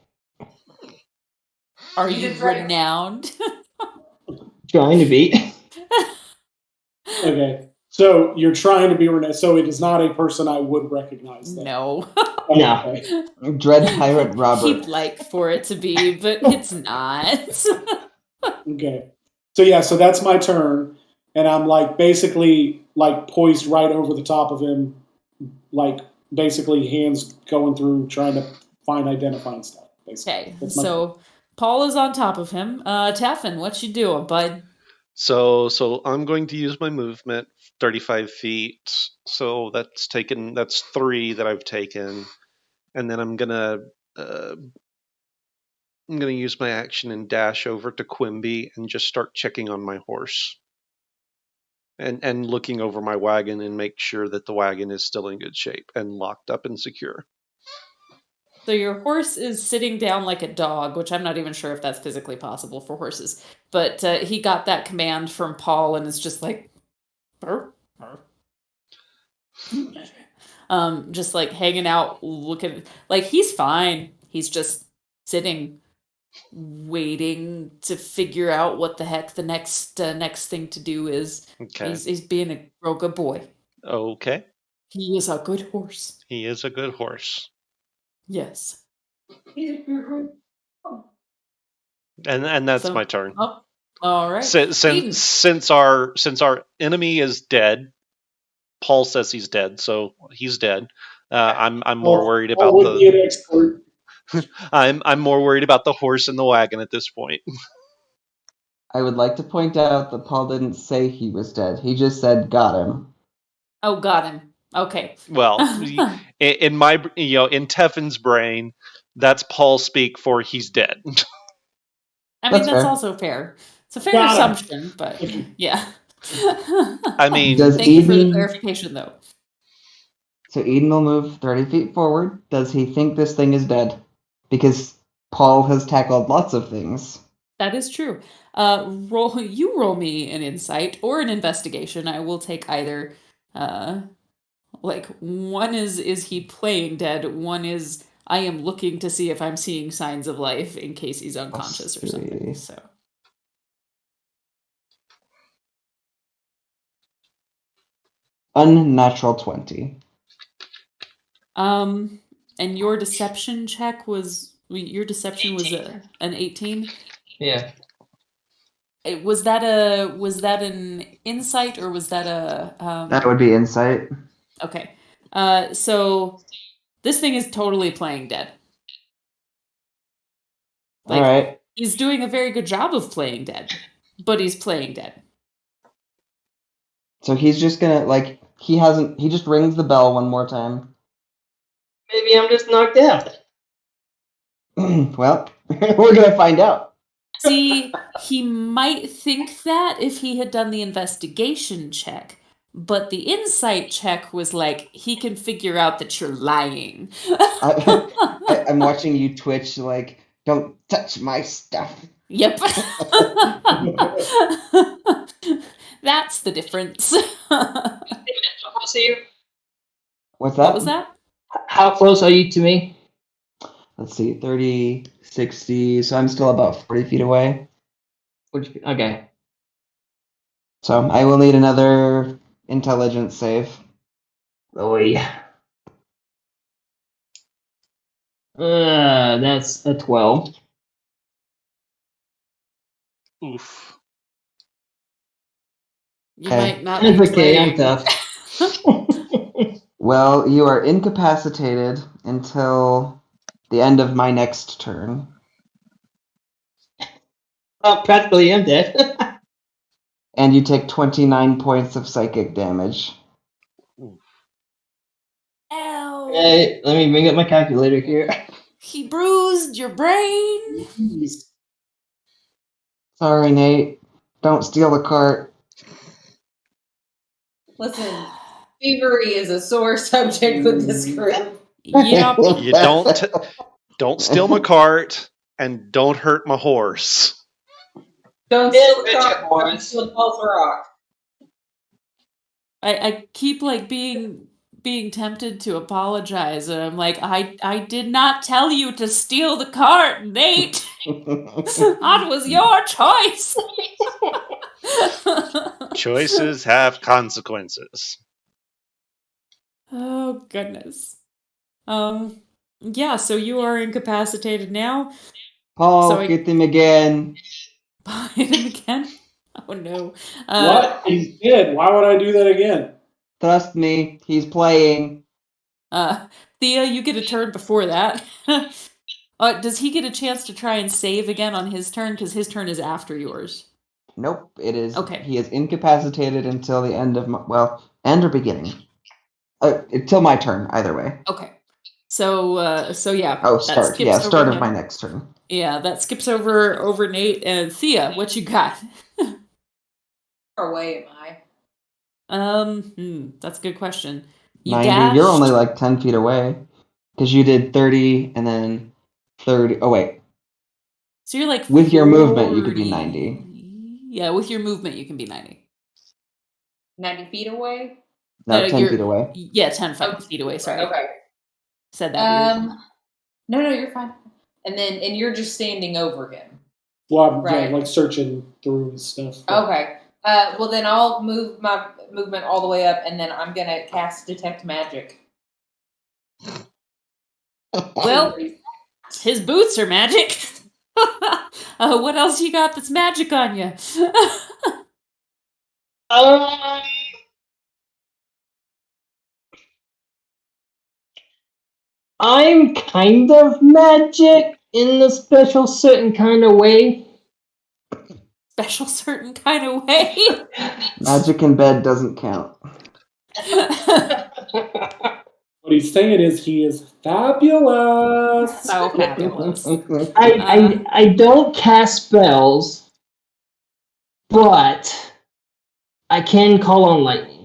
Are You you just right. renowned? Trying to be. Okay, so you're trying to be renowned. So it is not a person I would recognize. Then. No. No. Okay. Dread Pirate Robert. He'd like for it to be, but it's not. Okay. So yeah, so that's my turn, and I'm like basically like poised right over the top of him, like basically hands going through trying to find identifying stuff. Basically. Okay, That's my so Paul is on top of him. Taffin, what you doing, bud? So I'm going to use my movement 35 feet. So that's 3 that I've taken, and then I'm gonna use my action and dash over to Quimby and just start checking on my horse. and looking over my wagon and make sure that the wagon is still in good shape and locked up and secure. So your horse is sitting down like a dog, which I'm not even sure if that's physically possible for horses. But he got that command from Paul and is just like, burr, burr. Just like hanging out, looking like he's fine. He's just sitting, waiting to figure out what the heck the next thing to do is. Okay. He's being a real good boy. Okay. He is a good horse. He is a good horse. Yes. And that's So- my turn. Oh, all right. Eden. Since our enemy is dead, Paul says he's dead, so he's dead. I'm more worried about Paul would be an expert. I'm more worried about the horse and the wagon at this point. I would like to point out that Paul didn't say he was dead. He just said, got him. Oh, got him. Okay. Well, in my in Teffin's brain, that's Paul speak for he's dead. I mean, That's that's fair. also fair. It's a fair Got him. assumption, but yeah. I mean, Does Thank you for the Eden- clarification, though. So Eden will move 30 feet forward. Does he think this thing is dead? Because Paul has tackled lots of things. That is true. Roll me an insight or an investigation. I will take either. Like one is he playing dead? One is I am looking to see if I'm seeing signs of life in case he's unconscious or something. see. So Unnatural 20. and your deception check was an 18. Yeah. Was that an insight or was that a That would be insight. Okay. So this thing is totally playing dead. Like, All right. he's doing a very good job of playing dead, but he's playing dead. So he's just gonna, he just rings the bell one more time. Maybe I'm just knocked out. Well, we're gonna find out. See, he might think that if he had done the investigation check, but the insight check was like, he can figure out that you're lying. I'm watching you twitch, like, don't touch my stuff. Yep. That's the difference. How close are you? What's that? What was that? How close are you to me? Let's see, 30, 60, so I'm still about 40 feet away. Okay. So I will need another intelligence save. Oh yeah. That's a 12. oof. You Okay. might not be It's okay, I'm playing. tough. Well, you are incapacitated until the end of my next turn. Well, practically I'm dead. And you take 29 points of psychic damage. Ow! Okay, let me bring up my calculator here. He bruised your brain. Sorry, Nate. Don't steal the cart. Listen, thievery is a sore subject with this group. Yep. You don't steal my cart and don't hurt my horse. Don't Yeah, steal the bet car. your horse. Don't Paul's rock. I keep like being tempted to apologize, and I'm like, I did not tell you to steal the cart, Nate. That was your choice. Choices have consequences. Oh goodness. Yeah, so you are incapacitated now. Paul, So I- hit him again. Hit him again. Oh no. What? He's dead. Why would I do that again? Trust me, he's playing. Thea, you get a turn before that. Does he get a chance to try and save again on his turn? Because his turn is after yours. Nope, it is. Okay. He is incapacitated until the end of my, end or beginning. Until my turn, either way. Okay. So yeah. Oh, that start. skips Yeah, over start of him. my next turn. Yeah, that skips over Nate and Thea. What you got? Far away am I? That's a good question. You 90. You're only dashed. like 10 feet away. Because you did 30 and then 30. Oh, wait. So you're like With your movement, you could 40. be 90. Yeah, with your movement, you can be 90. 90 feet away? No, No, 10 feet away. 10 feet away, sorry. Okay. Said that weird. No, you're fine. And you're just standing over him. Well, I'm Right. like searching through his stuff. Okay. Well, then I'll move my movement all the way up, and then I'm gonna cast Detect Magic. Well, his boots are magic. What else you got that's magic on you? I'm kind of magic in a special certain kind of way. Special certain kind of way. Magic in bed doesn't count. What he's saying is he is fabulous. So fabulous. I don't cast spells, but I can call on lightning.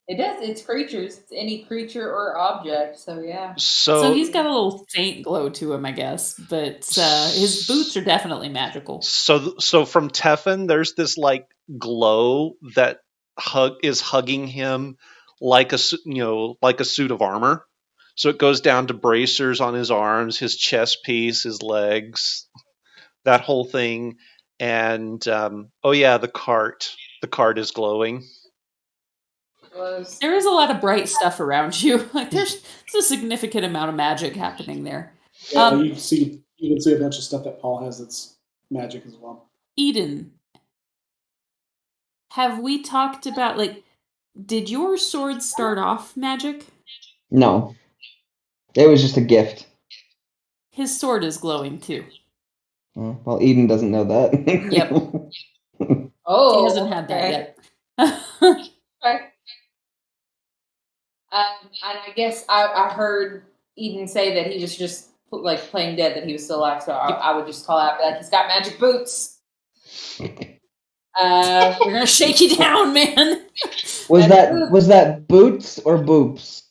It does. It's creatures. It's any creature or object. So yeah. So he's got a little faint glow to him, I guess, but his boots are definitely magical. So from Tefn, there's this like glow that is hugging him like a suit of armor. So it goes down to bracers on his arms, his chest piece, his legs, that whole thing. And the cart. The cart is glowing. There is a lot of bright stuff around you. Like there's a significant amount of magic happening there. Yeah, you can see a bunch of stuff that Paul has that's magic as well. Eden, have we talked about did your sword start off magic? No. It was just a gift. His sword is glowing too. Well, Eden doesn't know that. Yep. Oh, he hasn't had that yet. Okay. And I guess I heard Eden say that he was just playing dead, that he was still alive. So I would just call out, be like, he's got magic boots. We're gonna shake you down, man. Was that boots or boobs?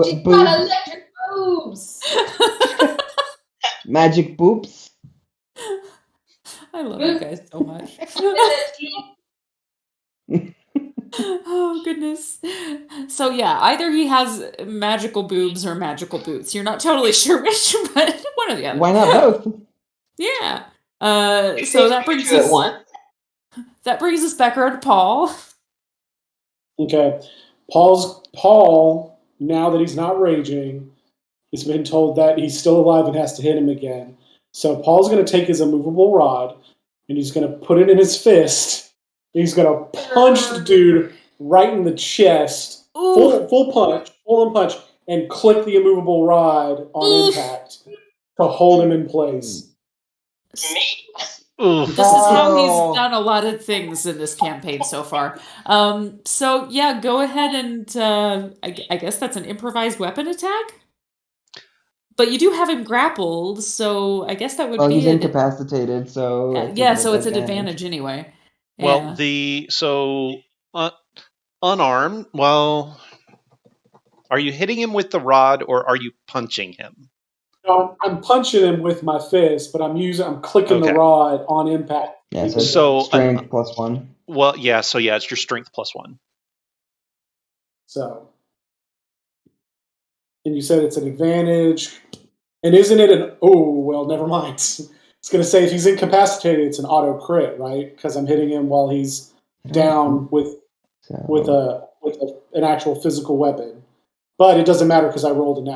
She's got electric boobs. Magic boobs. I love you guys so much. Oh goodness. So yeah, either he has magical boobs or magical boots. You're not totally sure which, but one or the other. Why not both? Yeah. So that brings us back around to Paul. Okay. Paul, now that he's not raging, he's been told that he's still alive and has to hit him again. So Paul's going to take his immovable rod and he's going to put it in his fist. He's going to punch the dude right in the chest. Full punch, and click the immovable rod on impact to hold him in place. This is how he's done a lot of things in this campaign so far. So yeah, go ahead and I guess that's an improvised weapon attack. But you do have him grappled, so I guess that would be. He's incapacitated, so so it's an advantage anyway. Well, unarmed. Well, are you hitting him with the rod or are you punching him? No, I'm punching him with my fist, but I'm clicking the rod on impact. Yeah, so strength +1. Well, yeah, so yeah, it's your strength +1. So, and you said it's an advantage, and isn't it never mind. It's going to say if he's incapacitated, it's an auto crit, right? Because I'm hitting him while he's down with an actual physical weapon. But it doesn't matter because I rolled a